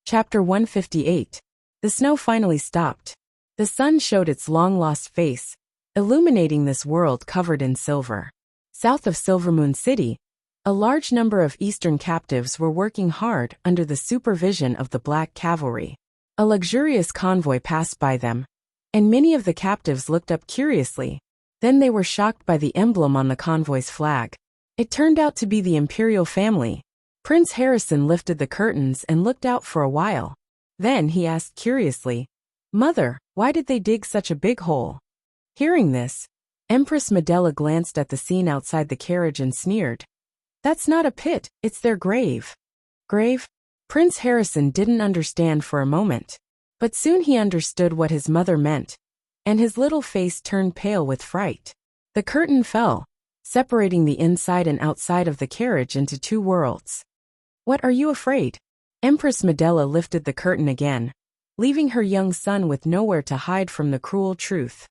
Chapter 158. The snow finally stopped. The sun showed its long-lost face, illuminating this world covered in silver. South of Silvermoon City, a large number of Eastern captives were working hard under the supervision of the Black Cavalry. A luxurious convoy passed by them, and many of the captives looked up curiously. Then they were shocked by the emblem on the convoy's flag. It turned out to be the imperial family. Prince Harrison lifted the curtains and looked out for a while. Then he asked curiously, "Mother, why did they dig such a big hole?" Hearing this, Empress Medela glanced at the scene outside the carriage and sneered. "That's not a pit, it's their grave." Grave? Prince Harrison didn't understand for a moment. But soon he understood what his mother meant, and his little face turned pale with fright. The curtain fell, separating the inside and outside of the carriage into two worlds. "What are you afraid?" Empress Medela lifted the curtain again, leaving her young son with nowhere to hide from the cruel truth.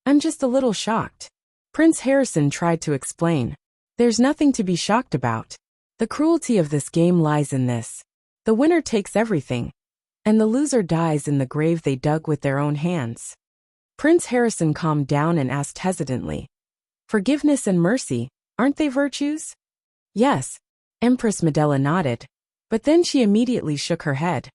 I'm just a little shocked." Prince Harrison tried to explain. "There's nothing to be shocked about. The cruelty of this game lies in this. The winner takes everything, and the loser dies in the grave they dug with their own hands." Prince Harrison calmed down and asked hesitantly, "Forgiveness and mercy, aren't they virtues?" "Yes," Empress Medela nodded, but then she immediately shook her head.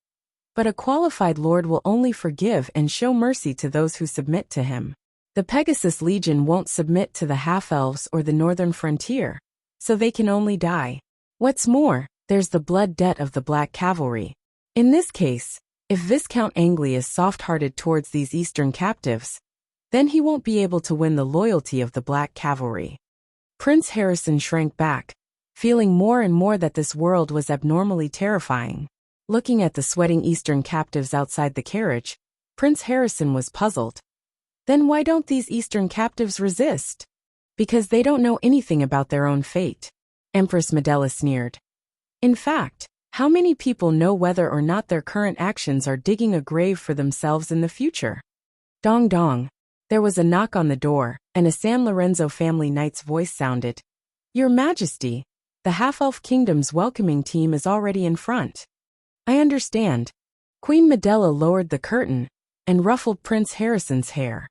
"But a qualified lord will only forgive and show mercy to those who submit to him. The Pegasus Legion won't submit to the half-elves or the northern frontier, so they can only die. What's more, there's the blood debt of the Black Cavalry. In this case, if Viscount Angley is soft-hearted towards these eastern captives, then he won't be able to win the loyalty of the Black Cavalry." Prince Harrison shrank back, feeling more and more that this world was abnormally terrifying. Looking at the sweating eastern captives outside the carriage, Prince Harrison was puzzled. Then why don't these eastern captives resist? Because they don't know anything about their own fate, Empress Medela sneered. In fact, how many people know whether or not their current actions are digging a grave for themselves in the future? Dong dong. There was a knock on the door, and a San Lorenzo family knight's voice sounded. "Your Majesty, the Half-Elf Kingdom's welcoming team is already in front." "I understand." Queen Medela lowered the curtain and ruffled Prince Harrison's hair.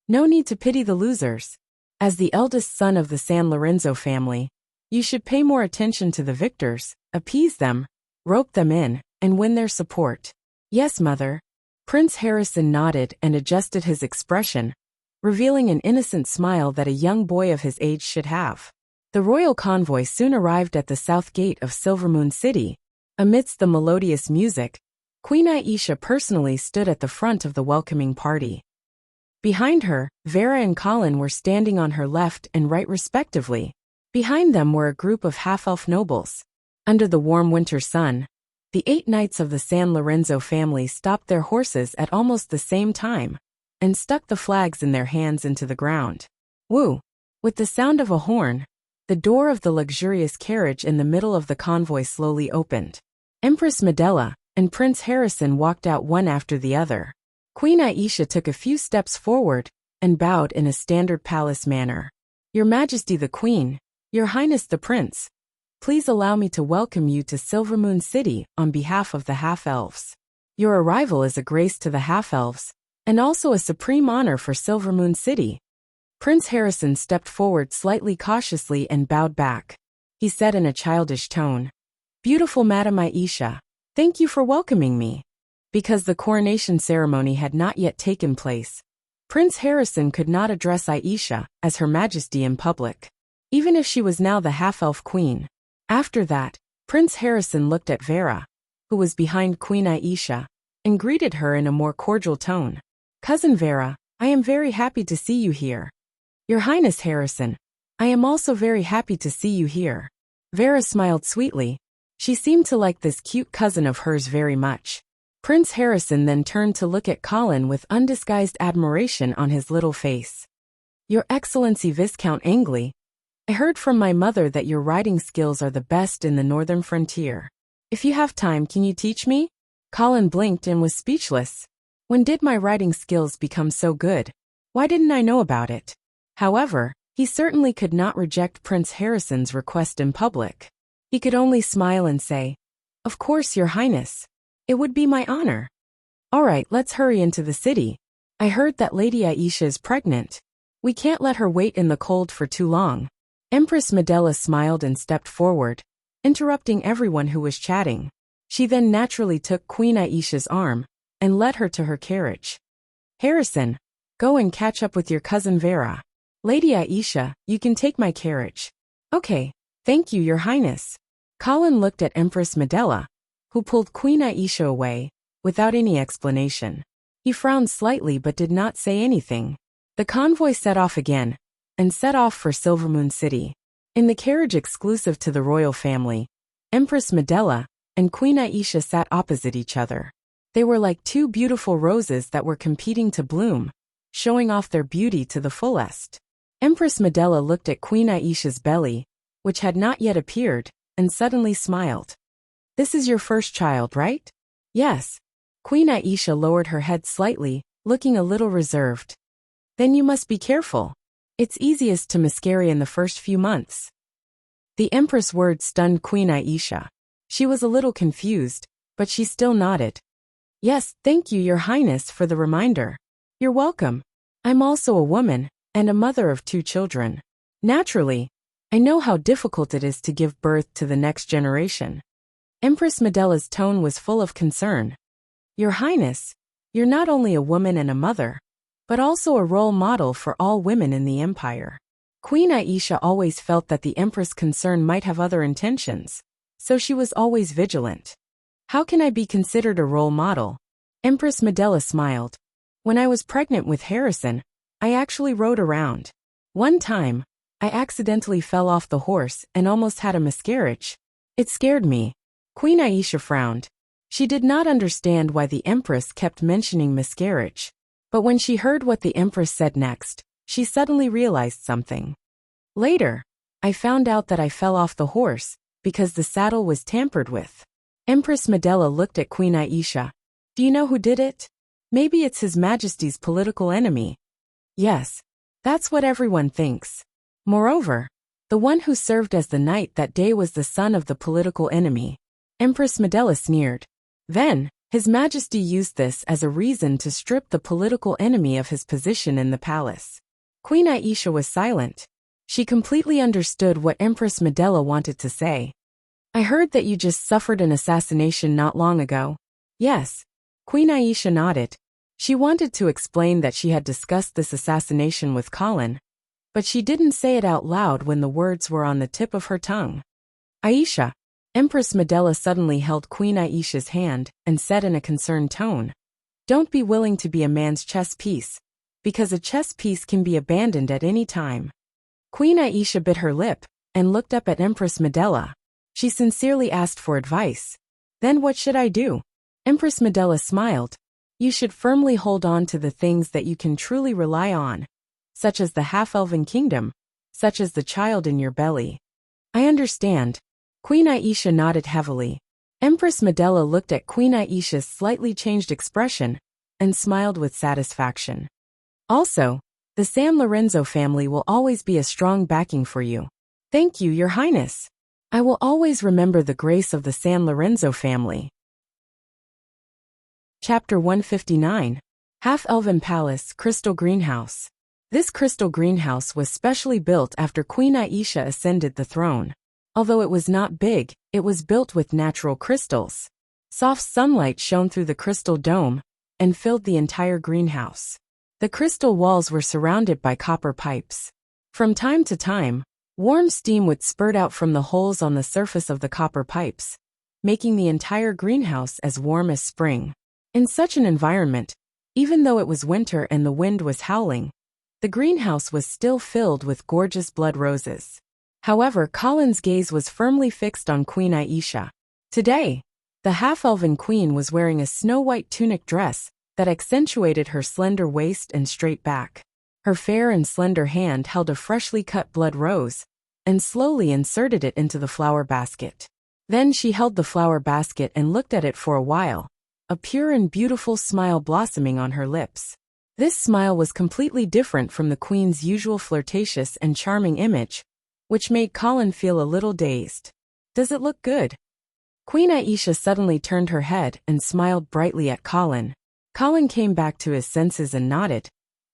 "No need to pity the losers. As the eldest son of the San Lorenzo family, you should pay more attention to the victors, appease them, rope them in, and win their support." "Yes, Mother." Prince Harrison nodded and adjusted his expression, revealing an innocent smile that a young boy of his age should have. The royal convoy soon arrived at the south gate of Silvermoon City. Amidst the melodious music, Queen Aisha personally stood at the front of the welcoming party. Behind her, Vera and Colin were standing on her left and right respectively. Behind them were a group of half-elf nobles. Under the warm winter sun, the 8 knights of the San Lorenzo family stopped their horses at almost the same time, and stuck the flags in their hands into the ground. Woo! With the sound of a horn, the door of the luxurious carriage in the middle of the convoy slowly opened. Empress Medela and Prince Harrison walked out one after the other. Queen Aisha took a few steps forward and bowed in a standard palace manner. "Your Majesty the Queen, Your Highness the Prince, please allow me to welcome you to Silvermoon City on behalf of the half-elves. Your arrival is a grace to the half-elves, and also a supreme honor for Silvermoon City." Prince Harrison stepped forward slightly cautiously and bowed back. He said in a childish tone, "Beautiful Madam Aisha, thank you for welcoming me." Because the coronation ceremony had not yet taken place, Prince Harrison could not address Aisha as Her Majesty in public, even if she was now the half-elf queen. After that, Prince Harrison looked at Vera, who was behind Queen Aisha, and greeted her in a more cordial tone. "Cousin Vera, I am very happy to see you here." "Your Highness Harrison, I am also very happy to see you here." Vera smiled sweetly. She seemed to like this cute cousin of hers very much. Prince Harrison then turned to look at Colin with undisguised admiration on his little face. "Your Excellency Viscount Angley, I heard from my mother that your riding skills are the best in the northern frontier. If you have time, can you teach me?" Colin blinked and was speechless. When did my riding skills become so good? Why didn't I know about it? However, he certainly could not reject Prince Harrison's request in public. He could only smile and say, "Of course, Your Highness." It would be my honor. All right, let's hurry into the city. I heard that Lady Aisha is pregnant. We can't let her wait in the cold for too long. Empress Medela smiled and stepped forward, interrupting everyone who was chatting. She then naturally took Queen Aisha's arm and led her to her carriage. Harrison, go and catch up with your cousin Vera. Lady Aisha, you can take my carriage. Okay, thank you, Your Highness. Colin looked at Empress Medela, who pulled Queen Aisha away, without any explanation. He frowned slightly but did not say anything. The convoy set off again, and set off for Silvermoon City. In the carriage exclusive to the royal family, Empress Medela and Queen Aisha sat opposite each other. They were like two beautiful roses that were competing to bloom, showing off their beauty to the fullest. Empress Medela looked at Queen Aisha's belly, which had not yet appeared, and suddenly smiled. This is your first child, right? Yes. Queen Aisha lowered her head slightly, looking a little reserved. Then you must be careful. It's easiest to miscarry in the first few months. The Empress' words stunned Queen Aisha. She was a little confused, but she still nodded. Yes, thank you, Your Highness, for the reminder. You're welcome. I'm also a woman, and a mother of 2 children. Naturally, I know how difficult it is to give birth to the next generation. Empress Medela's tone was full of concern. Your Highness, you're not only a woman and a mother, but also a role model for all women in the empire. Queen Aisha always felt that the Empress' concern might have other intentions, so she was always vigilant. How can I be considered a role model? Empress Medela smiled. When I was pregnant with Harrison, I actually rode around. One time, I accidentally fell off the horse and almost had a miscarriage. It scared me. Queen Aisha frowned. She did not understand why the Empress kept mentioning miscarriage. But when she heard what the Empress said next, she suddenly realized something. Later, I found out that I fell off the horse because the saddle was tampered with. Empress Medela looked at Queen Aisha. Do you know who did it? Maybe it's His Majesty's political enemy. Yes, that's what everyone thinks. Moreover, the one who served as the knight that day was the son of the political enemy. Empress Medela sneered. Then, His Majesty used this as a reason to strip the political enemy of his position in the palace. Queen Aisha was silent. She completely understood what Empress Medela wanted to say. I heard that you just suffered an assassination not long ago. Yes. Queen Aisha nodded. She wanted to explain that she had discussed this assassination with Colin, but she didn't say it out loud when the words were on the tip of her tongue. Aisha. Empress Medela suddenly held Queen Aisha's hand and said in a concerned tone, don't be willing to be a man's chess piece, because a chess piece can be abandoned at any time. Queen Aisha bit her lip and looked up at Empress Medela. She sincerely asked for advice. Then what should I do? Empress Medela smiled. You should firmly hold on to the things that you can truly rely on, such as the half-elven kingdom, such as the child in your belly. I understand. Queen Aisha nodded heavily. Empress Medela looked at Queen Aisha's slightly changed expression and smiled with satisfaction. Also, the San Lorenzo family will always be a strong backing for you. Thank you, Your Highness. I will always remember the grace of the San Lorenzo family. Chapter 159. Half-Elven Palace, Crystal Greenhouse. This crystal greenhouse was specially built after Queen Aisha ascended the throne. Although it was not big, it was built with natural crystals. Soft sunlight shone through the crystal dome and filled the entire greenhouse. The crystal walls were surrounded by copper pipes. From time to time, warm steam would spurt out from the holes on the surface of the copper pipes, making the entire greenhouse as warm as spring. In such an environment, even though it was winter and the wind was howling, the greenhouse was still filled with gorgeous blood roses. However, Colin's gaze was firmly fixed on Queen Aisha. Today, the half-elven queen was wearing a snow-white tunic dress that accentuated her slender waist and straight back. Her fair and slender hand held a freshly cut blood rose and slowly inserted it into the flower basket. Then she held the flower basket and looked at it for a while, a pure and beautiful smile blossoming on her lips. This smile was completely different from the queen's usual flirtatious and charming image, which made Colin feel a little dazed. Does it look good? Queen Aisha suddenly turned her head and smiled brightly at Colin. Colin came back to his senses and nodded.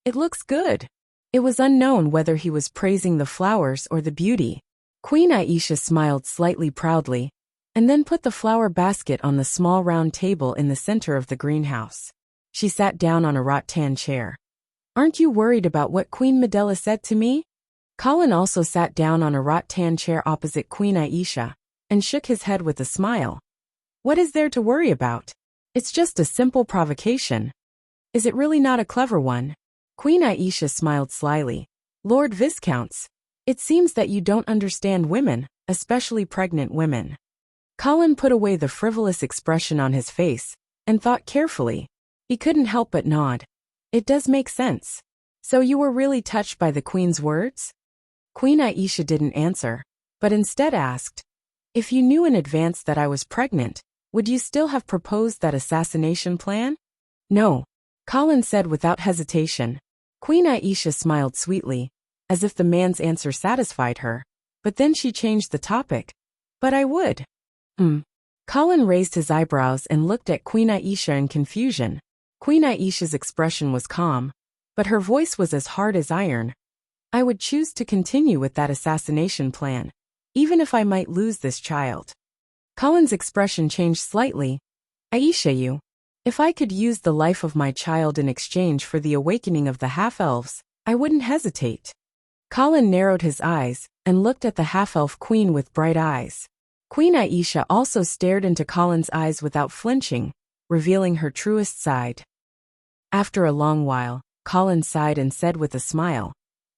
It looks good. It was unknown whether he was praising the flowers or the beauty. Queen Aisha smiled slightly proudly, and then put the flower basket on the small round table in the center of the greenhouse. She sat down on a rattan chair. Aren't you worried about what Queen Medela said to me? Colin also sat down on a rattan chair opposite Queen Aisha, and shook his head with a smile. What is there to worry about? It's just a simple provocation. Is it really not a clever one? Queen Aisha smiled slyly. Lord Viscounts, it seems that you don't understand women, especially pregnant women. Colin put away the frivolous expression on his face, and thought carefully. He couldn't help but nod. It does make sense. So you were really touched by the Queen's words? Queen Aisha didn't answer, but instead asked, if you knew in advance that I was pregnant, would you still have proposed that assassination plan? No, Colin said without hesitation. Queen Aisha smiled sweetly, as if the man's answer satisfied her, but then she changed the topic. But I would. Colin raised his eyebrows and looked at Queen Aisha in confusion. Queen Aisha's expression was calm, but her voice was as hard as iron. I would choose to continue with that assassination plan, even if I might lose this child. Colin's expression changed slightly. Aisha, if I could use the life of my child in exchange for the awakening of the half-elves, I wouldn't hesitate. Colin narrowed his eyes and looked at the half-elf queen with bright eyes. Queen Aisha also stared into Colin's eyes without flinching, revealing her truest side. After a long while, Colin sighed and said with a smile,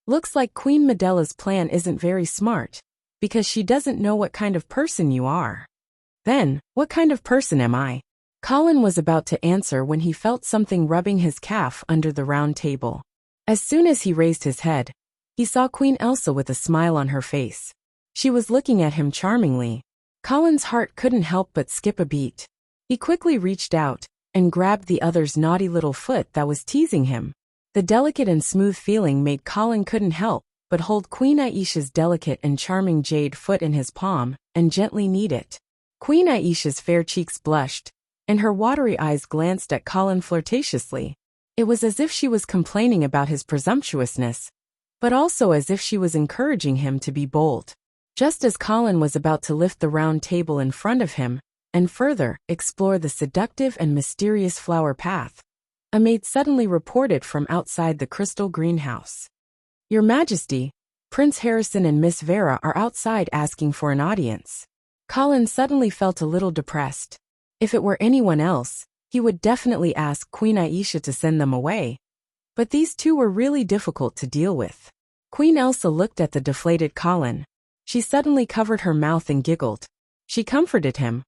looks like Queen Medela's plan isn't very smart, because she doesn't know what kind of person you are. Then, what kind of person am I? Colin was about to answer when he felt something rubbing his calf under the round table. As soon as he raised his head, he saw Queen Elsa with a smile on her face. She was looking at him charmingly. Colin's heart couldn't help but skip a beat. He quickly reached out and grabbed the other's naughty little foot that was teasing him. The delicate and smooth feeling made Colin couldn't help but hold Queen Aisha's delicate and charming jade foot in his palm and gently knead it. Queen Aisha's fair cheeks blushed, and her watery eyes glanced at Colin flirtatiously. It was as if she was complaining about his presumptuousness, but also as if she was encouraging him to be bold. Just as Colin was about to lift the round table in front of him, and further explore the seductive and mysterious flower path, a maid suddenly reported from outside the crystal greenhouse. Your Majesty, Prince Harrison and Miss Vera are outside asking for an audience. Colin suddenly felt a little depressed. If it were anyone else, he would definitely ask Queen Aisha to send them away. But these two were really difficult to deal with. Queen Elsa looked at the deflated Colin. She suddenly covered her mouth and giggled. She comforted him.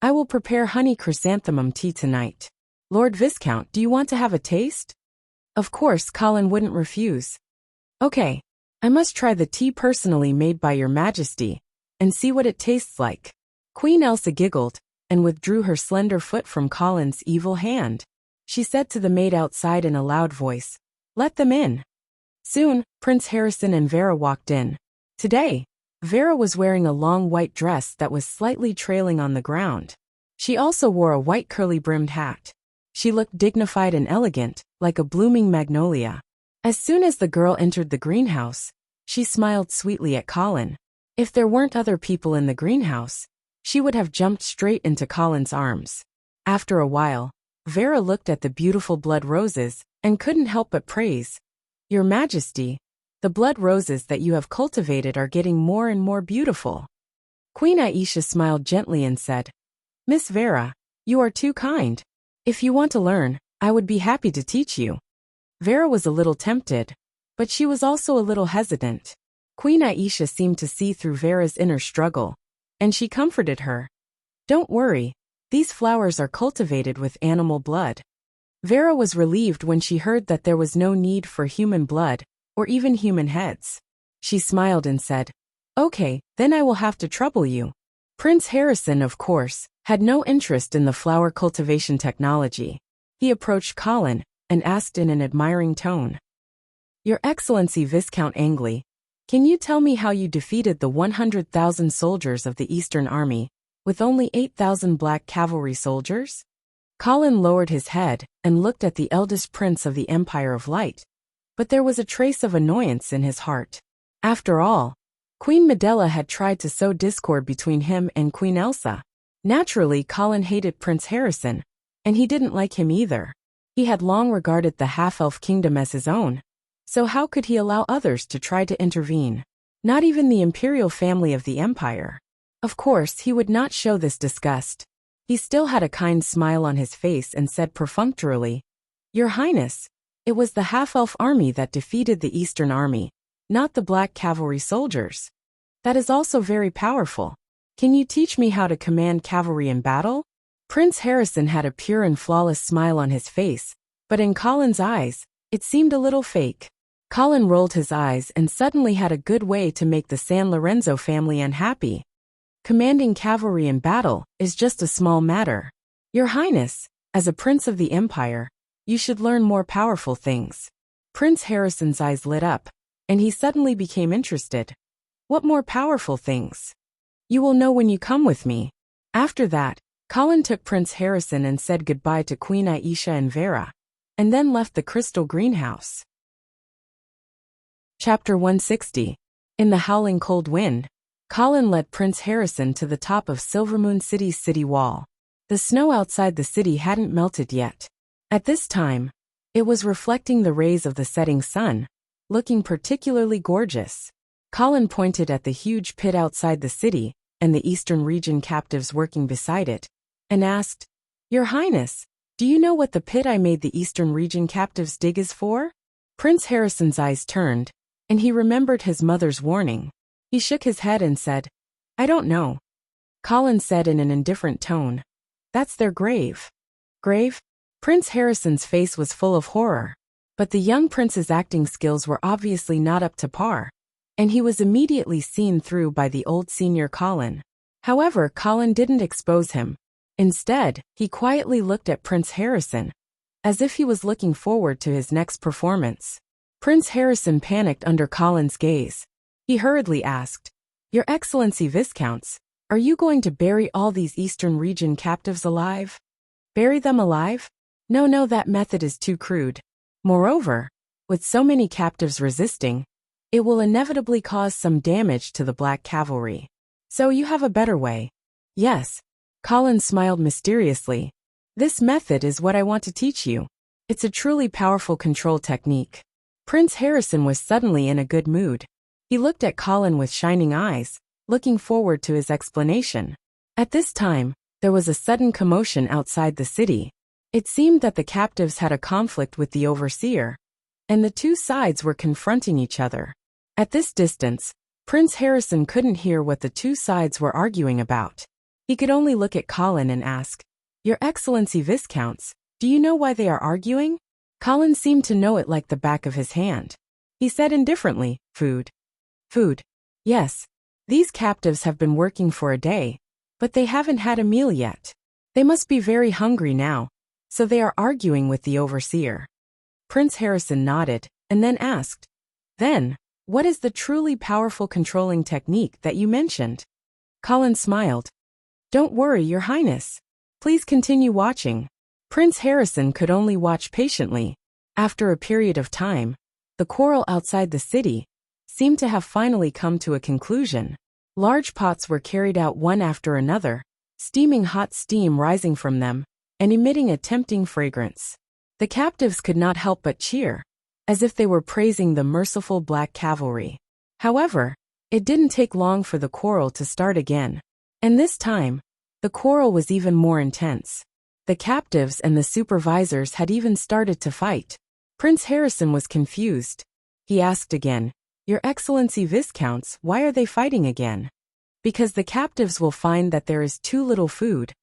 I will prepare honey chrysanthemum tea tonight. Lord Viscount, do you want to have a taste? Of course, Colin wouldn't refuse. Okay, I must try the tea personally made by your Majesty, and see what it tastes like. Queen Elsa giggled, and withdrew her slender foot from Colin's evil hand. She said to the maid outside in a loud voice, let them in. Soon, Prince Harrison and Vera walked in. Today, Vera was wearing a long white dress that was slightly trailing on the ground. She also wore a white curly-brimmed hat. She looked dignified and elegant, like a blooming magnolia. As soon as the girl entered the greenhouse, she smiled sweetly at Colin. If there weren't other people in the greenhouse, she would have jumped straight into Colin's arms. After a while, Vera looked at the beautiful blood roses and couldn't help but praise. Your Majesty, the blood roses that you have cultivated are getting more and more beautiful. Queen Aisha smiled gently and said, Miss Vera, you are too kind. If you want to learn, I would be happy to teach you. Vera was a little tempted, but she was also a little hesitant. Queen Aisha seemed to see through Vera's inner struggle, and she comforted her. Don't worry, these flowers are cultivated with animal blood. Vera was relieved when she heard that there was no need for human blood, or even human heads. She smiled and said, Okay, then I will have to trouble you. Prince Harrison, of course, had no interest in the flower cultivation technology. He approached Colin and asked in an admiring tone, Your Excellency Viscount Angley, can you tell me how you defeated the 100,000 soldiers of the Eastern Army with only 8,000 black cavalry soldiers? Colin lowered his head and looked at the eldest prince of the Empire of Light, but there was a trace of annoyance in his heart. After all, Queen Medela had tried to sow discord between him and Queen Elsa. Naturally, Colin hated Prince Harrison, and he didn't like him either. He had long regarded the half-elf kingdom as his own, so how could he allow others to try to intervene? Not even the imperial family of the Empire. Of course, he would not show this disgust. He still had a kind smile on his face and said perfunctorily, "Your Highness, it was the half-elf army that defeated the Eastern army, not the black cavalry soldiers. That is also very powerful. Can you teach me how to command cavalry in battle?" Prince Harrison had a pure and flawless smile on his face, but in Colin's eyes, it seemed a little fake. Colin rolled his eyes and suddenly had a good way to make the San Lorenzo family unhappy. Commanding cavalry in battle is just a small matter. Your Highness, as a prince of the Empire, you should learn more powerful things. Prince Harrison's eyes lit up, and he suddenly became interested. What more powerful things? You will know when you come with me. After that, Colin took Prince Harrison and said goodbye to Queen Aisha and Vera, and then left the crystal greenhouse. Chapter 160. In the howling cold wind, Colin led Prince Harrison to the top of Silvermoon City's city wall. The snow outside the city hadn't melted yet. At this time, it was reflecting the rays of the setting sun, looking particularly gorgeous. Colin pointed at the huge pit outside the city and the Eastern region captives working beside it, and asked, "Your Highness, do you know what the pit I made the Eastern region captives dig is for?" Prince Harrison's eyes turned, and he remembered his mother's warning. He shook his head and said, "I don't know." Colin said in an indifferent tone, "That's their grave." Grave? Prince Harrison's face was full of horror, but the young prince's acting skills were obviously not up to par, and he was immediately seen through by the old senior Colin. However, Colin didn't expose him. Instead, he quietly looked at Prince Harrison, as if he was looking forward to his next performance. Prince Harrison panicked under Colin's gaze. He hurriedly asked, "Your Excellency Viscounts, are you going to bury all these Eastern region captives alive?" Bury them alive? No, that method is too crude. Moreover, with so many captives resisting, it will inevitably cause some damage to the black cavalry. So you have a better way. Yes. Colin smiled mysteriously. This method is what I want to teach you. It's a truly powerful control technique. Prince Harrison was suddenly in a good mood. He looked at Colin with shining eyes, looking forward to his explanation. At this time, there was a sudden commotion outside the city. It seemed that the captives had a conflict with the overseer, and the two sides were confronting each other. At this distance, Prince Harrison couldn't hear what the two sides were arguing about. He could only look at Colin and ask, "Your Excellency Viscounts, do you know why they are arguing?" Colin seemed to know it like the back of his hand. He said indifferently, "Food." Food. Yes. These captives have been working for a day, but they haven't had a meal yet. They must be very hungry now, so they are arguing with the overseer. Prince Harrison nodded, and then asked, "Then, what is the truly powerful controlling technique that you mentioned?" Colin smiled. "Don't worry, Your Highness. Please continue watching." Prince Harrison could only watch patiently. After a period of time, the quarrel outside the city seemed to have finally come to a conclusion. Large pots were carried out one after another, steaming hot steam rising from them, and emitting a tempting fragrance. The captives could not help but cheer, as if they were praising the merciful black cavalry. However, it didn't take long for the quarrel to start again. And this time, the quarrel was even more intense. The captives and the supervisors had even started to fight. Prince Harrison was confused. He asked again, "Your Excellency Viscounts, why are they fighting again?" "Because the captives will find that there is too little food.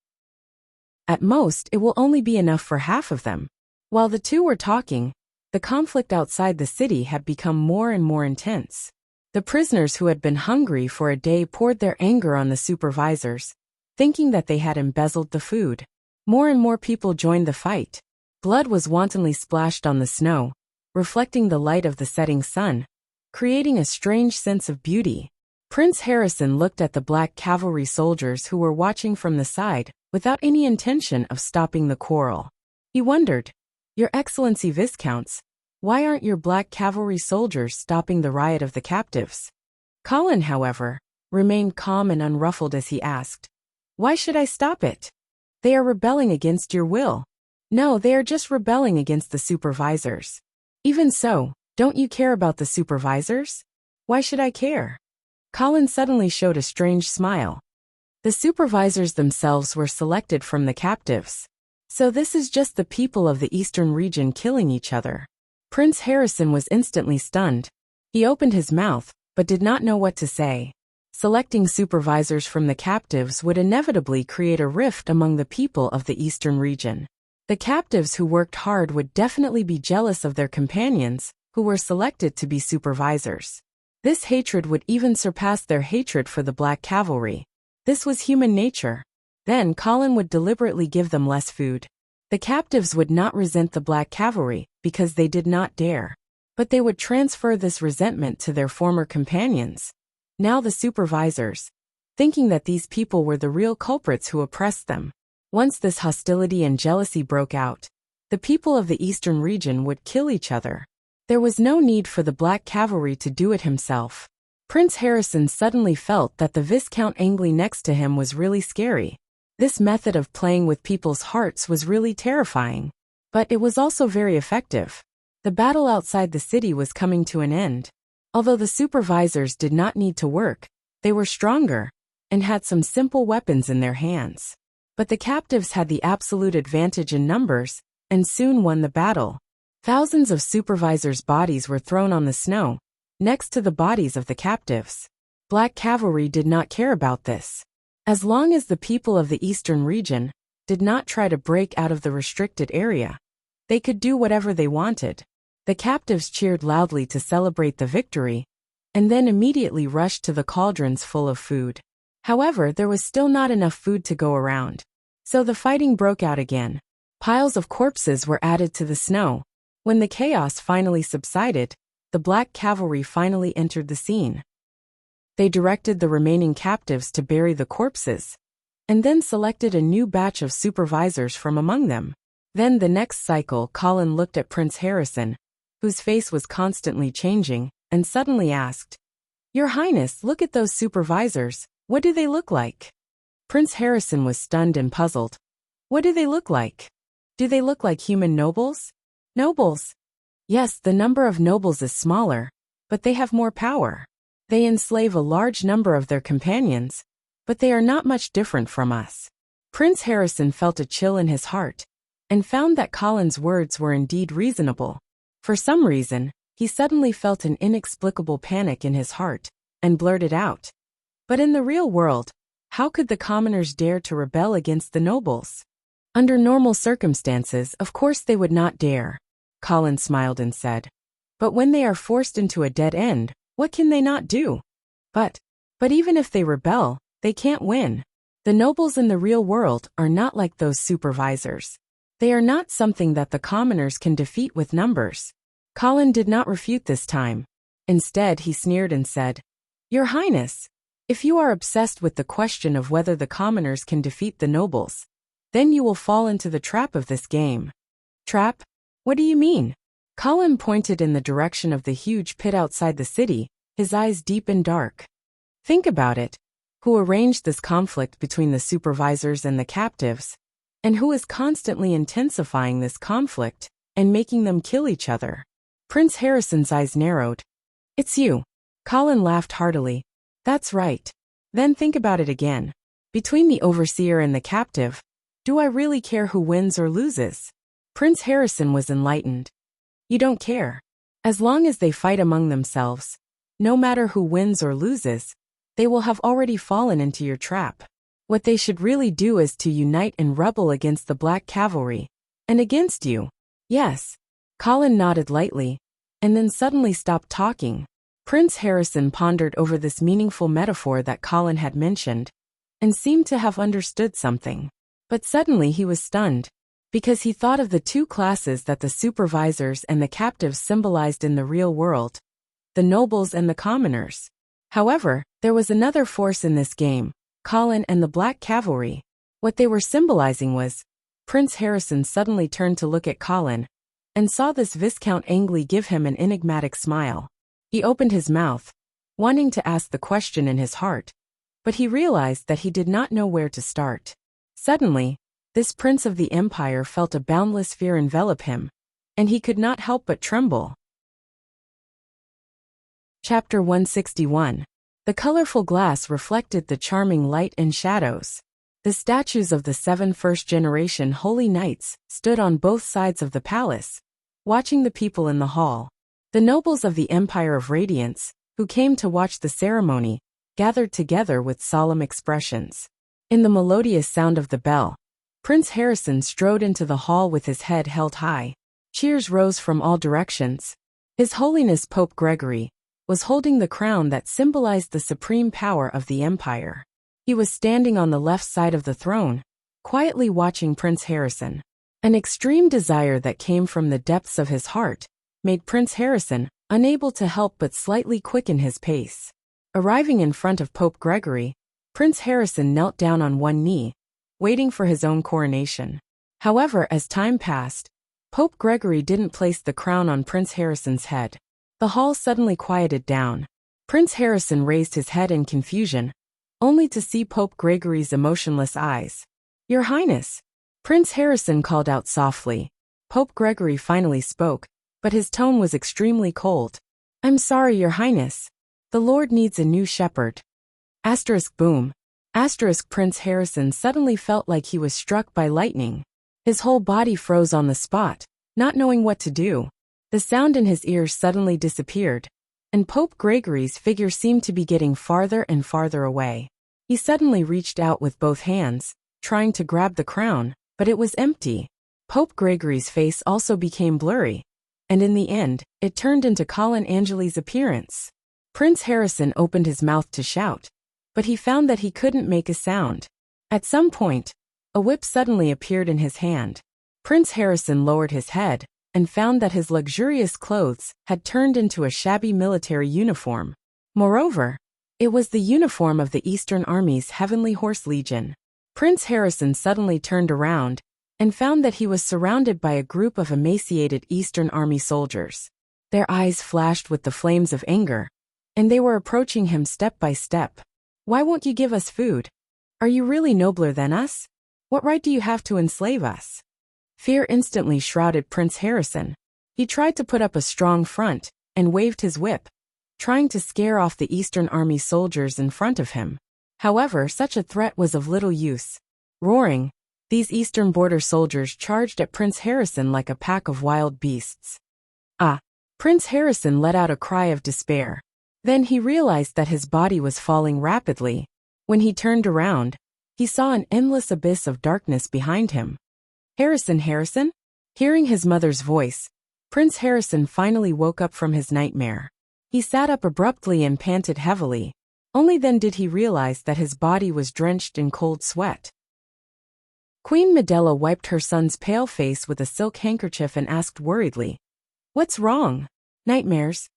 At most, it will only be enough for half of them." While the two were talking, the conflict outside the city had become more and more intense. The prisoners who had been hungry for a day poured their anger on the supervisors, thinking that they had embezzled the food. More and more people joined the fight. Blood was wantonly splashed on the snow, reflecting the light of the setting sun, creating a strange sense of beauty. Prince Harrison looked at the black cavalry soldiers who were watching from the side, without any intention of stopping the quarrel. He wondered, "Your Excellency Viscounts, why aren't your black cavalry soldiers stopping the riot of the captives?" Colin, however, remained calm and unruffled as he asked, "Why should I stop it? They are rebelling against your will." "No, they are just rebelling against the supervisors." "Even so, don't you care about the supervisors?" "Why should I care?" Colin suddenly showed a strange smile. The supervisors themselves were selected from the captives. So this is just the people of the eastern region killing each other. Prince Harrison was instantly stunned. He opened his mouth, but did not know what to say. Selecting supervisors from the captives would inevitably create a rift among the people of the eastern region. The captives who worked hard would definitely be jealous of their companions, who were selected to be supervisors. This hatred would even surpass their hatred for the black cavalry. This was human nature. Then Colin would deliberately give them less food. The captives would not resent the black cavalry, because they did not dare. But they would transfer this resentment to their former companions. Now the supervisors, thinking that these people were the real culprits who oppressed them. Once this hostility and jealousy broke out, the people of the eastern region would kill each other. There was no need for the black cavalry to do it himself. Prince Harrison suddenly felt that the Viscount Angley next to him was really scary. This method of playing with people's hearts was really terrifying. But it was also very effective. The battle outside the city was coming to an end. Although the supervisors did not need to work, they were stronger, and had some simple weapons in their hands. But the captives had the absolute advantage in numbers, and soon won the battle. Thousands of supervisors' bodies were thrown on the snow, next to the bodies of the captives. Black cavalry did not care about this. As long as the people of the eastern region did not try to break out of the restricted area, they could do whatever they wanted. The captives cheered loudly to celebrate the victory, and then immediately rushed to the cauldrons full of food. However, there was still not enough food to go around. So the fighting broke out again. Piles of corpses were added to the snow. When the chaos finally subsided, the black cavalry finally entered the scene. They directed the remaining captives to bury the corpses, and then selected a new batch of supervisors from among them. Then the next cycle, Colin looked at Prince Harrison, whose face was constantly changing, and suddenly asked, "Your Highness, look at those supervisors, what do they look like?" Prince Harrison was stunned and puzzled. "What do they look like? Do they look like human nobles?" "Nobles? Yes, the number of nobles is smaller, but they have more power. They enslave a large number of their companions, but they are not much different from us." Prince Harrison felt a chill in his heart, and found that Colin's words were indeed reasonable. For some reason, he suddenly felt an inexplicable panic in his heart, and blurted out, "But in the real world, how could the commoners dare to rebel against the nobles?" "Under normal circumstances, of course they would not dare," Colin smiled and said. "But when they are forced into a dead end, what can they not do? But even if they rebel, they can't win. The nobles in the real world are not like those supervisors. They are not something that the commoners can defeat with numbers." Colin did not refute this time. Instead, he sneered and said, "Your Highness, if you are obsessed with the question of whether the commoners can defeat the nobles, then you will fall into the trap of this game." "Trap? What do you mean?" Colin pointed in the direction of the huge pit outside the city, his eyes deep and dark. "Think about it. Who arranged this conflict between the supervisors and the captives? And who is constantly intensifying this conflict and making them kill each other?" Prince Harrison's eyes narrowed. "It's you." Colin laughed heartily. "That's right. Then think about it again. Between the overseer and the captive, do I really care who wins or loses?" Prince Harrison was enlightened. "You don't care. As long as they fight among themselves, no matter who wins or loses, they will have already fallen into your trap. What they should really do is to unite and rebel against the black cavalry. And against you." "Yes." Colin nodded lightly, and then suddenly stopped talking. Prince Harrison pondered over this meaningful metaphor that Colin had mentioned, and seemed to have understood something. But suddenly he was stunned, because he thought of the two classes that the supervisors and the captives symbolized in the real world, the nobles and the commoners. However, there was another force in this game, Colin and the Black Cavalry. What they were symbolizing was, Prince Harrison suddenly turned to look at Colin, and saw this Viscount Angley give him an enigmatic smile. He opened his mouth, wanting to ask the question in his heart, but he realized that he did not know where to start. Suddenly, this prince of the empire felt a boundless fear envelop him, and he could not help but tremble. Chapter 161. The colorful glass reflected the charming light and shadows. The statues of the 7 first-generation holy knights stood on both sides of the palace, watching the people in the hall. The nobles of the Empire of Radiance, who came to watch the ceremony, gathered together with solemn expressions. In the melodious sound of the bell, Prince Harrison strode into the hall with his head held high. Cheers rose from all directions. His Holiness Pope Gregory was holding the crown that symbolized the supreme power of the empire. He was standing on the left side of the throne, quietly watching Prince Harrison. An extreme desire that came from the depths of his heart made Prince Harrison unable to help but slightly quicken his pace. Arriving in front of Pope Gregory, Prince Harrison knelt down on one knee, waiting for his own coronation. However, as time passed, Pope Gregory didn't place the crown on Prince Harrison's head. The hall suddenly quieted down. Prince Harrison raised his head in confusion, only to see Pope Gregory's emotionless eyes. "Your Highness," Prince Harrison called out softly. Pope Gregory finally spoke, but his tone was extremely cold. "I'm sorry, Your Highness. The Lord needs a new shepherd." Boom. Prince Harrison suddenly felt like he was struck by lightning. His whole body froze on the spot, not knowing what to do. The sound in his ears suddenly disappeared, and Pope Gregory's figure seemed to be getting farther and farther away. He suddenly reached out with both hands, trying to grab the crown, but it was empty. Pope Gregory's face also became blurry, and in the end, it turned into Colin Angeli's appearance. Prince Harrison opened his mouth to shout, but he found that he couldn't make a sound. At some point, a whip suddenly appeared in his hand. Prince Harrison lowered his head and found that his luxurious clothes had turned into a shabby military uniform. Moreover, it was the uniform of the Eastern Army's Heavenly Horse Legion. Prince Harrison suddenly turned around and found that he was surrounded by a group of emaciated Eastern Army soldiers. Their eyes flashed with the flames of anger, and they were approaching him step by step. "Why won't you give us food? Are you really nobler than us? What right do you have to enslave us?" Fear instantly shrouded Prince Harrison. He tried to put up a strong front and waved his whip, trying to scare off the Eastern Army soldiers in front of him. However, such a threat was of little use. Roaring, these Eastern border soldiers charged at Prince Harrison like a pack of wild beasts. "Ah!" Prince Harrison let out a cry of despair. Then he realized that his body was falling rapidly. When he turned around, he saw an endless abyss of darkness behind him. Harrison? Hearing his mother's voice, Prince Harrison finally woke up from his nightmare. He sat up abruptly and panted heavily. Only then did he realize that his body was drenched in cold sweat. Queen Medela wiped her son's pale face with a silk handkerchief and asked worriedly, "What's wrong? Nightmares?"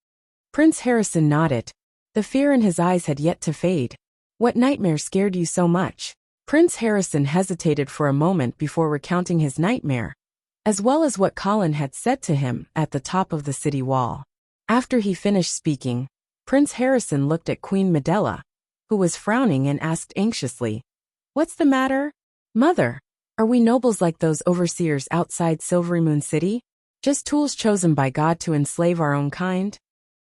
Prince Harrison nodded. The fear in his eyes had yet to fade. "What nightmare scared you so much?" Prince Harrison hesitated for a moment before recounting his nightmare, as well as what Colin had said to him at the top of the city wall. After he finished speaking, Prince Harrison looked at Queen Medela, who was frowning, and asked anxiously, "What's the matter? Mother, are we nobles like those overseers outside Silvery Moon City? Just tools chosen by God to enslave our own kind?"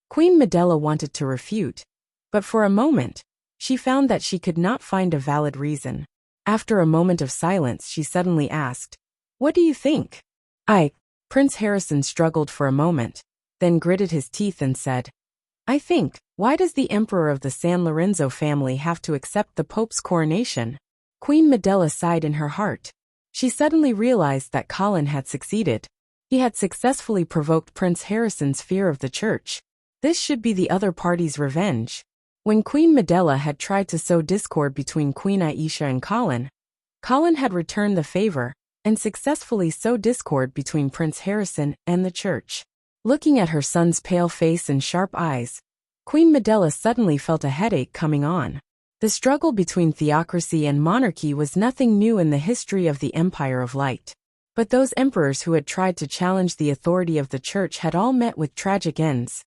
Queen Medela wanted to refute, but for a moment, she found that she could not find a valid reason. After a moment of silence, she suddenly asked, "What do you think?" Prince Harrison struggled for a moment, then gritted his teeth and said, "I think, why does the Emperor of the San Lorenzo family have to accept the Pope's coronation?" Queen Medela sighed in her heart. She suddenly realized that Colin had succeeded. He had successfully provoked Prince Harrison's fear of the church. This should be the other party's revenge. When Queen Medela had tried to sow discord between Queen Aisha and Colin, Colin had returned the favor and successfully sowed discord between Prince Harrison and the church. Looking at her son's pale face and sharp eyes, Queen Medela suddenly felt a headache coming on. The struggle between theocracy and monarchy was nothing new in the history of the Empire of Light. But those emperors who had tried to challenge the authority of the church had all met with tragic ends.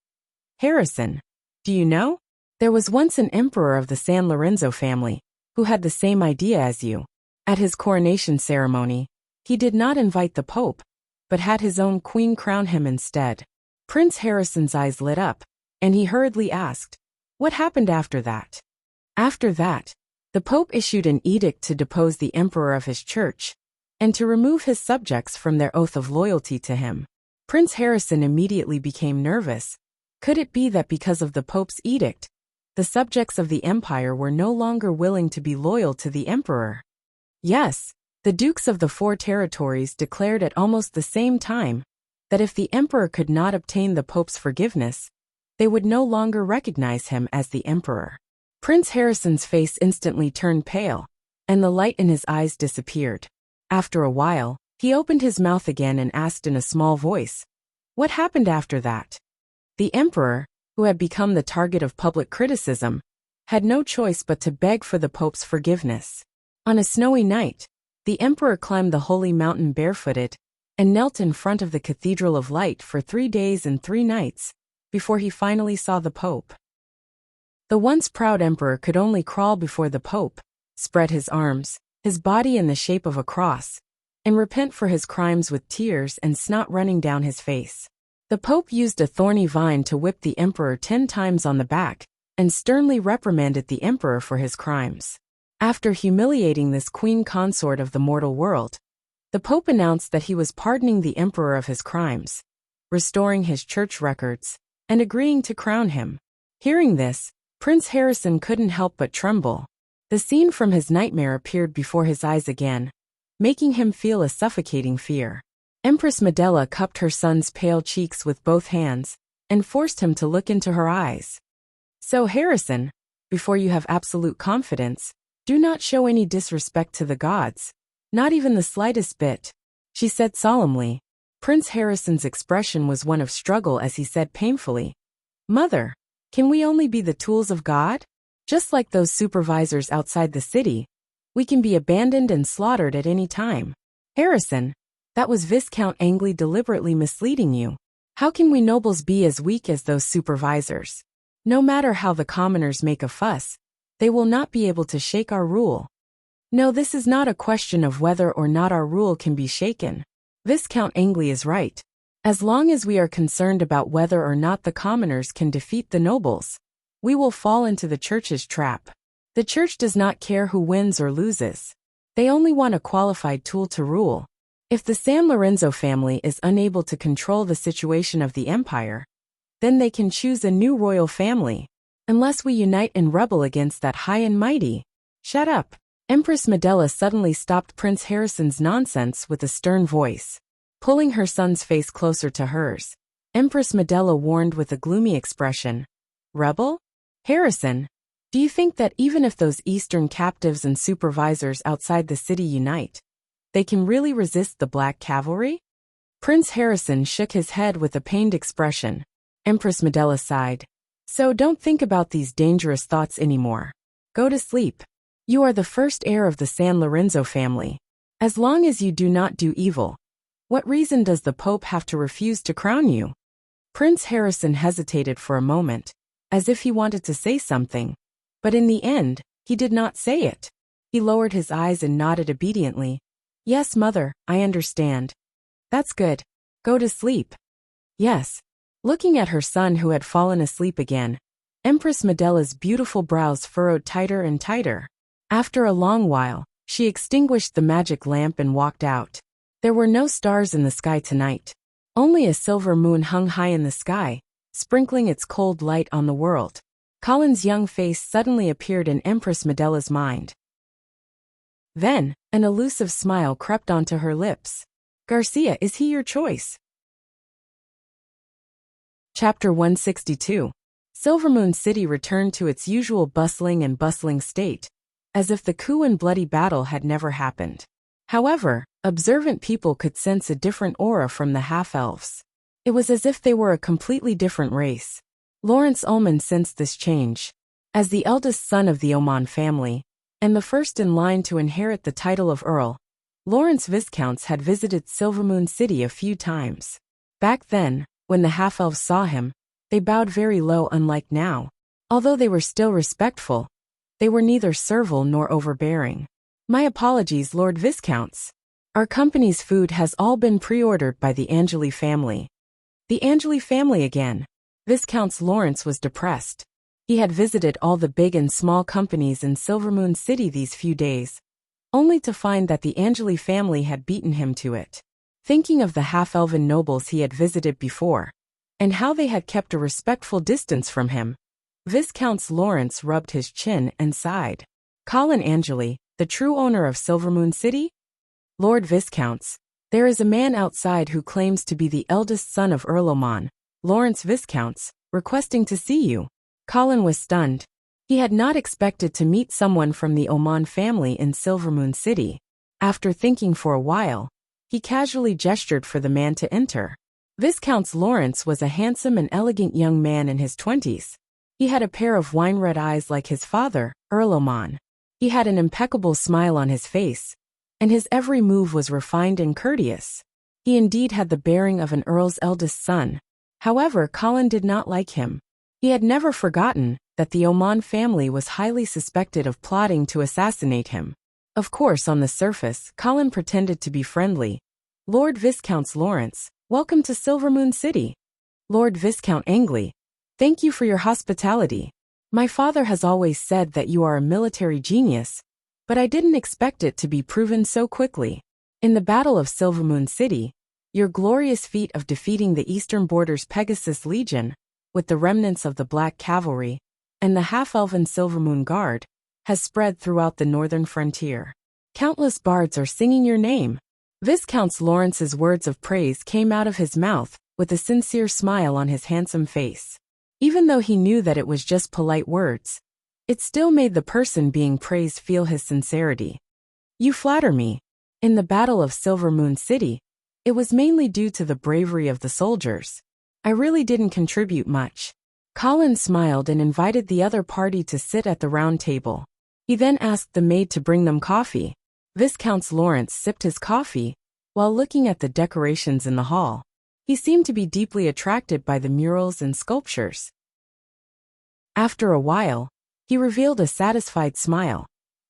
Harrison, do you know? There was once an emperor of the San Lorenzo family who had the same idea as you. At his coronation ceremony, he did not invite the Pope, but had his own queen crown him instead. Prince Harrison's eyes lit up, and he hurriedly asked, "What happened after that?" After that, the Pope issued an edict to depose the emperor of his church, and to remove his subjects from their oath of loyalty to him. Prince Harrison immediately became nervous. Could it be that because of the Pope's edict, the subjects of the empire were no longer willing to be loyal to the emperor? Yes, the dukes of the four territories declared at almost the same time that if the emperor could not obtain the Pope's forgiveness, they would no longer recognize him as the emperor. Prince Harrison's face instantly turned pale, and the light in his eyes disappeared. After a while, he opened his mouth again and asked in a small voice, "What happened after that?" The emperor, who had become the target of public criticism, had no choice but to beg for the Pope's forgiveness. On a snowy night, the emperor climbed the holy mountain barefooted and knelt in front of the Cathedral of Light for 3 days and 3 nights before he finally saw the Pope. The once proud emperor could only crawl before the Pope, spread his arms, his body in the shape of a cross, and repent for his crimes with tears and snot running down his face. The Pope used a thorny vine to whip the emperor 10 times on the back and sternly reprimanded the emperor for his crimes. After humiliating this queen consort of the mortal world, the Pope announced that he was pardoning the emperor of his crimes, restoring his church records, and agreeing to crown him. Hearing this, Prince Harrison couldn't help but tremble. The scene from his nightmare appeared before his eyes again, making him feel a suffocating fear. Empress Medela cupped her son's pale cheeks with both hands and forced him to look into her eyes. "So Harrison, before you have absolute confidence, do not show any disrespect to the gods, not even the slightest bit," she said solemnly. Prince Harrison's expression was one of struggle as he said painfully, "Mother, can we only be the tools of God? Just like those supervisors outside the city, we can be abandoned and slaughtered at any time." "Harrison, that was Viscount Angley deliberately misleading you. How can we nobles be as weak as those supervisors? No matter how the commoners make a fuss, they will not be able to shake our rule." "No, this is not a question of whether or not our rule can be shaken. Viscount Angley is right. As long as we are concerned about whether or not the commoners can defeat the nobles, we will fall into the church's trap. The church does not care who wins or loses. They only want a qualified tool to rule. If the San Lorenzo family is unable to control the situation of the empire, then they can choose a new royal family, unless we unite and rebel against that high and mighty." "Shut up." Empress Medela suddenly stopped Prince Harrison's nonsense with a stern voice. Pulling her son's face closer to hers, Empress Medela warned with a gloomy expression, "Rebel? Harrison, do you think that even if those Eastern captives and supervisors outside the city unite, they can really resist the Black Cavalry?" Prince Harrison shook his head with a pained expression. Empress Medela sighed. "So don't think about these dangerous thoughts anymore. Go to sleep. You are the first heir of the San Lorenzo family. As long as you do not do evil, what reason does the Pope have to refuse to crown you?" Prince Harrison hesitated for a moment, as if he wanted to say something, but in the end, he did not say it. He lowered his eyes and nodded obediently. "Yes, mother, I understand." "That's good. Go to sleep." "Yes." Looking at her son who had fallen asleep again, Empress Medela's beautiful brows furrowed tighter and tighter. After a long while, she extinguished the magic lamp and walked out. There were no stars in the sky tonight. Only a silver moon hung high in the sky, sprinkling its cold light on the world. Colin's young face suddenly appeared in Empress Medela's mind. Then, an elusive smile crept onto her lips. "Garcia, is he your choice?" Chapter 162. Silvermoon City returned to its usual bustling state, as if the coup and bloody battle had never happened. However, observant people could sense a different aura from the half-elves. It was as if they were a completely different race. Lawrence Ullman sensed this change. As the eldest son of the Oman family, and the first in line to inherit the title of Earl, Lawrence Viscounts had visited Silvermoon City a few times. Back then, when the half-elves saw him, they bowed very low, unlike now. Although they were still respectful, they were neither servile nor overbearing. "My apologies, Lord Viscounts. Our company's food has all been pre-ordered by the Angeli family." The Angeli family again. Viscounts Lawrence was depressed. He had visited all the big and small companies in Silvermoon City these few days, only to find that the Angeli family had beaten him to it. Thinking of the half-elven nobles he had visited before, and how they had kept a respectful distance from him, Viscounts Lawrence rubbed his chin and sighed. "Colin Angeli, the true owner of Silvermoon City?" "Lord Viscounts, there is a man outside who claims to be the eldest son of Earl Oman, Lawrence Viscounts, requesting to see you." Colin was stunned. He had not expected to meet someone from the Oman family in Silvermoon City. After thinking for a while, he casually gestured for the man to enter. Viscounts Lawrence was a handsome and elegant young man in his 20s. He had a pair of wine-red eyes like his father, Earl Oman. He had an impeccable smile on his face, and his every move was refined and courteous. He indeed had the bearing of an earl's eldest son. However, Colin did not like him. He had never forgotten that the Oman family was highly suspected of plotting to assassinate him. Of course, on the surface, Colin pretended to be friendly. "Lord Viscounts Lawrence, welcome to Silvermoon City. Lord Viscount Angley, thank you for your hospitality. My father has always said that you are a military genius, but I didn't expect it to be proven so quickly. In the Battle of Silvermoon City, your glorious feat of defeating the Eastern Border's Pegasus Legion, with the remnants of the Black Cavalry, and the half-elven Silvermoon Guard, has spread throughout the northern frontier. Countless bards are singing your name." Viscounts Lawrence's words of praise came out of his mouth with a sincere smile on his handsome face. Even though he knew that it was just polite words, it still made the person being praised feel his sincerity. "You flatter me. In the Battle of Silvermoon City, it was mainly due to the bravery of the soldiers. I really didn't contribute much." Colin smiled and invited the other party to sit at the round table. He then asked the maid to bring them coffee. Viscounts Lawrence sipped his coffee while looking at the decorations in the hall. He seemed to be deeply attracted by the murals and sculptures. After a while, he revealed a satisfied smile,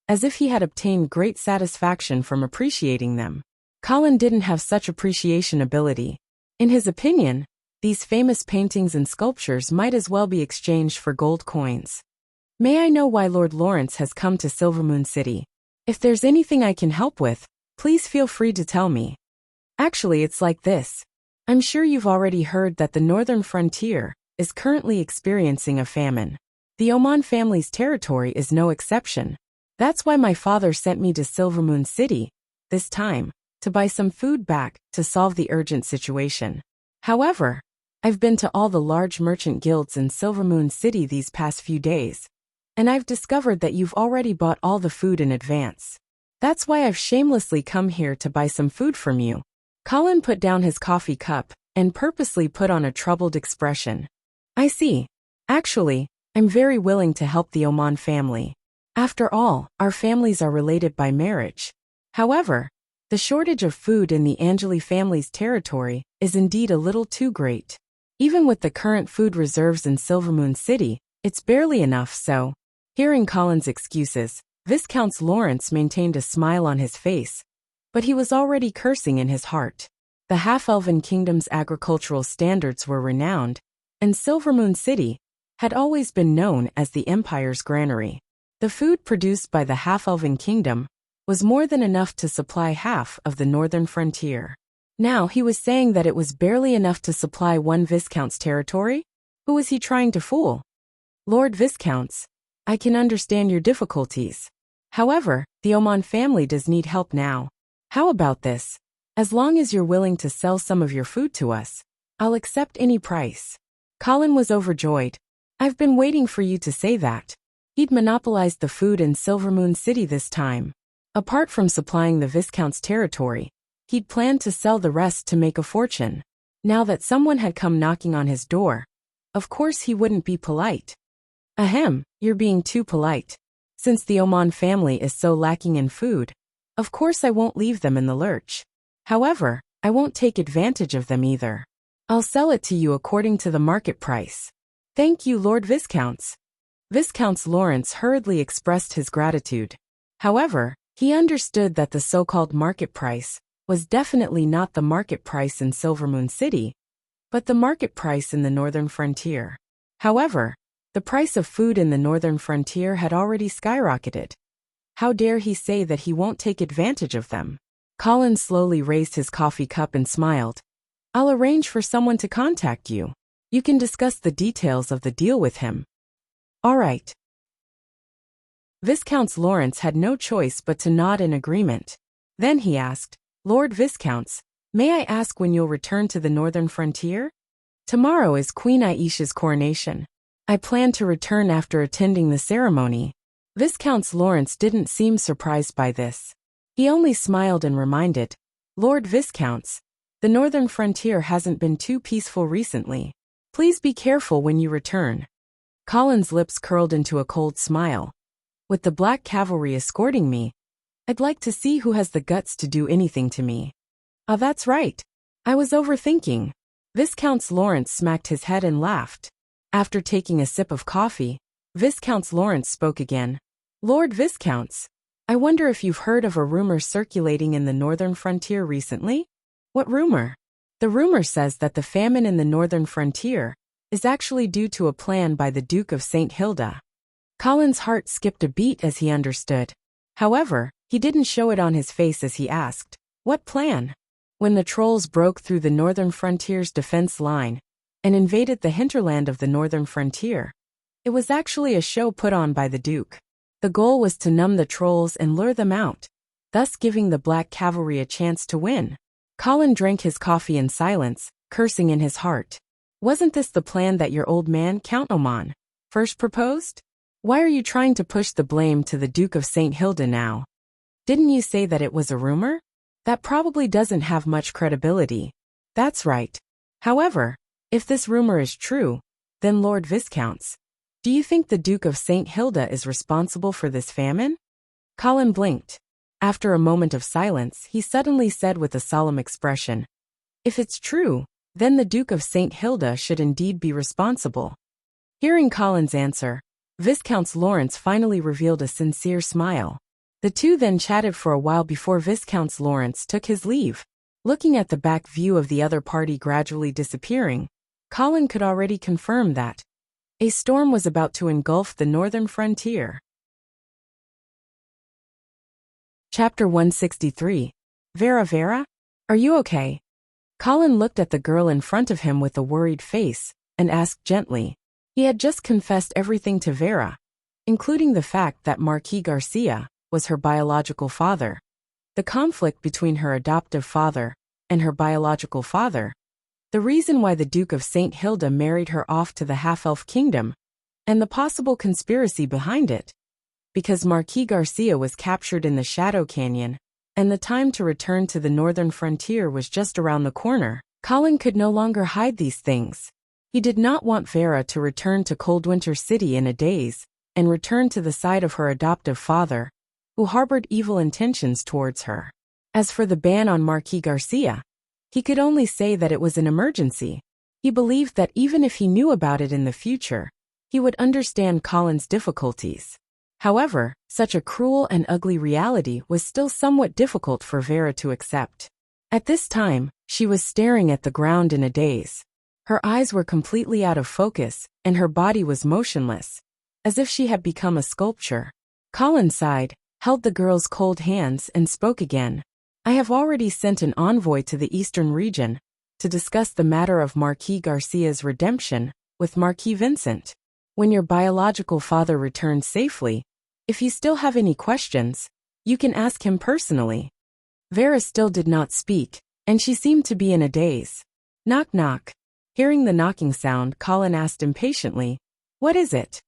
as if he had obtained great satisfaction from appreciating them. Colin didn't have such appreciation ability. In his opinion, these famous paintings and sculptures might as well be exchanged for gold coins. "May I know why Lord Lawrence has come to Silvermoon City? If there's anything I can help with, please feel free to tell me." "Actually, it's like this. I'm sure you've already heard that the northern frontier is currently experiencing a famine. The Oman family's territory is no exception. That's why my father sent me to Silvermoon City, this time, to buy some food back to solve the urgent situation. However, I've been to all the large merchant guilds in Silvermoon City these past few days, and I've discovered that you've already bought all the food in advance. That's why I've shamelessly come here to buy some food from you." Colin put down his coffee cup and purposely put on a troubled expression. "I see. Actually, I'm very willing to help the Oman family. After all, our families are related by marriage. However, the shortage of food in the Angeli family's territory is indeed a little too great. Even with the current food reserves in Silvermoon City, it's barely enough, so..." Hearing Colin's excuses, Viscounts Lawrence maintained a smile on his face, but he was already cursing in his heart. The half-elven kingdom's agricultural standards were renowned, and Silvermoon City had always been known as the Empire's granary. The food produced by the half-elven kingdom was more than enough to supply half of the northern frontier. Now he was saying that it was barely enough to supply one Viscount's territory? Who was he trying to fool? "Lord Viscounts, I can understand your difficulties. However, the Oman family does need help now. How about this? As long as you're willing to sell some of your food to us, I'll accept any price." Colin was overjoyed. "I've been waiting for you to say that." He'd monopolized the food in Silvermoon City this time. Apart from supplying the Viscount's territory, he'd planned to sell the rest to make a fortune. Now that someone had come knocking on his door, Of course he wouldn't be polite. Ahem, you're being too polite. Since the Oman family is so lacking in food, of course I won't leave them in the lurch. However, I won't take advantage of them either. I'll sell it to you according to the market price. Thank you, Lord Viscounts. Viscounts Lawrence hurriedly expressed his gratitude. However, he understood that the so-called market price was definitely not the market price in Silvermoon City, but the market price in the northern frontier. However, the price of food in the northern frontier had already skyrocketed. How dare he say that he won't take advantage of them? Colin slowly raised his coffee cup and smiled. I'll arrange for someone to contact you. You can discuss the details of the deal with him. All right. Viscounts Lawrence had no choice but to nod in agreement. Then he asked, Lord Viscounts, may I ask when you'll return to the northern frontier? Tomorrow is Queen Aisha's coronation. I plan to return after attending the ceremony. Viscounts Lawrence didn't seem surprised by this. He only smiled and reminded, Lord Viscounts, the northern frontier hasn't been too peaceful recently. Please be careful when you return. Colin's lips curled into a cold smile. With the Black Cavalry escorting me, I'd like to see who has the guts to do anything to me. Ah, that's right. I was overthinking. Viscounts Lawrence smacked his head and laughed. After taking a sip of coffee, Viscounts Lawrence spoke again. Lord Viscounts, I wonder if you've heard of a rumor circulating in the northern frontier recently? What rumor? The rumor says that the famine in the northern frontier is actually due to a plan by the Duke of St. Hilda. Colin's heart skipped a beat as he understood. However, he didn't show it on his face as he asked, what plan? When the trolls broke through the northern frontier's defense line and invaded the hinterland of the northern frontier, it was actually a show put on by the Duke. The goal was to numb the trolls and lure them out, thus giving the Black Cavalry a chance to win. Colin drank his coffee in silence, cursing in his heart. Wasn't this the plan that your old man, Count Oman, first proposed? Why are you trying to push the blame to the Duke of St. Hilda now? Didn't you say that it was a rumor? That probably doesn't have much credibility. That's right. However, if this rumor is true, then Lord Viscounts, do you think the Duke of St. Hilda is responsible for this famine? Colin blinked. After a moment of silence, he suddenly said with a solemn expression, if it's true, then the Duke of St. Hilda should indeed be responsible. Hearing Colin's answer, Viscounts Lawrence finally revealed a sincere smile. The two then chatted for a while before Viscounts Lawrence took his leave. Looking at the back view of the other party gradually disappearing, Colin could already confirm that a storm was about to engulf the northern frontier. Chapter 163. Vera, are you okay? Colin looked at the girl in front of him with a worried face and asked gently. He had just confessed everything to Vera, including the fact that Marquis Garcia was her biological father, the conflict between her adoptive father and her biological father, the reason why the Duke of St. Hilda married her off to the half-elf kingdom, and the possible conspiracy behind it. Because Marquis Garcia was captured in the Shadow Canyon, and the time to return to the northern frontier was just around the corner, Colin could no longer hide these things. He did not want Vera to return to Coldwinter City in a daze, and return to the side of her adoptive father, who harbored evil intentions towards her. As for the ban on Marquis Garcia, he could only say that it was an emergency. He believed that even if he knew about it in the future, he would understand Colin's difficulties. However, such a cruel and ugly reality was still somewhat difficult for Vera to accept. At this time, she was staring at the ground in a daze. Her eyes were completely out of focus, and her body was motionless, as if she had become a sculpture. Colin sighed, held the girl's cold hands, and spoke again. I have already sent an envoy to the eastern region to discuss the matter of Marquis Garcia's redemption with Marquis Vincent. When your biological father returns safely, if you still have any questions, you can ask him personally. Vera still did not speak, and she seemed to be in a daze. Knock knock. Hearing the knocking sound, Colin asked impatiently, what is it?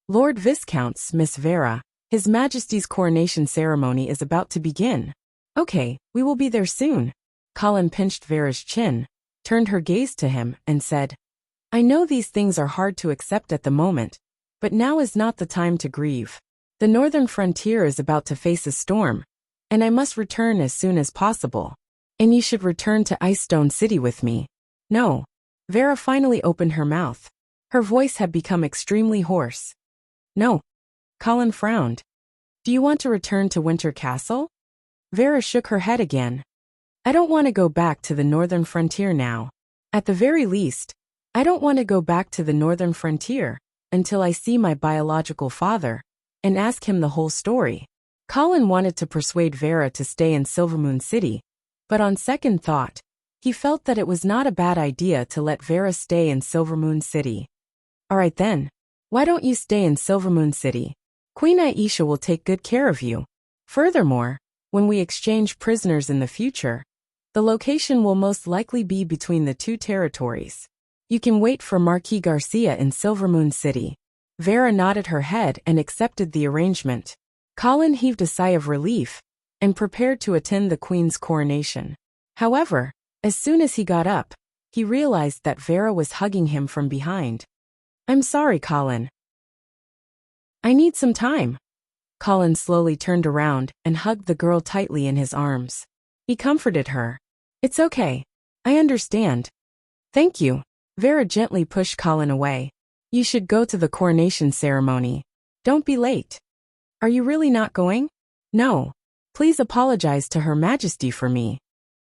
Lord Viscounts, Miss Vera, His Majesty's coronation ceremony is about to begin. Okay, we will be there soon. Colin pinched Vera's chin, turned her gaze to him, and said, I know these things are hard to accept at the moment, but now is not the time to grieve. The northern frontier is about to face a storm, and I must return as soon as possible. And you should return to Icestone City with me. No. Vera finally opened her mouth. Her voice had become extremely hoarse. No. Colin frowned. Do you want to return to Winter Castle? Vera shook her head again. I don't want to go back to the northern frontier now. At the very least, I don't want to go back to the northern frontier until I see my biological father and ask him the whole story. Colin wanted to persuade Vera to stay in Silvermoon City, but on second thought, he felt that it was not a bad idea to let Vera stay in Silvermoon City. All right then. Why don't you stay in Silvermoon City? Queen Aisha will take good care of you. Furthermore, when we exchange prisoners in the future, the location will most likely be between the two territories. You can wait for Marquis Garcia in Silvermoon City. Vera nodded her head and accepted the arrangement. Colin heaved a sigh of relief and prepared to attend the Queen's coronation. However, as soon as he got up, he realized that Vera was hugging him from behind. I'm sorry, Colin. I need some time. Colin slowly turned around and hugged the girl tightly in his arms. He comforted her. It's okay. I understand. Thank you. Vera gently pushed Colin away. You should go to the coronation ceremony. Don't be late. Are you really not going? No. Please apologize to Her Majesty for me.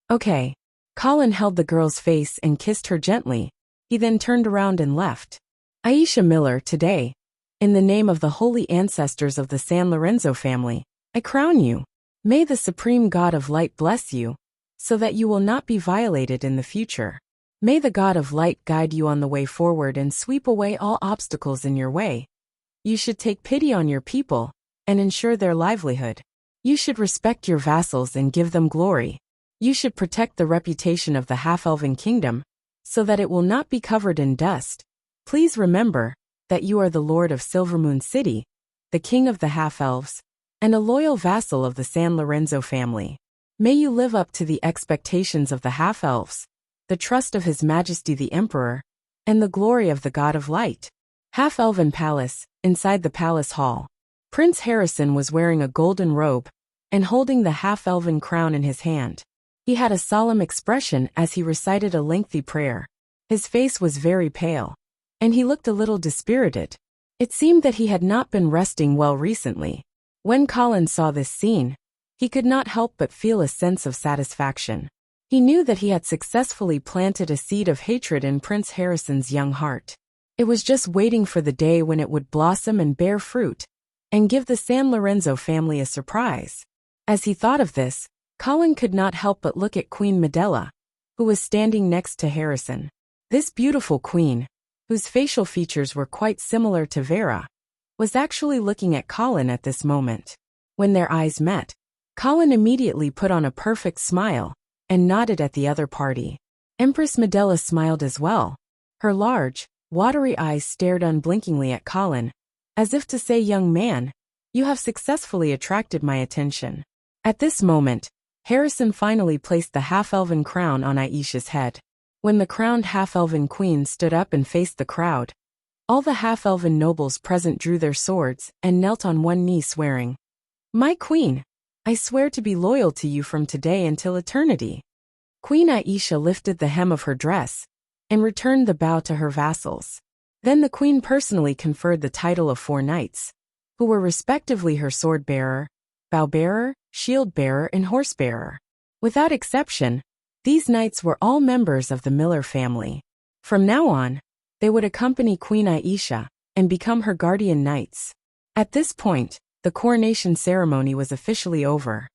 Okay. Colin held the girl's face and kissed her gently. He then turned around and left. Aisha Miller, today, in the name of the holy ancestors of the San Lorenzo family, I crown you. May the supreme God of light bless you, so that you will not be violated in the future. May the God of light guide you on the way forward and sweep away all obstacles in your way. You should take pity on your people and ensure their livelihood. You should respect your vassals and give them glory. You should protect the reputation of the half-elven kingdom, so that it will not be covered in dust. Please remember that you are the Lord of Silvermoon City, the King of the half-elves, and a loyal vassal of the San Lorenzo family. May you live up to the expectations of the half-elves, the trust of His Majesty the Emperor, and the glory of the God of Light. Half-elven palace, inside the palace hall. Prince Harrison was wearing a golden robe and holding the half-elven crown in his hand. He had a solemn expression as he recited a lengthy prayer. His face was very pale, and he looked a little dispirited. It seemed that he had not been resting well recently. When Colin saw this scene, he could not help but feel a sense of satisfaction. He knew that he had successfully planted a seed of hatred in Prince Harrison's young heart. It was just waiting for the day when it would blossom and bear fruit, and give the San Lorenzo family a surprise. As he thought of this, Colin could not help but look at Queen Medela, who was standing next to Harrison. This beautiful queen, whose facial features were quite similar to Vera, was actually looking at Colin at this moment. When their eyes met, Colin immediately put on a perfect smile and nodded at the other party. Empress Medela smiled as well. Her large, watery eyes stared unblinkingly at Colin, as if to say, young man, you have successfully attracted my attention. At this moment, Harrison finally placed the half-elven crown on Aisha's head. When the crowned half-elven queen stood up and faced the crowd, all the half-elven nobles present drew their swords and knelt on one knee swearing, "My queen, I swear to be loyal to you from today until eternity." Queen Aisha lifted the hem of her dress and returned the bow to her vassals. Then the queen personally conferred the title of 4 knights, who were respectively her sword-bearer, bow-bearer, shield-bearer, and horse-bearer. Without exception, these knights were all members of the Miller family. From now on, they would accompany Queen Aisha and become her guardian knights. At this point, the coronation ceremony was officially over.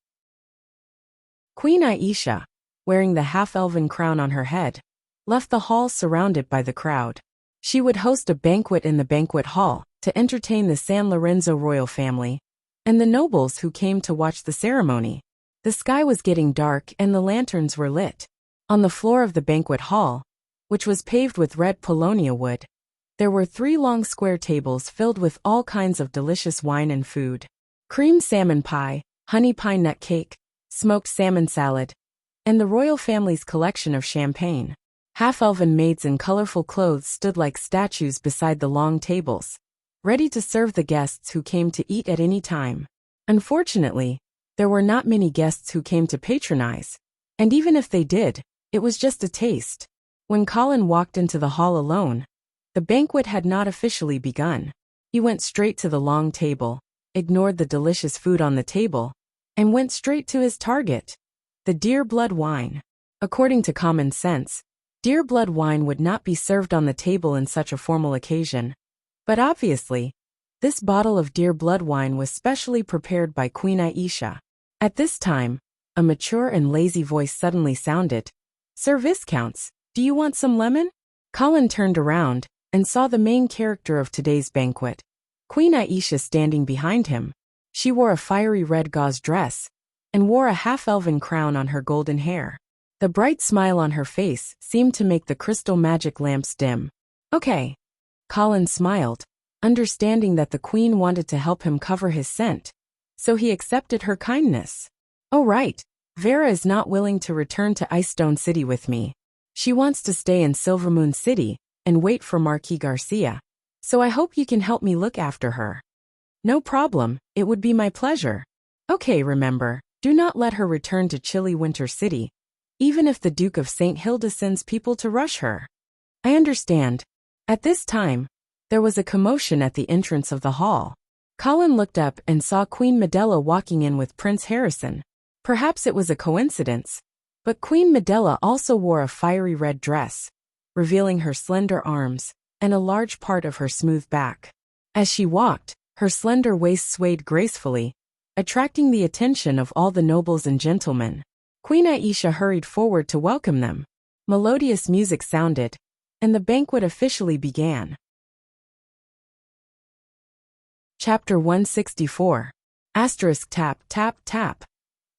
Queen Aisha, wearing the half-elven crown on her head, left the hall surrounded by the crowd. She would host a banquet in the banquet hall to entertain the San Lorenzo royal family and the nobles who came to watch the ceremony. The sky was getting dark and the lanterns were lit. On the floor of the banquet hall, which was paved with red paulownia wood, there were 3 long square tables filled with all kinds of delicious wine and food. Cream salmon pie, honey pine nut cake, smoked salmon salad, and the royal family's collection of champagne. Half-elven maids in colorful clothes stood like statues beside the long tables, ready to serve the guests who came to eat at any time. Unfortunately, there were not many guests who came to patronize, and even if they did, it was just a taste. When Colin walked into the hall alone, the banquet had not officially begun. He went straight to the long table, ignored the delicious food on the table, and went straight to his target, the deer blood wine. According to common sense, deer blood wine would not be served on the table in such a formal occasion. But obviously, this bottle of deer blood wine was specially prepared by Queen Aisha. At this time, a mature and lazy voice suddenly sounded. "Sir Viscounts, do you want some lemon?" Colin turned around and saw the main character of today's banquet, Queen Aisha, standing behind him. She wore a fiery red gauze dress and wore a half-elven crown on her golden hair. The bright smile on her face seemed to make the crystal magic lamps dim. "Okay." Colin smiled, understanding that the queen wanted to help him cover his scent, so he accepted her kindness. "Oh right, Vera is not willing to return to Icestone City with me. She wants to stay in Silvermoon City and wait for Marquis Garcia, so I hope you can help me look after her." "No problem, it would be my pleasure." "Okay, remember, do not let her return to chilly Winter City, even if the Duke of St. Hilda sends people to rush her." "I understand." At this time, there was a commotion at the entrance of the hall. Colin looked up and saw Queen Medela walking in with Prince Harrison. Perhaps it was a coincidence, but Queen Medela also wore a fiery red dress, revealing her slender arms and a large part of her smooth back. As she walked, her slender waist swayed gracefully, attracting the attention of all the nobles and gentlemen. Queen Aisha hurried forward to welcome them. Melodious music sounded, and the banquet officially began. Chapter 164. Asterisk tap, tap, tap.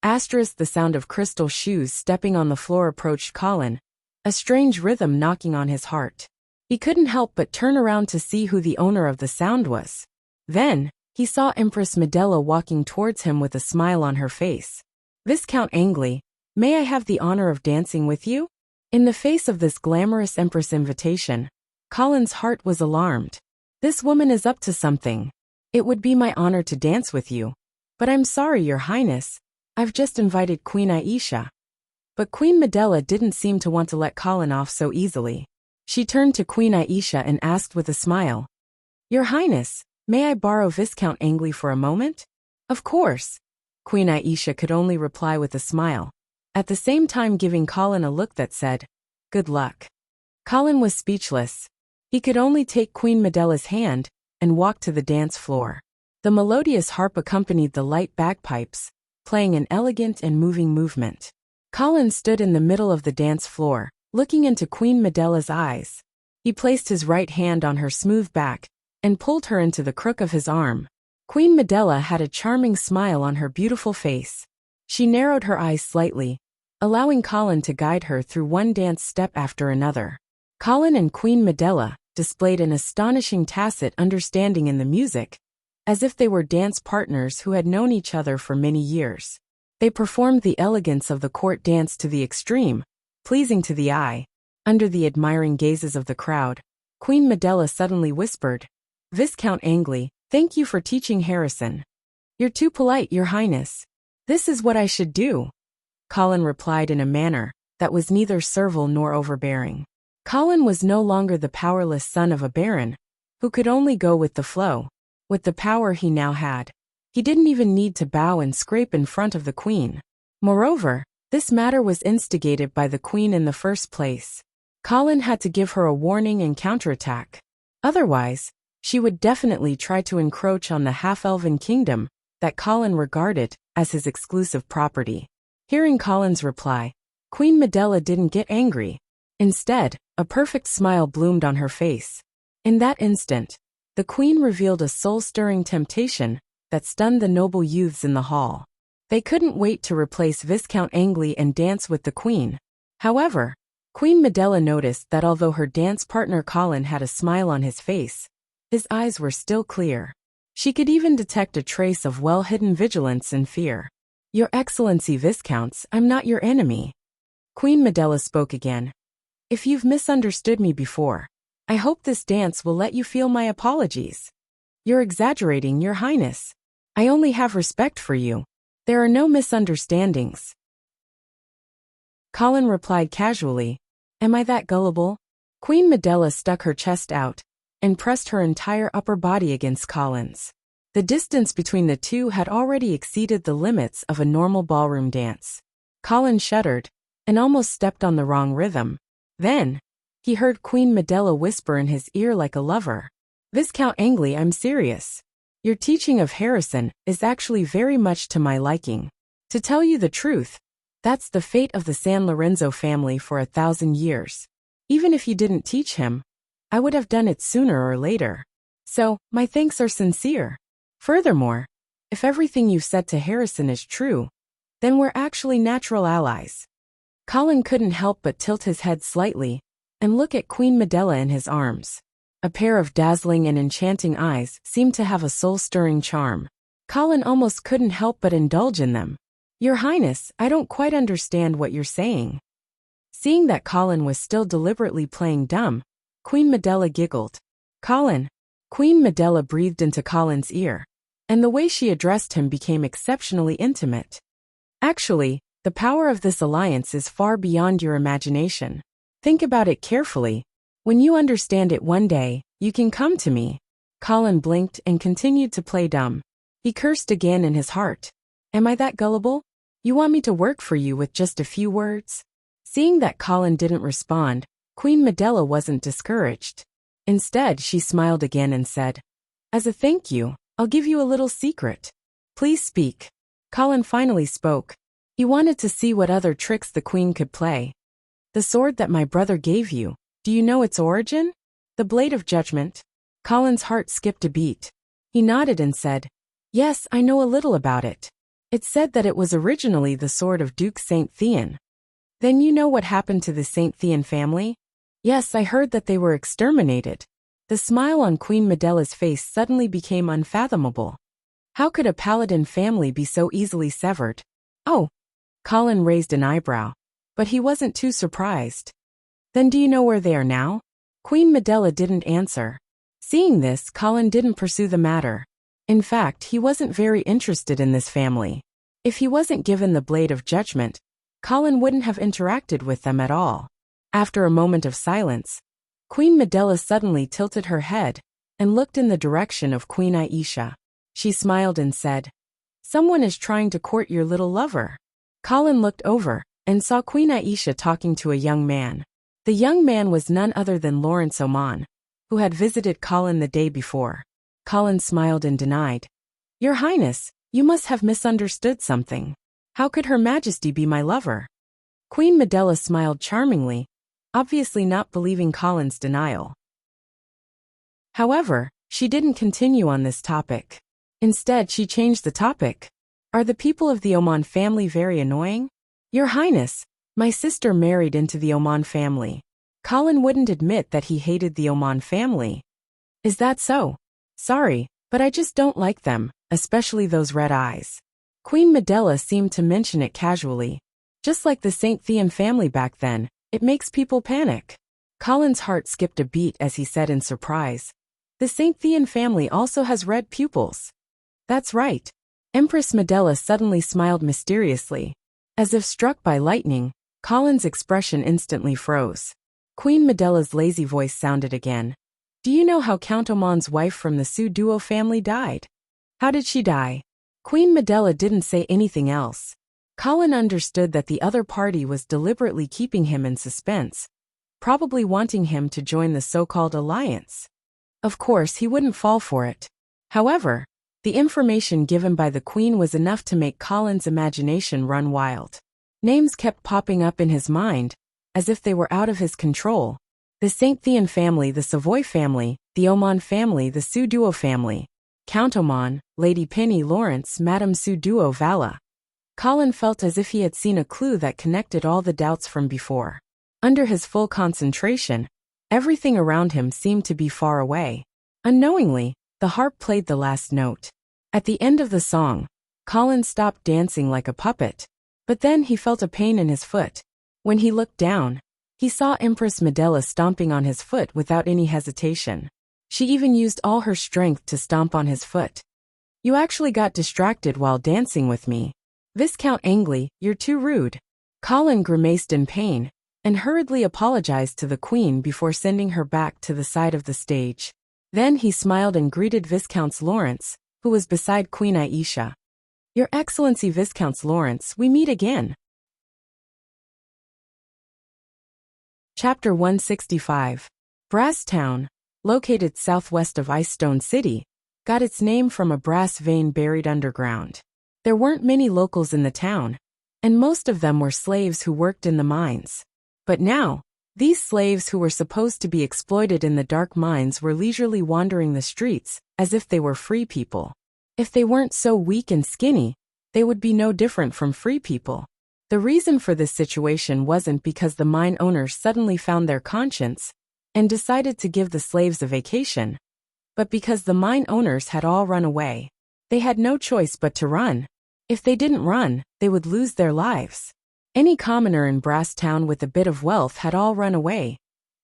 Asterisk the sound of crystal shoes stepping on the floor approached Colin, a strange rhythm knocking on his heart. He couldn't help but turn around to see who the owner of the sound was. Then, he saw Empress Medela walking towards him with a smile on her face. "Viscount Angley, may I have the honor of dancing with you?" In the face of this glamorous Empress invitation, Colin's heart was alarmed. This woman is up to something. "It would be my honor to dance with you, but I'm sorry, Your Highness, I've just invited Queen Aisha." But Queen Medela didn't seem to want to let Colin off so easily. She turned to Queen Aisha and asked with a smile, "Your Highness, may I borrow Viscount Angley for a moment?" "Of course." Queen Aisha could only reply with a smile, at the same time giving Colin a look that said, "Good luck." Colin was speechless. He could only take Queen Medela's hand and walk to the dance floor. The melodious harp accompanied the light bagpipes, playing an elegant and moving movement. Colin stood in the middle of the dance floor, looking into Queen Medela's eyes. He placed his right hand on her smooth back and pulled her into the crook of his arm. Queen Medela had a charming smile on her beautiful face. She narrowed her eyes slightly, allowing Colin to guide her through one dance step after another. Colin and Queen Medela displayed an astonishing tacit understanding in the music, as if they were dance partners who had known each other for many years. They performed the elegance of the court dance to the extreme, pleasing to the eye. Under the admiring gazes of the crowd, Queen Medela suddenly whispered, "Viscount Angley, thank you for teaching Harrison." "You're too polite, Your Highness. This is what I should do," Colin replied in a manner that was neither servile nor overbearing. Colin was no longer the powerless son of a baron, who could only go with the flow. With the power he now had, he didn't even need to bow and scrape in front of the queen. Moreover, this matter was instigated by the queen in the first place. Colin had to give her a warning and counterattack. Otherwise, she would definitely try to encroach on the half-elven kingdom that Colin regarded as his exclusive property. Hearing Colin's reply, Queen Medela didn't get angry. Instead, a perfect smile bloomed on her face. In that instant, the queen revealed a soul-stirring temptation that stunned the noble youths in the hall. They couldn't wait to replace Viscount Angley and dance with the queen. However, Queen Medela noticed that although her dance partner Colin had a smile on his face, his eyes were still clear. She could even detect a trace of well-hidden vigilance and fear. "Your Excellency Viscounts, I'm not your enemy." Queen Medela spoke again. If you've misunderstood me before, I hope this dance will let you feel my apologies. You're exaggerating, Your Highness. I only have respect for you. There are no misunderstandings. Colin replied casually. Am I that gullible? Queen Medela stuck her chest out and pressed her entire upper body against Colin's. The distance between the two had already exceeded the limits of a normal ballroom dance. Colin shuddered and almost stepped on the wrong rhythm. Then, he heard Queen Medela whisper in his ear like a lover. Viscount Angley, I'm serious. Your teaching of Harrison is actually very much to my liking. To tell you the truth, that's the fate of the San Lorenzo family for 1,000 years. Even if you didn't teach him, I would have done it sooner or later. So, my thanks are sincere. Furthermore, if everything you've said to Harrison is true, then we're actually natural allies. Colin couldn't help but tilt his head slightly and look at Queen Medela in his arms. A pair of dazzling and enchanting eyes seemed to have a soul-stirring charm. Colin almost couldn't help but indulge in them. Your Highness, I don't quite understand what you're saying. Seeing that Colin was still deliberately playing dumb, Queen Medela giggled. Colin. Queen Medela breathed into Colin's ear, and the way she addressed him became exceptionally intimate. Actually, the power of this alliance is far beyond your imagination. Think about it carefully. When you understand it one day, you can come to me. Colin blinked and continued to play dumb. He cursed again in his heart. Am I that gullible? You want me to work for you with just a few words? Seeing that Colin didn't respond, Queen Medela wasn't discouraged. Instead, she smiled again and said, As a thank you, I'll give you a little secret. Please speak. Colin finally spoke. He wanted to see what other tricks the queen could play. The sword that my brother gave you, do you know its origin? The Blade of Judgment? Colin's heart skipped a beat. He nodded and said, Yes, I know a little about it. It said that it was originally the sword of Duke St. Theon. Then you know what happened to the St. Theon family? Yes, I heard that they were exterminated. The smile on Queen Medela's face suddenly became unfathomable. How could a paladin family be so easily severed? Oh! Colin raised an eyebrow, but he wasn't too surprised. Then do you know where they are now? Queen Medela didn't answer. Seeing this, Colin didn't pursue the matter. In fact, he wasn't very interested in this family. If he wasn't given the Blade of Judgment, Colin wouldn't have interacted with them at all. After a moment of silence, Queen Medela suddenly tilted her head and looked in the direction of Queen Aisha. She smiled and said, Someone is trying to court your little lover. Colin looked over and saw Queen Aisha talking to a young man. The young man was none other than Lawrence Oman, who had visited Colin the day before. Colin smiled and denied. Your Highness, you must have misunderstood something. How could Her Majesty be my lover? Queen Medela smiled charmingly, obviously not believing Colin's denial. However, she didn't continue on this topic. Instead, she changed the topic. Are the people of the Oman family very annoying? Your Highness, my sister married into the Oman family. Colin wouldn't admit that he hated the Oman family. Is that so? Sorry, but I just don't like them, especially those red eyes. Queen Medela seemed to mention it casually. Just like the St. Theon family back then, it makes people panic. Colin's heart skipped a beat as he said in surprise. The St. Theon family also has red pupils. That's right. Empress Medela suddenly smiled mysteriously. As if struck by lightning, Colin's expression instantly froze. Queen Medela's lazy voice sounded again. Do you know how Count Oman's wife from the Su Duo family died? How did she die? Queen Medela didn't say anything else. Colin understood that the other party was deliberately keeping him in suspense, probably wanting him to join the so-called alliance. Of course, he wouldn't fall for it. However, the information given by the Queen was enough to make Colin's imagination run wild. Names kept popping up in his mind, as if they were out of his control. The St. Theon family, the Savoy family, the Oman family, the Su Duo family. Count Oman, Lady Penny Lawrence, Madame Su Duo Vala. Colin felt as if he had seen a clue that connected all the doubts from before. Under his full concentration, everything around him seemed to be far away. Unknowingly, the harp played the last note. At the end of the song, Colin stopped dancing like a puppet, but then he felt a pain in his foot. When he looked down, He saw Empress Medela stomping on his foot without any hesitation. She even used all her strength to stomp on his foot. You actually got distracted while dancing with me. Viscount Angley, you're too rude. Colin grimaced in pain and hurriedly apologized to the Queen before sending her back to the side of the stage. Then he smiled and greeted Viscount Lawrence, who was beside Queen Aisha. Your Excellency Viscount Lawrence, we meet again. Chapter 165. Brass Town, located southwest of Icestone City, got its name from a brass vein buried underground. There weren't many locals in the town, and most of them were slaves who worked in the mines. But now, these slaves who were supposed to be exploited in the dark mines were leisurely wandering the streets, as if they were free people. If they weren't so weak and skinny, they would be no different from free people. The reason for this situation wasn't because the mine owners suddenly found their conscience and decided to give the slaves a vacation, but because the mine owners had all run away. They had no choice but to run. If they didn't run, they would lose their lives. Any commoner in Brass Town with a bit of wealth had all run away,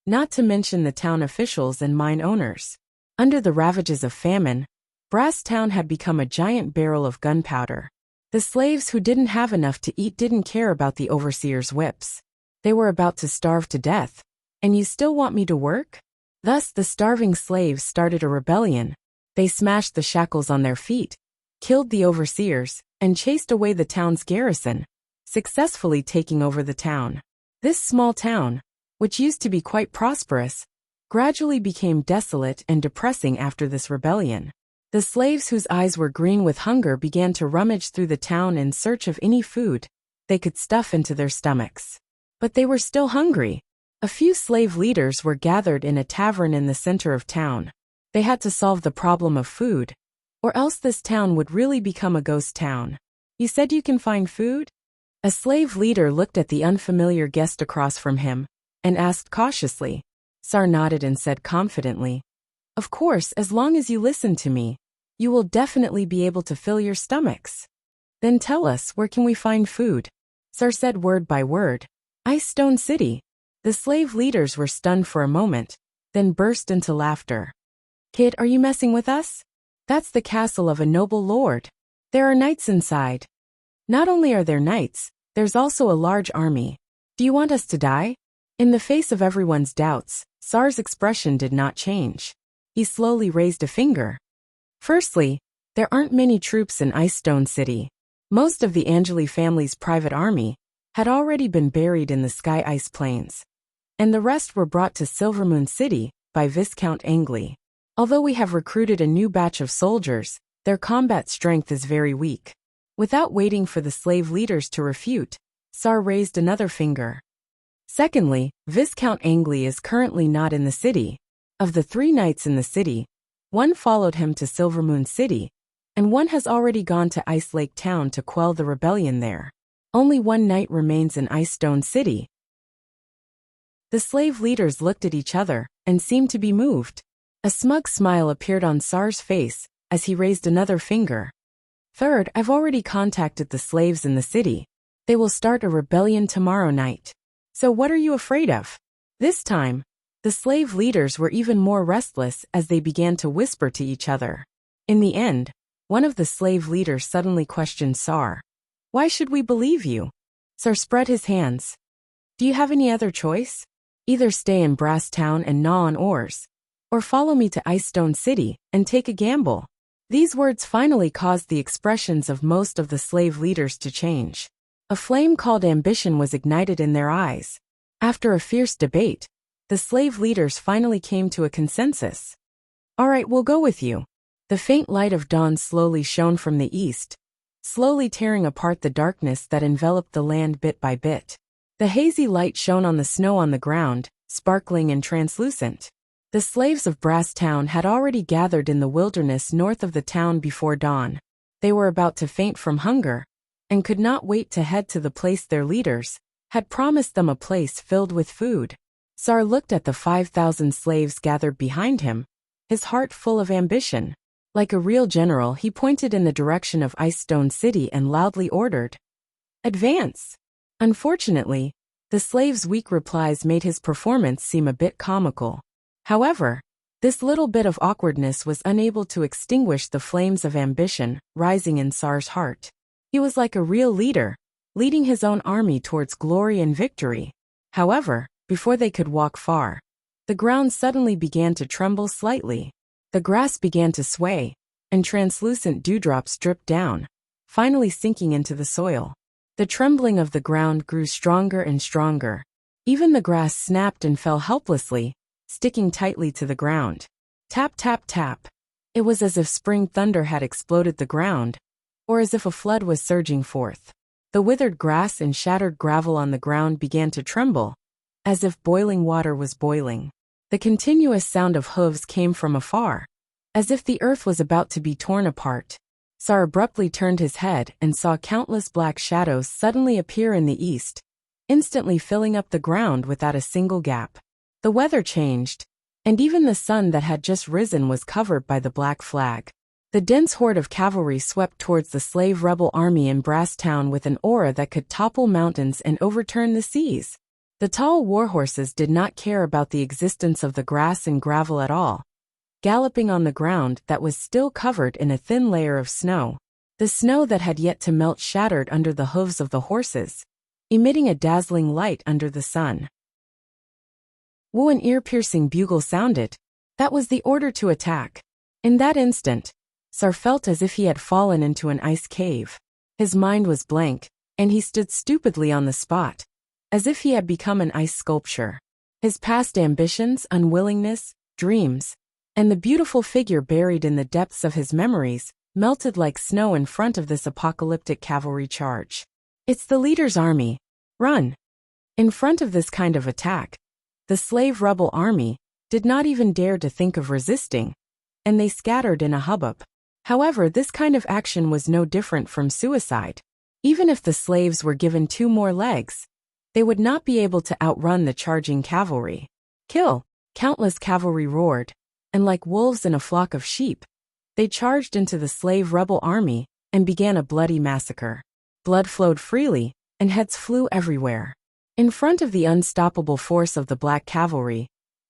not to mention the town officials and mine owners. Under the ravages of famine, Brass Town had become a giant barrel of gunpowder. The slaves who didn't have enough to eat didn't care about the overseer's whips. They were about to starve to death. And you still want me to work? Thus the starving slaves started a rebellion. They smashed the shackles on their feet, killed the overseers, and chased away the town's garrison, successfully taking over the town. This small town, which used to be quite prosperous, gradually became desolate and depressing after this rebellion. The slaves whose eyes were green with hunger began to rummage through the town in search of any food they could stuff into their stomachs. But they were still hungry. A few slave leaders were gathered in a tavern in the center of town. They had to solve the problem of food, or else this town would really become a ghost town. You said you can find food? A slave leader looked at the unfamiliar guest across from him and asked cautiously. Sar nodded and said confidently, Of course, as long as you listen to me, you will definitely be able to fill your stomachs. Then tell us, where can we find food? Sar said word by word. Icestone City. The slave leaders were stunned for a moment, then burst into laughter. Kid, are you messing with us? That's the castle of a noble lord. There are knights inside. Not only are there knights, there's also a large army. Do you want us to die? In the face of everyone's doubts, Sar's expression did not change. He slowly raised a finger. Firstly, there aren't many troops in Icestone City. Most of the Angeli family's private army had already been buried in the Sky Ice Plains, and the rest were brought to Silvermoon City by Viscount Angley. Although we have recruited a new batch of soldiers, their combat strength is very weak. Without waiting for the slave leaders to refute, Sar raised another finger. Secondly, Viscount Angley is currently not in the city. Of the 3 knights in the city, 1 followed him to Silvermoon City, and 1 has already gone to Ice Lake Town to quell the rebellion there. Only 1 knight remains in Icestone City. The slave leaders looked at each other and seemed to be moved. A smug smile appeared on Sar's face as he raised another finger. Third, I've already contacted the slaves in the city. They will start a rebellion tomorrow night. So what are you afraid of? This time, the slave leaders were even more restless as they began to whisper to each other. In the end, one of the slave leaders suddenly questioned Sar. Why should we believe you? Sar spread his hands. Do you have any other choice? Either stay in Brass Town and gnaw on oars, or follow me to Icestone City and take a gamble. These words finally caused the expressions of most of the slave leaders to change. A flame called ambition was ignited in their eyes. After a fierce debate, the slave leaders finally came to a consensus. All right, we'll go with you. The faint light of dawn slowly shone from the east, slowly tearing apart the darkness that enveloped the land bit by bit. The hazy light shone on the snow on the ground, sparkling and translucent. The slaves of Brass Town had already gathered in the wilderness north of the town before dawn. They were about to faint from hunger, and could not wait to head to the place their leaders had promised them, a place filled with food. Sar looked at the 5,000 slaves gathered behind him, his heart full of ambition. Like a real general, he pointed in the direction of Icestone City and loudly ordered, "Advance!" Unfortunately, The slave's weak replies made his performance seem a bit comical. However, this little bit of awkwardness was unable to extinguish the flames of ambition rising in Tsar's heart. He was like a real leader, leading his own army towards glory and victory. However, before they could walk far, the ground suddenly began to tremble slightly. The grass began to sway, and translucent dewdrops dripped down, finally sinking into the soil. The trembling of the ground grew stronger and stronger. Even the grass snapped and fell helplessly, sticking tightly to the ground. Tap, tap, tap. It was as if spring thunder had exploded the ground, or as if a flood was surging forth. The withered grass and shattered gravel on the ground began to tremble, as if boiling water was boiling. The continuous sound of hooves came from afar, as if the earth was about to be torn apart. Tsar abruptly turned his head and saw countless black shadows suddenly appear in the east, instantly filling up the ground without a single gap. The weather changed, and even the sun that had just risen was covered by the black flag. The dense horde of cavalry swept towards the slave rebel army in Brasstown with an aura that could topple mountains and overturn the seas. The tall warhorses did not care about the existence of the grass and gravel at all, galloping on the ground that was still covered in a thin layer of snow. The snow that had yet to melt shattered under the hooves of the horses, emitting a dazzling light under the sun. Woo, an ear-piercing bugle sounded. That was the order to attack. In that instant, Tsar felt as if he had fallen into an ice cave. His mind was blank, and he stood stupidly on the spot, as if he had become an ice sculpture. His past ambitions, unwillingness, dreams, and the beautiful figure buried in the depths of his memories melted like snow in front of this apocalyptic cavalry charge. It's the leader's army. Run! In front of this kind of attack, the slave rebel army did not even dare to think of resisting, and they scattered in a hubbub. However, this kind of action was no different from suicide. Even if the slaves were given 2 more legs, they would not be able to outrun the charging cavalry. Kill! Countless cavalry roared, and like wolves in a flock of sheep, they charged into the slave rebel army and began a bloody massacre. Blood flowed freely, and heads flew everywhere. In front of the unstoppable force of the black cavalry,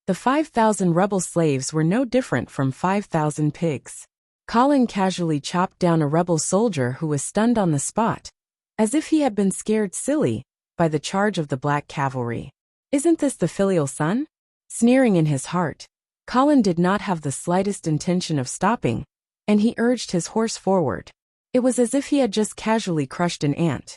the 5,000 rebel slaves were no different from 5,000 pigs. Colin casually chopped down a rebel soldier who was stunned on the spot, as if he had been scared silly by the charge of the black cavalry. Isn't this the filial son? Sneering in his heart, Colin did not have the slightest intention of stopping, and he urged his horse forward. It was as if he had just casually crushed an ant.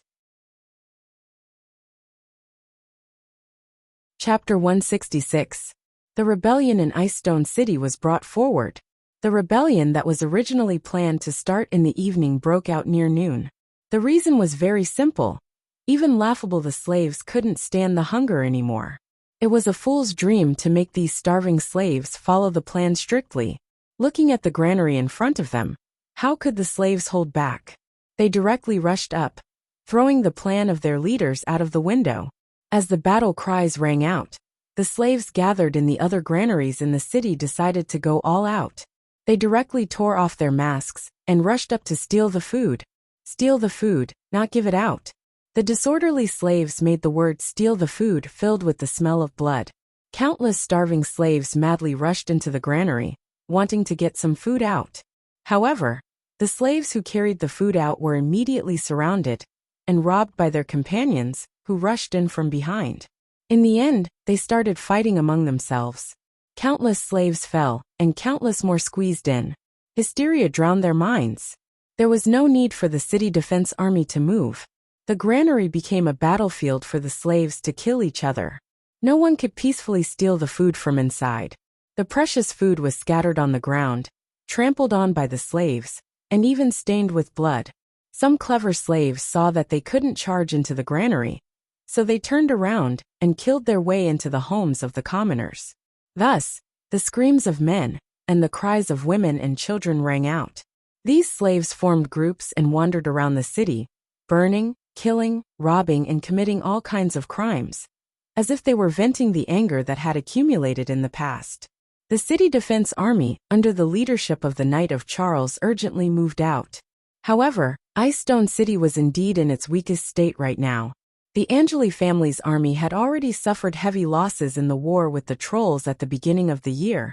Chapter 166. The rebellion in Icestone City was brought forward. The rebellion that was originally planned to start in the evening broke out near noon. The reason was very simple. Even laughable, the slaves couldn't stand the hunger anymore. It was a fool's dream to make these starving slaves follow the plan strictly. Looking at the granary in front of them, how could the slaves hold back? They directly rushed up, throwing the plan of their leaders out of the window. As the battle cries rang out, the slaves gathered in the other granaries in the city decided to go all out. They directly tore off their masks and rushed up to steal the food. Steal the food, not give it out. The disorderly slaves made the word steal the food filled with the smell of blood. Countless starving slaves madly rushed into the granary, wanting to get some food out. However, the slaves who carried the food out were immediately surrounded and robbed by their companions, who rushed in from behind. In the end, they started fighting among themselves. Countless slaves fell, and countless more squeezed in. Hysteria drowned their minds. There was no need for the city defense army to move. The granary became a battlefield for the slaves to kill each other. No one could peacefully steal the food from inside. The precious food was scattered on the ground, trampled on by the slaves, and even stained with blood. Some clever slaves saw that they couldn't charge into the granary, so they turned around and killed their way into the homes of the commoners. Thus, the screams of men and the cries of women and children rang out. These slaves formed groups and wandered around the city, burning, killing, robbing, and committing all kinds of crimes, as if they were venting the anger that had accumulated in the past. The city defense army, under the leadership of the Knight of Charles, urgently moved out. However, Icestone City was indeed in its weakest state right now. The Angeli family's army had already suffered heavy losses in the war with the trolls at the beginning of the year,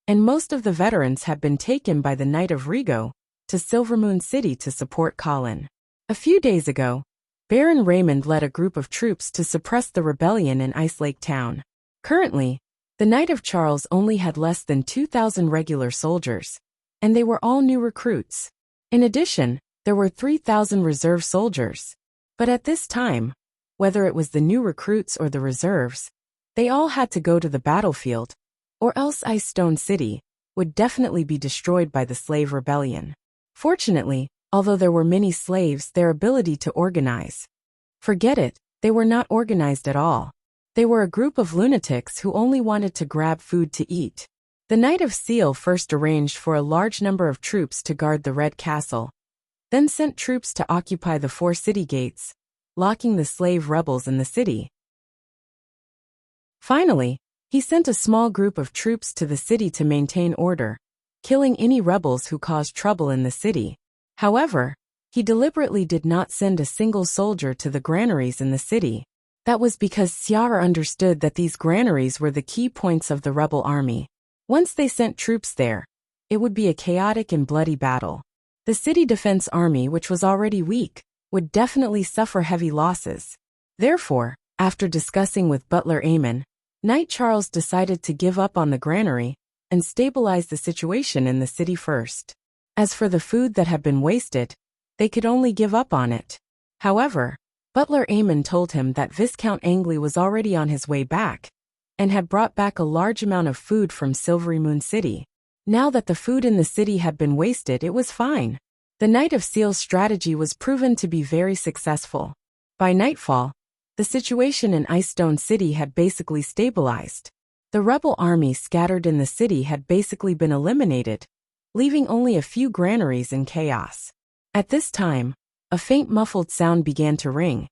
and most of the veterans had been taken by the Knight of Rigo to Silvermoon City to support Colin. A few days ago, Baron Raymond led a group of troops to suppress the rebellion in Ice Lake Town. Currently, the Knight of Charles only had less than 2,000 regular soldiers, and they were all new recruits. In addition, there were 3,000 reserve soldiers. But at this time, whether it was the new recruits or the reserves, they all had to go to the battlefield, or else Ice Stone City would definitely be destroyed by the slave rebellion. Fortunately, although there were many slaves, their ability to organize. Forget it, they were not organized at all. They were a group of lunatics who only wanted to grab food to eat. The Knight of Seal first arranged for a large number of troops to guard the Red Castle, then sent troops to occupy the 4 city gates, locking the slave rebels in the city. Finally, he sent a small group of troops to the city to maintain order, killing any rebels who caused trouble in the city. However, he deliberately did not send a single soldier to the granaries in the city. That was because Xiara understood that these granaries were the key points of the rebel army. Once they sent troops there, it would be a chaotic and bloody battle. The city defense army, which was already weak, would definitely suffer heavy losses. Therefore, after discussing with Butler Aemon, Knight Charles decided to give up on the granary and stabilize the situation in the city first. As for the food that had been wasted, they could only give up on it. However, Butler Aemon told him that Viscount Angley was already on his way back and had brought back a large amount of food from Silvery Moon City. Now that the food in the city had been wasted, it was fine. The Knight of Seal's strategy was proven to be very successful. By nightfall, the situation in Ice Stone City had basically stabilized. The rebel army scattered in the city had basically been eliminated, leaving only a few granaries in chaos. At this time, a faint muffled sound began to ring,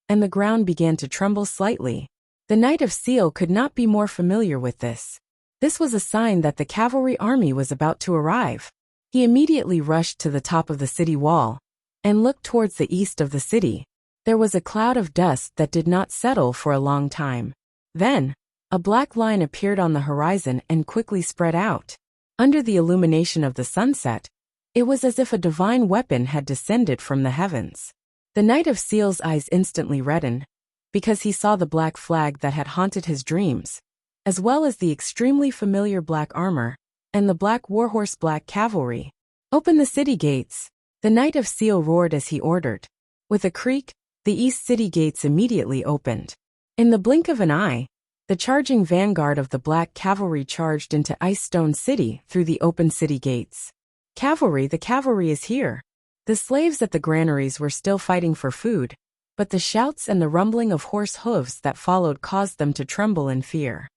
and the ground began to tremble slightly. The Knight of Seal could not be more familiar with this. This was a sign that the cavalry army was about to arrive. He immediately rushed to the top of the city wall and looked towards the east of the city. There was a cloud of dust that did not settle for a long time. Then, a black line appeared on the horizon and quickly spread out. Under the illumination of the sunset, it was as if a divine weapon had descended from the heavens. The Knight of Seal's eyes instantly reddened, because he saw the black flag that had haunted his dreams, as well as the extremely familiar black armor, and the black warhorse black cavalry. "Open the city gates!" The Knight of Seal roared as he ordered. With a creak, the east city gates immediately opened. In the blink of an eye, the charging vanguard of the black cavalry charged into Ice Stone City through the open city gates. "Cavalry, the cavalry is here!" The slaves at the granaries were still fighting for food, but the shouts and the rumbling of horse hooves that followed caused them to tremble in fear.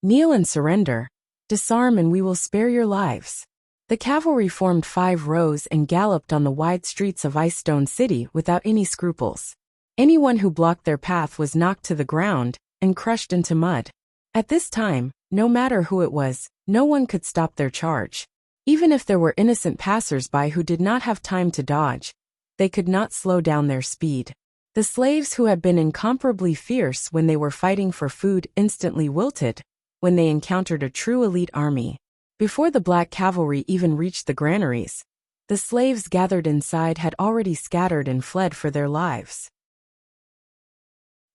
"Kneel and surrender. Disarm and we will spare your lives." The cavalry formed 5 rows and galloped on the wide streets of Ice Stone City without any scruples. Anyone who blocked their path was knocked to the ground and crushed into mud. At this time, no matter who it was, no one could stop their charge. Even if there were innocent passers-by who did not have time to dodge, they could not slow down their speed. The slaves who had been incomparably fierce when they were fighting for food instantly wilted when they encountered a true elite army. Before the black cavalry even reached the granaries, the slaves gathered inside had already scattered and fled for their lives.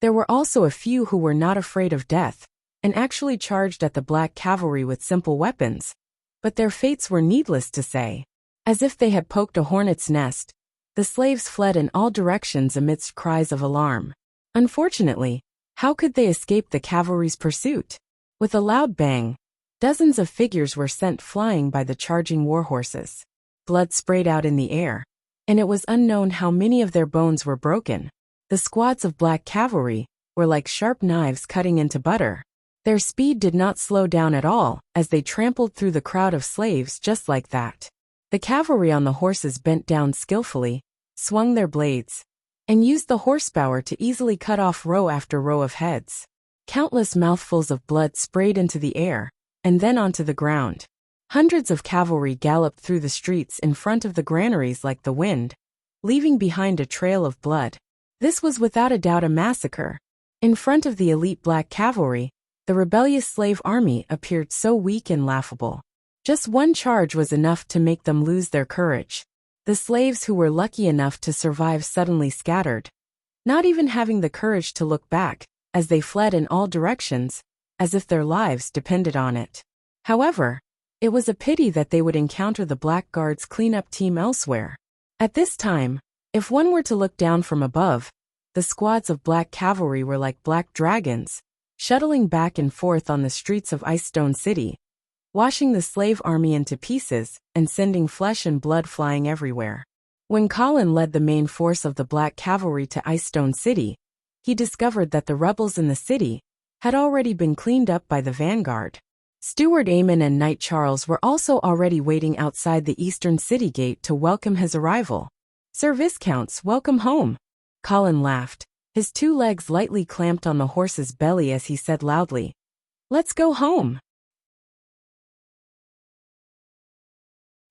There were also a few who were not afraid of death and actually charged at the black cavalry with simple weapons, but their fates were needless to say. As if they had poked a hornet's nest, the slaves fled in all directions amidst cries of alarm. Unfortunately, how could they escape the cavalry's pursuit? With a loud bang, dozens of figures were sent flying by the charging warhorses. Blood sprayed out in the air, and it was unknown how many of their bones were broken. The squads of black cavalry were like sharp knives cutting into butter. Their speed did not slow down at all as they trampled through the crowd of slaves just like that. The cavalry on the horses bent down skillfully, swung their blades, and used the horsepower to easily cut off row after row of heads. Countless mouthfuls of blood sprayed into the air, and then onto the ground. Hundreds of cavalry galloped through the streets in front of the granaries like the wind, leaving behind a trail of blood. This was without a doubt a massacre. In front of the elite black cavalry, the rebellious slave army appeared so weak and laughable. Just one charge was enough to make them lose their courage. The slaves who were lucky enough to survive suddenly scattered, not even having the courage to look back, as they fled in all directions, as if their lives depended on it. However, it was a pity that they would encounter the Black Guard's cleanup team elsewhere. At this time, if one were to look down from above, the squads of black cavalry were like black dragons, shuttling back and forth on the streets of Ice Stone City, washing the slave army into pieces and sending flesh and blood flying everywhere. When Colin led the main force of the black cavalry to Ice Stone City, he discovered that the rebels in the city had already been cleaned up by the vanguard. Steward Aemon and Knight Charles were also already waiting outside the eastern city gate to welcome his arrival. "Sir Viscounts, welcome home." Colin laughed, his two legs lightly clamped on the horse's belly as he said loudly, "Let's go home."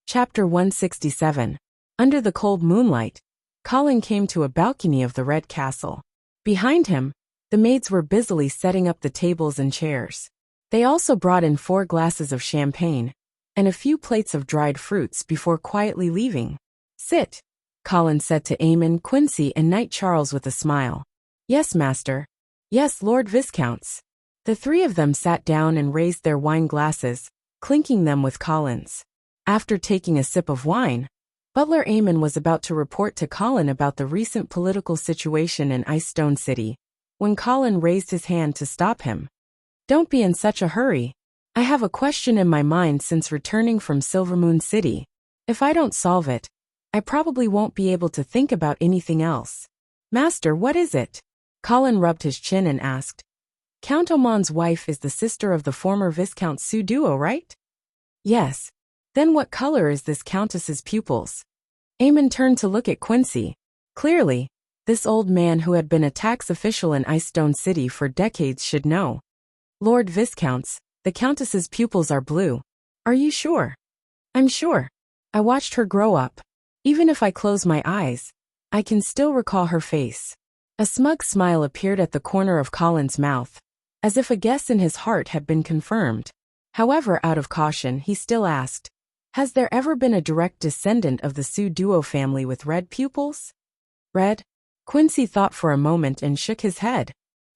Chapter 167. Under the cold moonlight, Colin came to a balcony of the Red Castle. Behind him, the maids were busily setting up the tables and chairs. They also brought in 4 glasses of champagne and a few plates of dried fruits before quietly leaving. "Sit," Colin said to Aemon, Quincy, and Knight Charles with a smile. "Yes, master." "Yes, Lord Viscounts." The 3 of them sat down and raised their wine glasses, clinking them with Colin's. After taking a sip of wine, Butler Aemon was about to report to Colin about the recent political situation in Ice Stone City, when Colin raised his hand to stop him. "Don't be in such a hurry. I have a question in my mind since returning from Silvermoon City. If I don't solve it, I probably won't be able to think about anything else." "Master, what is it?" Colin rubbed his chin and asked. "Count Oman's wife is the sister of the former Viscount Suduo, right?" "Yes." "Then what color is this countess's pupils?" Aemon turned to look at Quincy. Clearly, this old man who had been a tax official in Ice Stone City for decades should know. "Lord Viscounts, the countess's pupils are blue." "Are you sure?" "I'm sure. I watched her grow up. Even if I close my eyes, I can still recall her face." A smug smile appeared at the corner of Colin's mouth, as if a guess in his heart had been confirmed. However, out of caution, he still asked, "Has there ever been a direct descendant of the Suduo family with red pupils?" "Red?" Quincy thought for a moment and shook his head.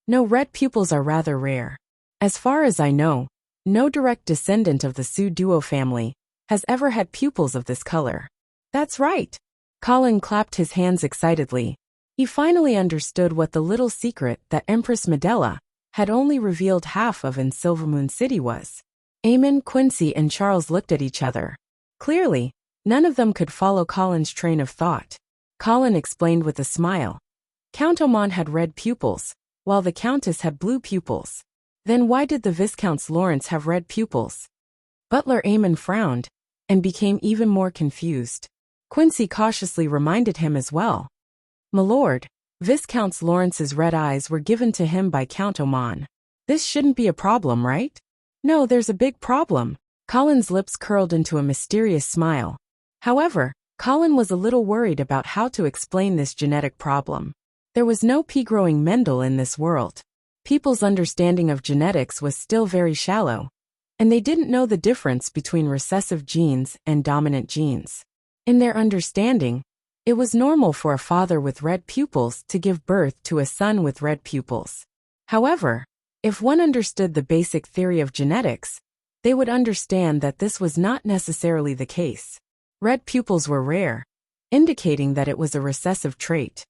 "No, red pupils are rather rare. As far as I know, no direct descendant of the Suduo family has ever had pupils of this color." "That's right." Colin clapped his hands excitedly. He finally understood what the little secret that Empress Medela had only revealed half of in Silvermoon City was. Aemon, Quincy, and Charles looked at each other. Clearly, none of them could follow Colin's train of thought. Colin explained with a smile. Count Oman had red pupils, while the Countess had blue pupils. Then why did the Viscounts Lawrence have red pupils? Butler Aemon frowned, and became even more confused. Quincy cautiously reminded him as well. "My lord, Viscounts Lawrence's red eyes were given to him by Count Oman. This shouldn't be a problem, right?" "No, there's a big problem." Colin's lips curled into a mysterious smile. However, Colin was a little worried about how to explain this genetic problem. There was no pea-growing Mendel in this world. People's understanding of genetics was still very shallow, and they didn't know the difference between recessive genes and dominant genes. In their understanding, it was normal for a father with red pupils to give birth to a son with red pupils. However, if one understood the basic theory of genetics, they would understand that this was not necessarily the case. Red pupils were rare, indicating that it was a recessive trait.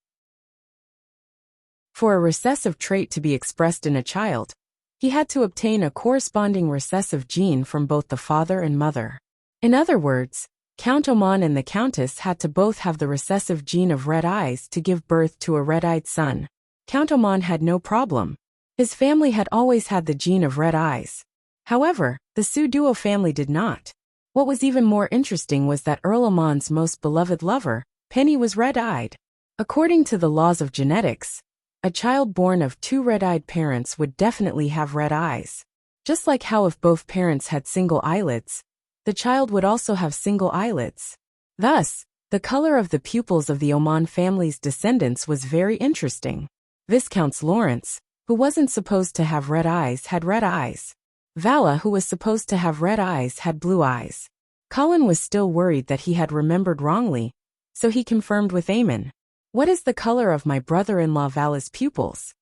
For a recessive trait to be expressed in a child, he had to obtain a corresponding recessive gene from both the father and mother. In other words, Count Oman and the Countess had to both have the recessive gene of red eyes to give birth to a red-eyed son. Count Oman had no problem. His family had always had the gene of red eyes. However, the Suduo family did not. What was even more interesting was that Earl Oman's most beloved lover, Penny, was red-eyed. According to the laws of genetics, a child born of 2 red-eyed parents would definitely have red eyes. Just like how if both parents had single eyelids, the child would also have single eyelids. Thus, The color of the pupils of the Oman family's descendants was very interesting. Viscounts Lawrence, who wasn't supposed to have red eyes, had red eyes. Vala, who was supposed to have red eyes, had blue eyes. Colin was still worried that he had remembered wrongly, so he confirmed with Eamon. What is the color of my brother-in-law Vala's pupils?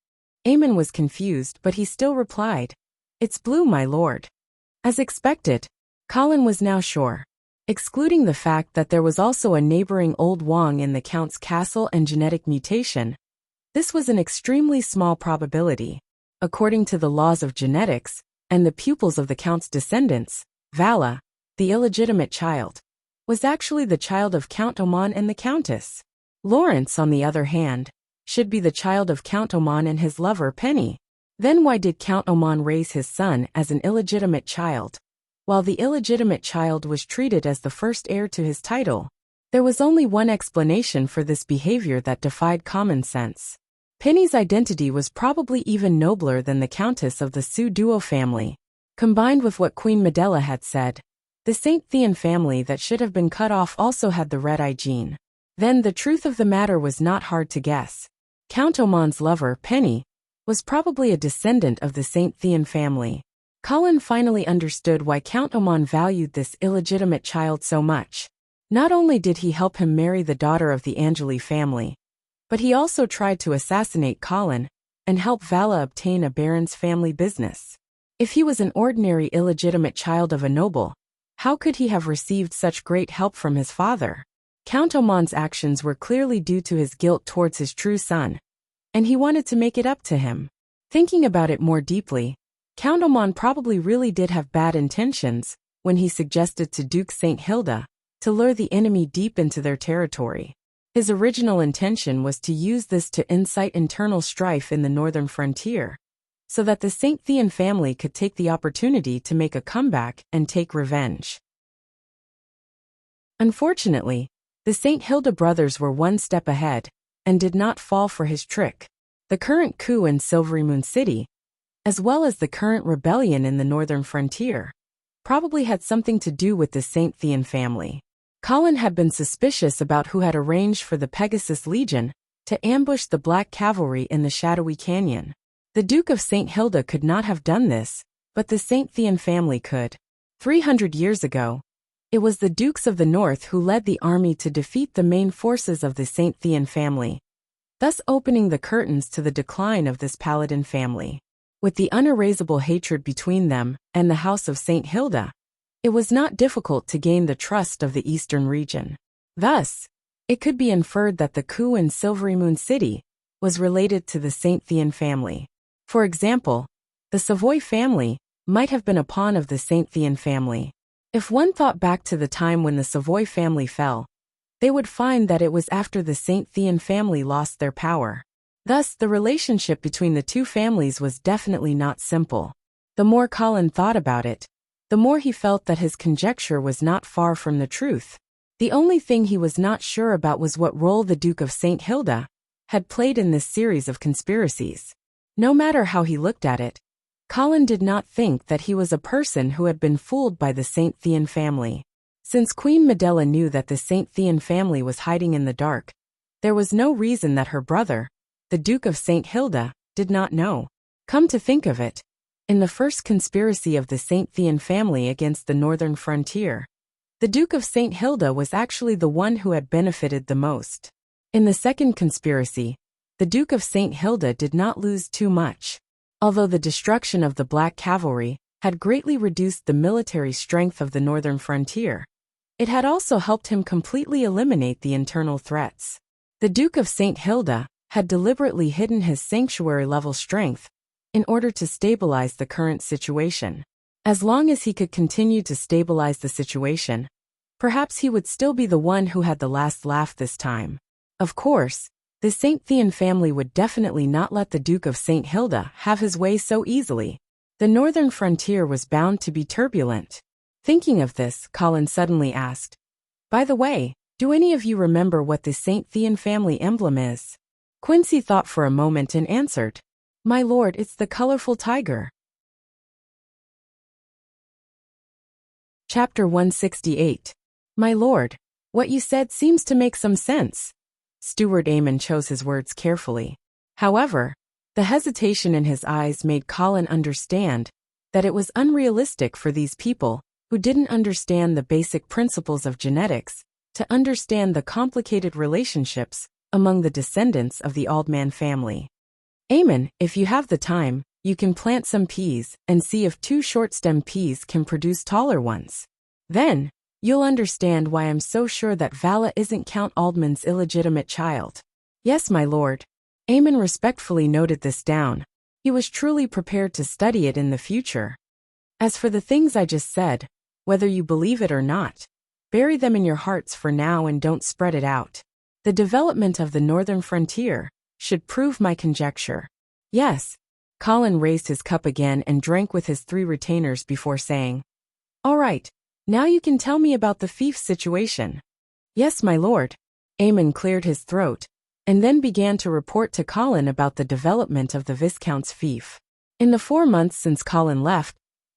Eamon was confused, but he still replied, It's blue, my lord. As expected, Colin was now sure. Excluding the fact that there was also a neighboring Old Wong in the Count's castle and genetic mutation, this was an extremely small probability. According to the laws of genetics, and the pupils of the Count's descendants, Vala, the illegitimate child, was actually the child of Count Oman and the Countess. Lawrence, on the other hand, should be the child of Count Oman and his lover Penny. Then why did Count Oman raise his son as an illegitimate child, while the illegitimate child was treated as the first heir to his title? There was only one explanation for this behavior that defied common sense. Penny's identity was probably even nobler than the Countess of the Su Duo family. Combined with what Queen Medela had said, the St. Thean family that should have been cut off also had the red-eye gene. Then the truth of the matter was not hard to guess. Count Oman's lover, Penny, was probably a descendant of the St. Thean family. Colin finally understood why Count Oman valued this illegitimate child so much. Not only did he help him marry the daughter of the Angeli family, but he also tried to assassinate Colin and help Vala obtain a baron's family business. If he was an ordinary illegitimate child of a noble, how could he have received such great help from his father? Count Oman's actions were clearly due to his guilt towards his true son, and he wanted to make it up to him. Thinking about it more deeply, Count Oman probably really did have bad intentions when he suggested to Duke St. Hilda to lure the enemy deep into their territory. His original intention was to use this to incite internal strife in the northern frontier, so that the St. Thean family could take the opportunity to make a comeback and take revenge. Unfortunately, the St. Hilda brothers were one step ahead and did not fall for his trick. The current coup in Silvery Moon City, as well as the current rebellion in the northern frontier, probably had something to do with the St. Thean family. Colin had been suspicious about who had arranged for the Pegasus Legion to ambush the Black Cavalry in the shadowy canyon. The Duke of St. Hilda could not have done this, but the St. Thean family could. 300 years ago, it was the Dukes of the North who led the army to defeat the main forces of the St. Thean family, thus opening the curtains to the decline of this paladin family. With the unerasable hatred between them and the House of St. Hilda, it was not difficult to gain the trust of the eastern region. Thus, it could be inferred that the coup in Silvery Moon City was related to the St. Thean family. For example, the Savoy family might have been a pawn of the St. Thean family. If one thought back to the time when the Savoy family fell, they would find that it was after the St. Thean family lost their power. Thus, the relationship between the two families was definitely not simple. The more Colin thought about it, the more he felt that his conjecture was not far from the truth. The only thing he was not sure about was what role the Duke of St. Hilda had played in this series of conspiracies. No matter how he looked at it, Colin did not think that he was a person who had been fooled by the St. Thean family. Since Queen Medela knew that the St. Thean family was hiding in the dark, there was no reason that her brother, the Duke of St. Hilda, did not know. Come to think of it, in the first conspiracy of the St. Thean family against the northern frontier, the Duke of St. Hilda was actually the one who had benefited the most. In the second conspiracy, the Duke of St. Hilda did not lose too much. Although the destruction of the Black Cavalry had greatly reduced the military strength of the northern frontier, it had also helped him completely eliminate the internal threats. The Duke of St. Hilda had deliberately hidden his sanctuary-level strength in order to stabilize the current situation. As long as he could continue to stabilize the situation, perhaps he would still be the one who had the last laugh this time. Of course, the St. Thean family would definitely not let the Duke of St. Hilda have his way so easily. The northern frontier was bound to be turbulent. Thinking of this, Colin suddenly asked, "By the way, do any of you remember what the St. Thean family emblem is?" Quincy thought for a moment and answered, "My lord, it's the colorful tiger." Chapter 168. My lord, What you said seems to make some sense. Steward Eamon chose his words carefully. However, the hesitation in his eyes made Colin understand that it was unrealistic for these people, who didn't understand the basic principles of genetics, to understand the complicated relationships among the descendants of the Aldman family. Eamon, if you have the time, you can plant some peas and see if 2 short-stem peas can produce taller ones. Then, you'll understand why I'm so sure that Vala isn't Count Aldman's illegitimate child. Yes, my lord. Eamon respectfully noted this down. He was truly prepared to study it in the future. As for the things I just said, whether you believe it or not, bury them in your hearts for now and don't spread it out. The development of the northern frontier should prove my conjecture. Yes. Colin raised his cup again and drank with his 3 retainers before saying, All right, now you can tell me about the fief situation. Yes, my lord. Eamon cleared his throat, and then began to report to Colin about the development of the Viscount's fief. In the 4 months since Colin left,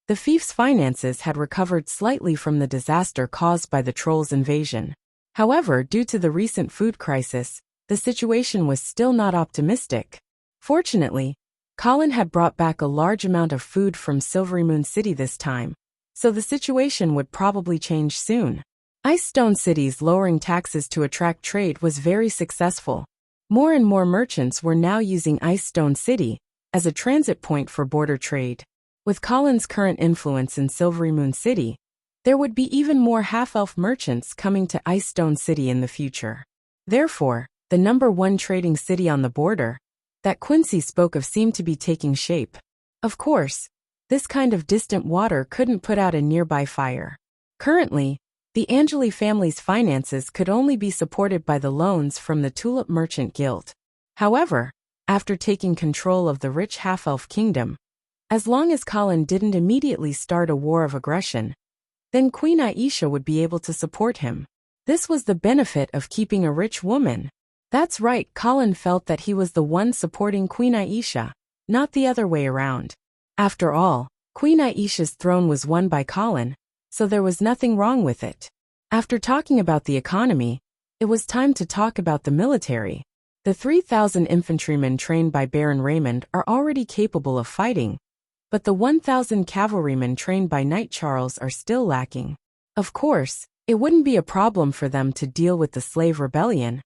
the fief's finances had recovered slightly from the disaster caused by the Trolls' invasion. However, due to the recent food crisis, the situation was still not optimistic. Fortunately, Colin had brought back a large amount of food from Silvery Moon City this time, so the situation would probably change soon. Ice Stone City's lowering taxes to attract trade was very successful. More and more merchants were now using Ice Stone City as a transit point for border trade. With Colin's current influence in Silvery Moon City, there would be even more half-elf merchants coming to Ice Stone City in the future. Therefore, the #1 trading city on the border that Quincy spoke of seemed to be taking shape. Of course, this kind of distant water couldn't put out a nearby fire. Currently, the Angeli family's finances could only be supported by the loans from the Tulip Merchant Guild. However, after taking control of the rich half-elf kingdom, as long as Colin didn't immediately start a war of aggression, then Queen Aisha would be able to support him. This was the benefit of keeping a rich woman. That's right, Colin felt that he was the one supporting Queen Aisha, not the other way around. After all, Queen Aisha's throne was won by Colin, so there was nothing wrong with it. After talking about the economy, it was time to talk about the military. The 3,000 infantrymen trained by Baron Raymond are already capable of fighting, but the 1,000 cavalrymen trained by Knight Charles are still lacking. Of course, it wouldn't be a problem for them to deal with the slave rebellion,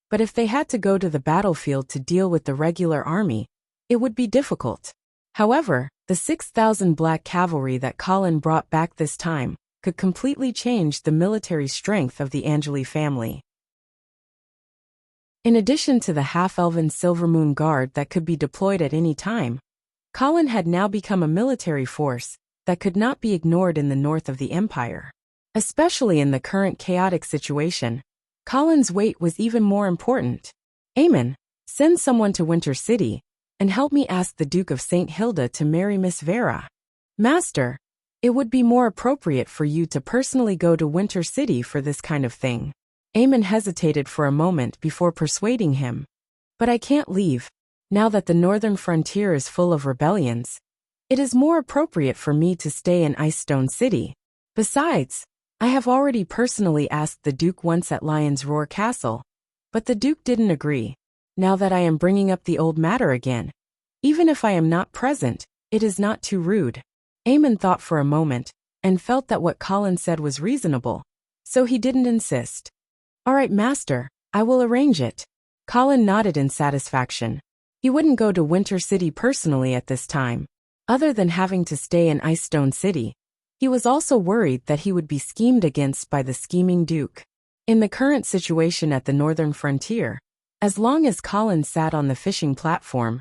but if they had to go to the battlefield to deal with the regular army, it would be difficult. However, the 6,000 black cavalry that Colin brought back this time could completely change the military strength of the Angeli family. In addition to the half-elven Silver Moon Guard that could be deployed at any time, Colin had now become a military force that could not be ignored in the north of the Empire. Especially in the current chaotic situation, Colin's weight was even more important. Eamon, send someone to Winter City and help me ask the Duke of St. Hilda to marry Miss Vera. Master, it would be more appropriate for you to personally go to Winter City for this kind of thing. Eamon hesitated for a moment before persuading him. But I can't leave. Now that the northern frontier is full of rebellions, it is more appropriate for me to stay in Ice Stone City. Besides, I have already personally asked the Duke once at Lion's Roar Castle, but the Duke didn't agree. Now that I am bringing up the old matter again, even if I am not present, it is not too rude. Eamon thought for a moment, and felt that what Colin said was reasonable, so he didn't insist. All right, Master, I will arrange it. Colin nodded in satisfaction. He wouldn't go to Winter City personally at this time. Other than having to stay in Ice Stone City, he was also worried that he would be schemed against by the scheming Duke. In the current situation at the northern frontier, as long as Colin sat on the fishing platform,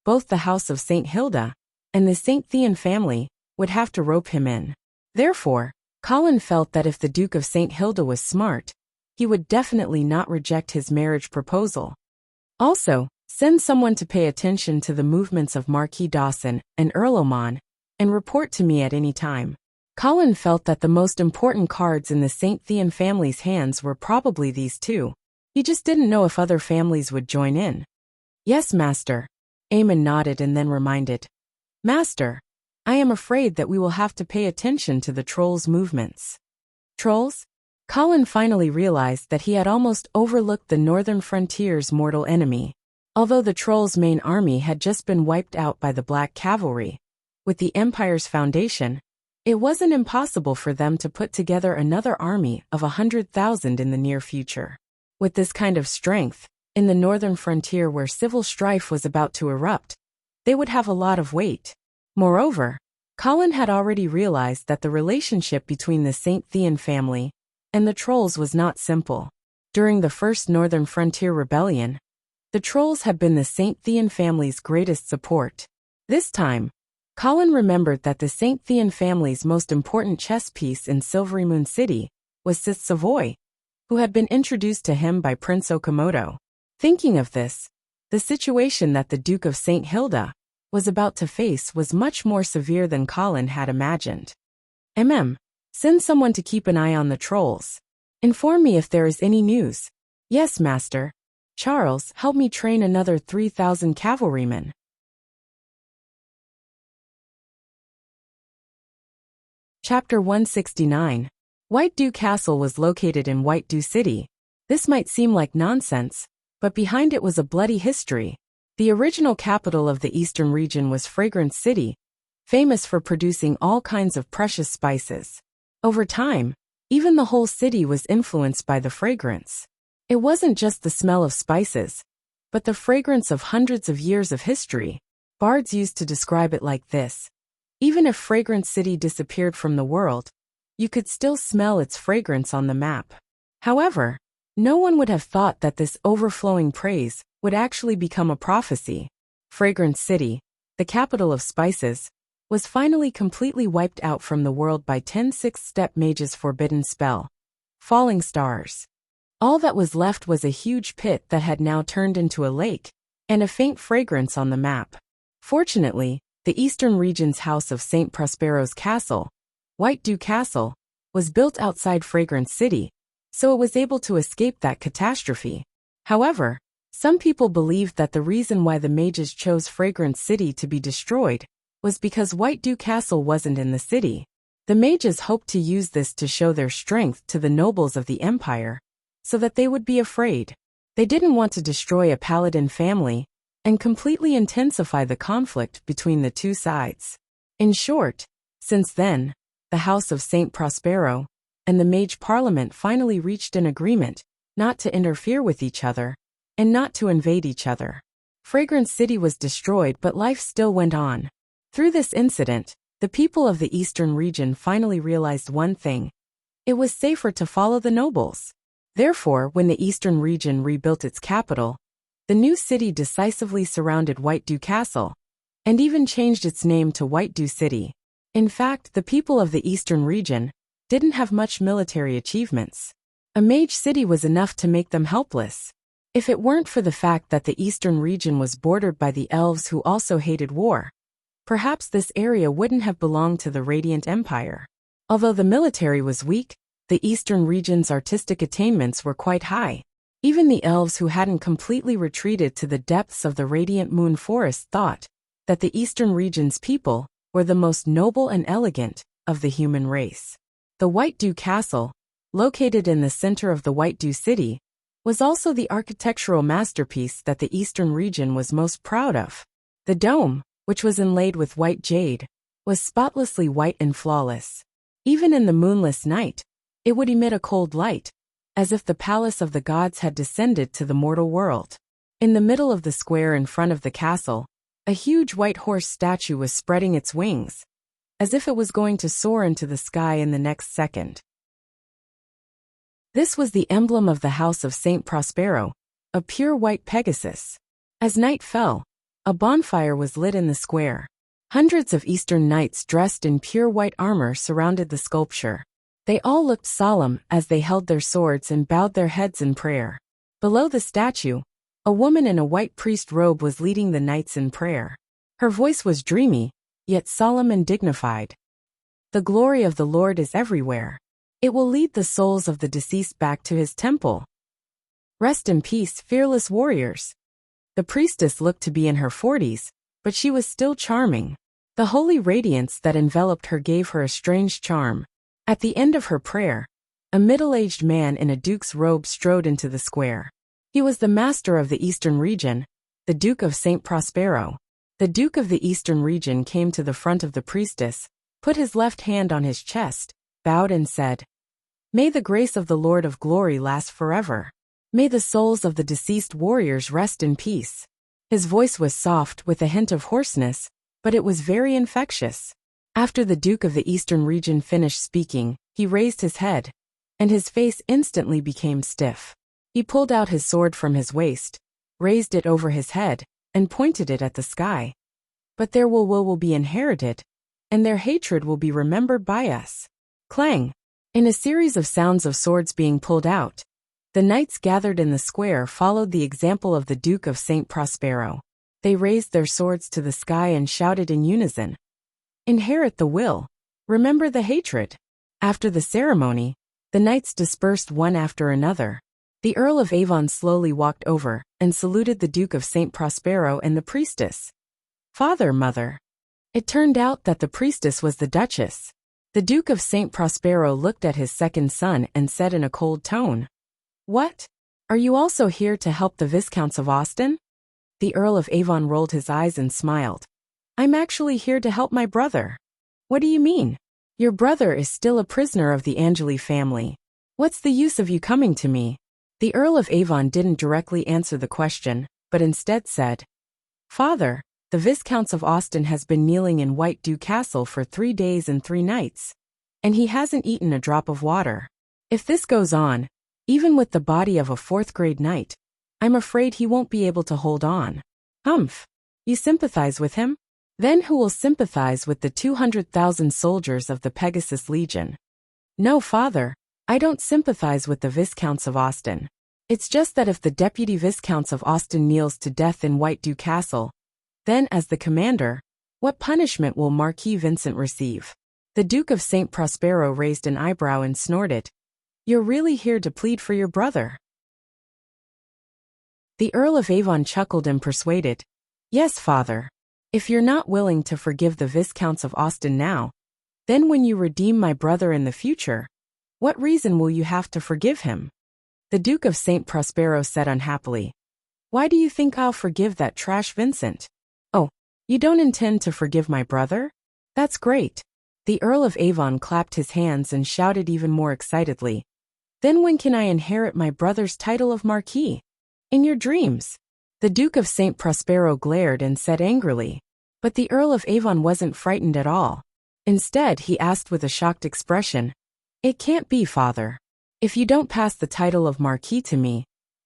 both the House of St. Hilda and the St. Thean family would have to rope him in. Therefore, Colin felt that if the Duke of St. Hilda was smart, he would definitely not reject his marriage proposal. Also, send someone to pay attention to the movements of Marquis Dawson and Earl Oman, and report to me at any time. Colin felt that the most important cards in the St. Thean family's hands were probably these two. He just didn't know if other families would join in. Yes, Master. Eamon nodded and then reminded. Master, I am afraid that we will have to pay attention to the trolls' movements. Trolls? Colin finally realized that he had almost overlooked the northern frontier's mortal enemy. Although the Trolls' main army had just been wiped out by the Black Cavalry, with the Empire's foundation, it wasn't impossible for them to put together another army of 100,000 in the near future. With this kind of strength, in the northern frontier where civil strife was about to erupt, they would have a lot of weight. Moreover, Colin had already realized that the relationship between the St. Thean family and the Trolls was not simple. During the first Northern Frontier Rebellion, the Trolls had been the St. Thean family's greatest support. This time, Colin remembered that the St. Thean family's most important chess piece in Silvery Moon City was Sith Savoy, who had been introduced to him by Prince Okamoto. Thinking of this, the situation that the Duke of St. Hilda was about to face was much more severe than Colin had imagined. Send someone to keep an eye on the Trolls. Inform me if there is any news. Yes, Master. Charles, help me train another 3,000 cavalrymen. Chapter 169. White Dew Castle was located in White Dew City. This might seem like nonsense, but behind it was a bloody history. The original capital of the eastern region was Fragrance City, famous for producing all kinds of precious spices. Over time, even the whole city was influenced by the fragrance. It wasn't just the smell of spices, but the fragrance of hundreds of years of history. Bards used to describe it like this: even if Fragrance City disappeared from the world, you could still smell its fragrance on the map. However, no one would have thought that this overflowing praise would actually become a prophecy. Fragrance City, the capital of spices, was finally completely wiped out from the world by 10 sixth-step mages' forbidden spell, Falling Stars. All that was left was a huge pit that had now turned into a lake, and a faint fragrance on the map. Fortunately, the eastern region's house of St. Prospero's castle, White Dew Castle, was built outside Fragrance City, so it was able to escape that catastrophe. However, some people believed that the reason why the mages chose Fragrance City to be destroyed was because White Dew Castle wasn't in the city. The mages hoped to use this to show their strength to the nobles of the empire, so that they would be afraid. They didn't want to destroy a paladin family and completely intensify the conflict between the two sides. In short, since then, the House of St. Prospero and the Mage Parliament finally reached an agreement not to interfere with each other and not to invade each other. Fragrance City was destroyed, but life still went on. Through this incident, the people of the eastern region finally realized one thing: it was safer to follow the nobles. Therefore, when the eastern region rebuilt its capital, the new city decisively surrounded White Dew Castle, and even changed its name to White Dew City. In fact, the people of the eastern region didn't have much military achievements. A mage city was enough to make them helpless. If it weren't for the fact that the eastern region was bordered by the elves who also hated war, perhaps this area wouldn't have belonged to the Radiant Empire. Although the military was weak, the eastern region's artistic attainments were quite high. Even the elves who hadn't completely retreated to the depths of the Radiant Moon Forest thought that the eastern region's people were the most noble and elegant of the human race. The White Dew Castle, located in the center of the White Dew City, was also the architectural masterpiece that the eastern region was most proud of. The dome, which was inlaid with white jade, was spotlessly white and flawless. Even in the moonless night, it would emit a cold light, as if the palace of the gods had descended to the mortal world. In the middle of the square in front of the castle, a huge white horse statue was spreading its wings, as if it was going to soar into the sky in the next second. This was the emblem of the House of St. Prospero, a pure white Pegasus. As night fell, a bonfire was lit in the square. Hundreds of Eastern knights dressed in pure white armor surrounded the sculpture. They all looked solemn as they held their swords and bowed their heads in prayer. Below the statue, a woman in a white priest robe was leading the knights in prayer. Her voice was dreamy, yet solemn and dignified. The glory of the Lord is everywhere. It will lead the souls of the deceased back to his temple. Rest in peace, fearless warriors. The priestess looked to be in her 40s, but she was still charming. The holy radiance that enveloped her gave her a strange charm. At the end of her prayer, A middle-aged man in a duke's robe strode into the square. He was the master of the eastern region, the Duke of St. Prospero. The Duke of the eastern region came to the front of the priestess, put his left hand on his chest, bowed and said, "May the grace of the Lord of Glory last forever. May the souls of the deceased warriors rest in peace." His voice was soft with a hint of hoarseness, but it was very infectious. After the Duke of the eastern region finished speaking, he raised his head, and his face instantly became stiff. He pulled out his sword from his waist, raised it over his head, and pointed it at the sky. "But their will be inherited, and their hatred will be remembered by us." Clang! In a series of sounds of swords being pulled out, the knights gathered in the square followed the example of the Duke of St. Prospero. They raised their swords to the sky and shouted in unison, "Inherit the will. Remember the hatred." After the ceremony, the knights dispersed one after another. The Earl of Avon slowly walked over and saluted the Duke of St. Prospero and the priestess. "Father, mother." It turned out that the priestess was the Duchess. The Duke of St. Prospero looked at his second son and said in a cold tone, "What? Are you also here to help the Viscounts of Austin?" The Earl of Avon rolled his eyes and smiled. "I'm actually here to help my brother." "What do you mean? Your brother is still a prisoner of the Angeli family. What's the use of you coming to me?" The Earl of Avon didn't directly answer the question, but instead said, "Father, the Viscounts of Austin has been kneeling in White Dew Castle for 3 days and 3 nights, and he hasn't eaten a drop of water. If this goes on, even with the body of a 4th-grade knight, I'm afraid he won't be able to hold on." "Humph. You sympathize with him? Then who will sympathize with the 200,000 soldiers of the Pegasus Legion?" "No, father, I don't sympathize with the Viscounts of Austin. It's just that if the Deputy Viscounts of Austin kneels to death in White Dew Castle, then as the commander, what punishment will Marquis Vincent receive?" The Duke of St. Prospero raised an eyebrow and snorted, "You're really here to plead for your brother?" The Earl of Avon chuckled and persuaded, "Yes, father. If you're not willing to forgive the Viscounts of Austin now, then when you redeem my brother in the future, what reason will you have to forgive him?" The Duke of St. Prospero said unhappily, "Why do you think I'll forgive that trash Vincent?" "Oh, you don't intend to forgive my brother? That's great." The Earl of Avon clapped his hands and shouted even more excitedly, "Then when can I inherit my brother's title of Marquis?" "In your dreams." The Duke of St. Prospero glared and said angrily, but the Earl of Avon wasn't frightened at all. Instead, he asked with a shocked expression, "It can't be, father. If you don't pass the title of Marquis to me,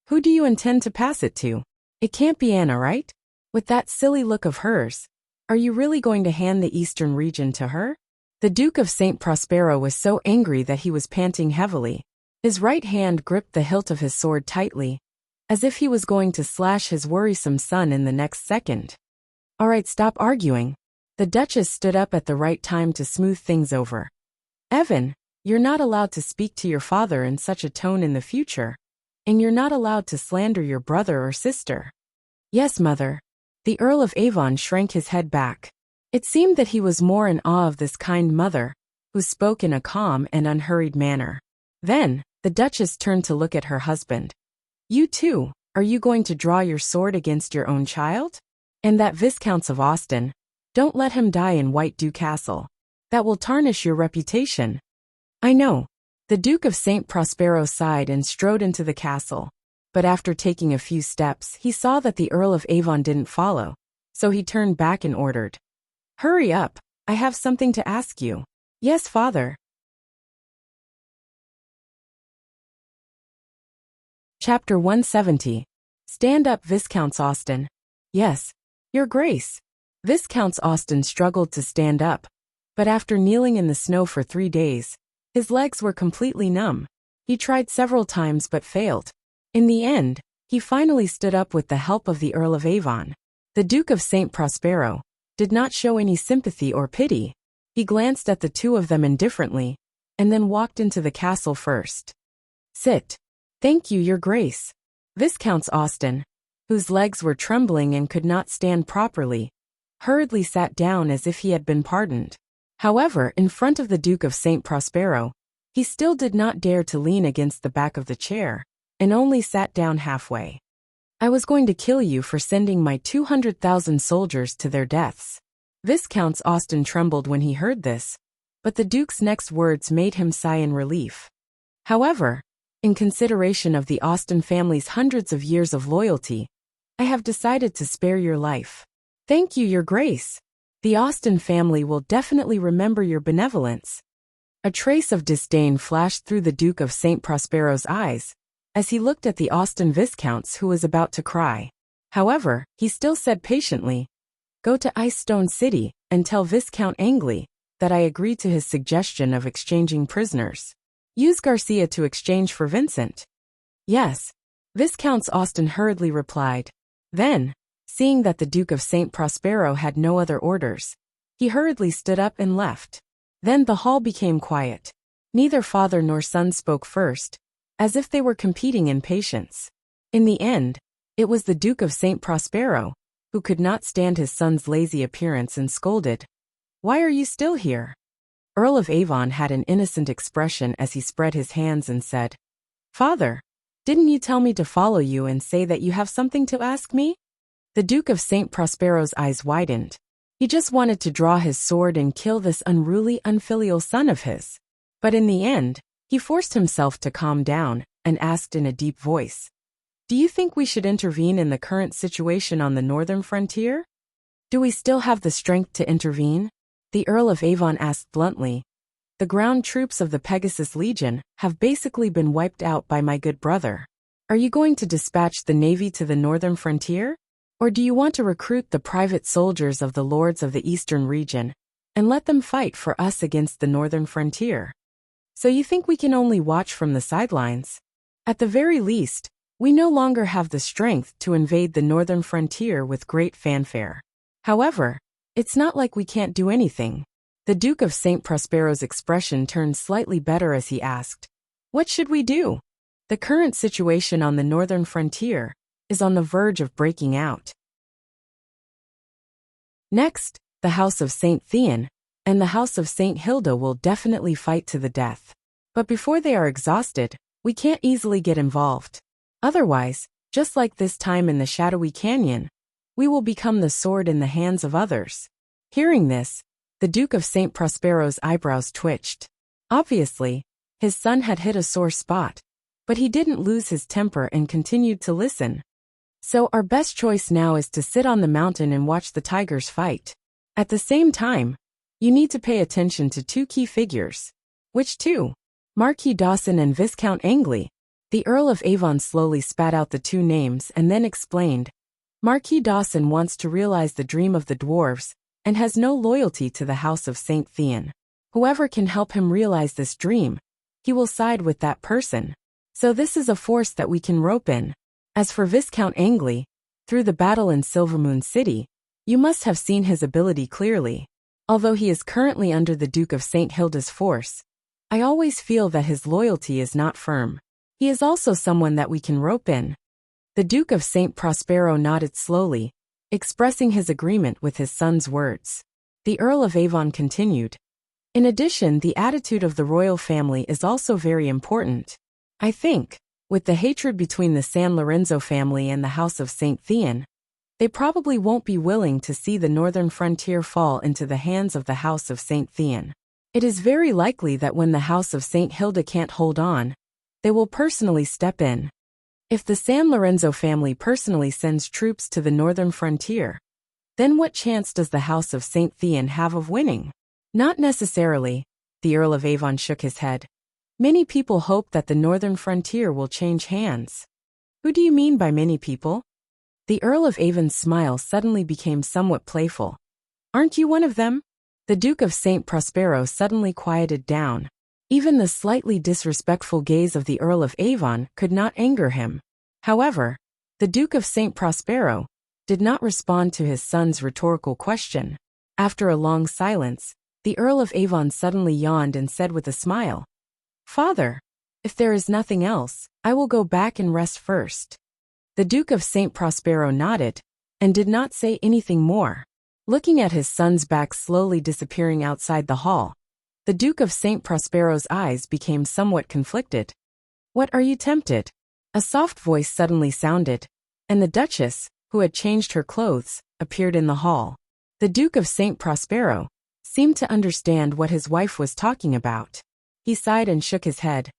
who do you intend to pass it to? It can't be Anna, right? With that silly look of hers, are you really going to hand the Eastern region to her?" The Duke of St. Prospero was so angry that he was panting heavily. His right hand gripped the hilt of his sword tightly, as if he was going to slash his worrisome son in the next second. "All right, stop arguing." The Duchess stood up at the right time to smooth things over. "Evan, you're not allowed to speak to your father in such a tone in the future, and you're not allowed to slander your brother or sister." "Yes, mother." The Earl of Avon shrank his head back. It seemed that he was more in awe of this kind mother, who spoke in a calm and unhurried manner. Then, the Duchess turned to look at her husband. "You too, are you going to draw your sword against your own child? And that Viscounts of Austin, don't let him die in White Dew Castle. That will tarnish your reputation." "I know." The Duke of St. Prospero sighed and strode into the castle, but after taking a few steps, he saw that the Earl of Avon didn't follow, so he turned back and ordered, "Hurry up, I have something to ask you." "Yes, father." Chapter 170. Stand up, Viscounts Austin. "Yes, your grace." Viscounts Austin struggled to stand up, but after kneeling in the snow for 3 days, his legs were completely numb. He tried several times but failed. In the end, he finally stood up with the help of the Earl of Avon. The Duke of St. Prospero did not show any sympathy or pity. He glanced at the two of them indifferently, and then walked into the castle first. "Sit." "Thank you, your grace." Viscounts Austin, whose legs were trembling and could not stand properly, hurriedly sat down as if he had been pardoned. However, in front of the Duke of St. Prospero, He still did not dare to lean against the back of the chair, and only sat down halfway. I was going to kill you for sending my 200,000 soldiers to their deaths. Viscount Austen trembled when he heard this, but the Duke's next words made him sigh in relief. However, in consideration of the Austen family's hundreds of years of loyalty, I have decided to spare your life. Thank you, Your Grace. The Austen family will definitely remember your benevolence. A trace of disdain flashed through the Duke of St. Prospero's eyes, as he looked at the Austen Viscounts who was about to cry. However, he still said patiently, "Go to Icestone City and tell Viscount Angley that I agreed to his suggestion of exchanging prisoners. Use Garcia to exchange for Vincent." "Yes," Viscount Austen hurriedly replied. Then, seeing that the Duke of St. Prospero had no other orders, he hurriedly stood up and left. Then the hall became quiet. Neither father nor son spoke first, as if they were competing in patience. In the end, it was the Duke of St. Prospero, who could not stand his son's lazy appearance and scolded. "Why are you still here?" Earl of Avon had an innocent expression as he spread his hands and said, "Father, didn't you tell me to follow you and say that you have something to ask me?" The Duke of St. Prospero's eyes widened. He just wanted to draw his sword and kill this unruly, unfilial son of his. But in the end, he forced himself to calm down and asked in a deep voice, "Do you think we should intervene in the current situation on the northern frontier? Do we still have the strength to intervene?" The Earl of Avon asked bluntly. "The ground troops of the Pegasus Legion have basically been wiped out by my good brother. Are you going to dispatch the navy to the northern frontier? Or do you want to recruit the private soldiers of the lords of the eastern region and let them fight for us against the northern frontier? So you think we can only watch from the sidelines? At the very least, we no longer have the strength to invade the northern frontier with great fanfare. However, it's not like we can't do anything." The Duke of St. Prospero's expression turned slightly better as he asked, "What should we do? The current situation on the northern frontier is on the verge of breaking out." Next, the House of St. Theon and the House of St. Hilda will definitely fight to the death. But before they are exhausted, we can't easily get involved. Otherwise, just like this time in the shadowy canyon, we will become the sword in the hands of others. Hearing this, the Duke of St. Prospero's eyebrows twitched. Obviously, his son had hit a sore spot, but he didn't lose his temper and continued to listen. "So our best choice now is to sit on the mountain and watch the tigers fight. At the same time, you need to pay attention to two key figures." "Which two?" "Marquis Dawson and Viscount Angley." The Earl of Avon slowly spat out the two names and then explained, "Marquis Dawson wants to realize the dream of the dwarves and has no loyalty to the House of St. Theon. Whoever can help him realize this dream, he will side with that person. So this is a force that we can rope in. As for Viscount Angley, through the battle in Silvermoon City, you must have seen his ability clearly. Although he is currently under the Duke of St. Hilda's force, I always feel that his loyalty is not firm. He is also someone that we can rope in." The Duke of St. Prospero nodded slowly, expressing his agreement with his son's words. The Earl of Avon continued, "In addition, the attitude of the royal family is also very important. I think, with the hatred between the San Lorenzo family and the House of St. Theon, they probably won't be willing to see the northern frontier fall into the hands of the House of St. Theon. It is very likely that when the House of St. Hilda can't hold on, they will personally step in. If the San Lorenzo family personally sends troops to the northern frontier, then what chance does the House of St. Theon have of winning?" "Not necessarily," the Earl of Avon shook his head. "Many people hope that the northern frontier will change hands." "Who do you mean by many people?" The Earl of Avon's smile suddenly became somewhat playful. "Aren't you one of them?" The Duke of St. Prospero suddenly quieted down. Even the slightly disrespectful gaze of the Earl of Avon could not anger him. However, the Duke of St. Prospero did not respond to his son's rhetorical question. After a long silence, the Earl of Avon suddenly yawned and said with a smile, "Father, if there is nothing else, I will go back and rest first." The Duke of St. Prospero nodded and did not say anything more. Looking at his son's back slowly disappearing outside the hall, The Duke of St. Prospero's eyes became somewhat conflicted. "What are you tempted?" A soft voice suddenly sounded, and the Duchess, who had changed her clothes, appeared in the hall. The Duke of St. Prospero seemed to understand what his wife was talking about. He sighed and shook his head.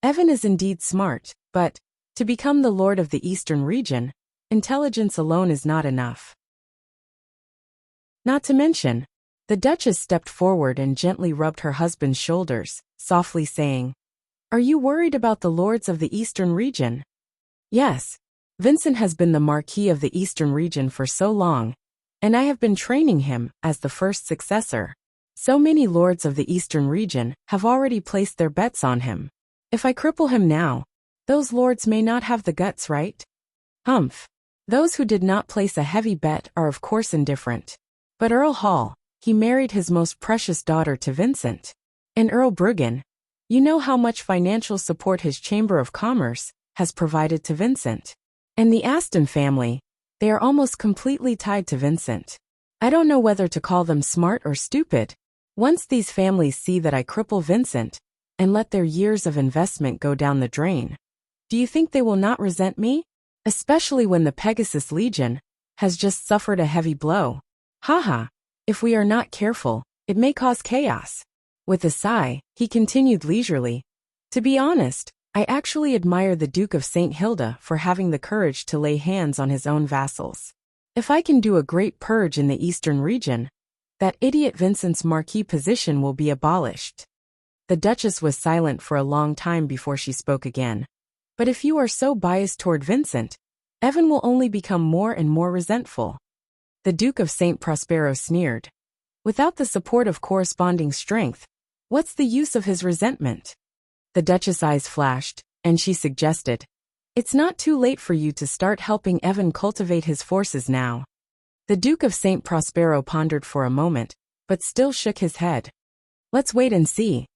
Evan is indeed smart, but, to become the Lord of the Eastern region, intelligence alone is not enough. Not to mention, the Duchess stepped forward and gently rubbed her husband's shoulders, softly saying, "Are you worried about the lords of the Eastern region?" "Yes. Vincent has been the Marquis of the Eastern region for so long, and I have been training him as the first successor. So many lords of the Eastern region have already placed their bets on him. If I cripple him now, those lords may not have the guts, right?" "Humph. Those who did not place a heavy bet are of course indifferent. But Earl Hall, he married his most precious daughter to Vincent. And Earl Bruggen, you know how much financial support his Chamber of Commerce has provided to Vincent. And the Aston family, they are almost completely tied to Vincent. I don't know whether to call them smart or stupid. Once these families see that I cripple Vincent and let their years of investment go down the drain, do you think they will not resent me? Especially when the Pegasus Legion has just suffered a heavy blow. Haha, if we are not careful, it may cause chaos." With a sigh, he continued leisurely, "To be honest, I actually admire the Duke of St. Hilda for having the courage to lay hands on his own vassals. If I can do a great purge in the Eastern region, that idiot Vincent's Marquis position will be abolished." The Duchess was silent for a long time before she spoke again. "But if you are so biased toward Vincent, Evan will only become more and more resentful." The Duke of St. Prospero sneered. "Without the support of corresponding strength, what's the use of his resentment?" The Duchess' eyes flashed, and she suggested, "It's not too late for you to start helping Evan cultivate his forces now." The Duke of St. Prospero pondered for a moment, but still shook his head. "Let's wait and see."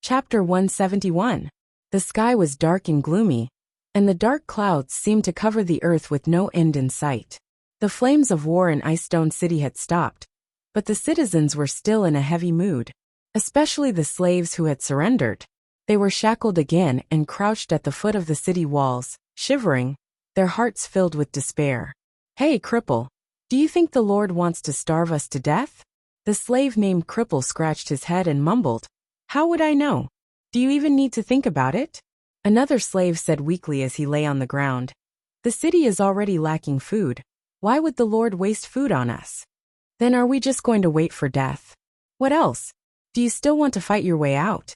Chapter 171. The sky was dark and gloomy, and the dark clouds seemed to cover the earth with no end in sight. The flames of war in Icestone City had stopped, but the citizens were still in a heavy mood, especially the slaves who had surrendered. They were shackled again and crouched at the foot of the city walls, shivering, their hearts filled with despair. "Hey, Cripple, do you think the Lord wants to starve us to death?" The slave named Cripple scratched his head and mumbled, "How would I know? Do you even need to think about it?" Another slave said weakly as he lay on the ground, "The city is already lacking food. Why would the Lord waste food on us? Then are we just going to wait for death? What else? Do you still want to fight your way out?"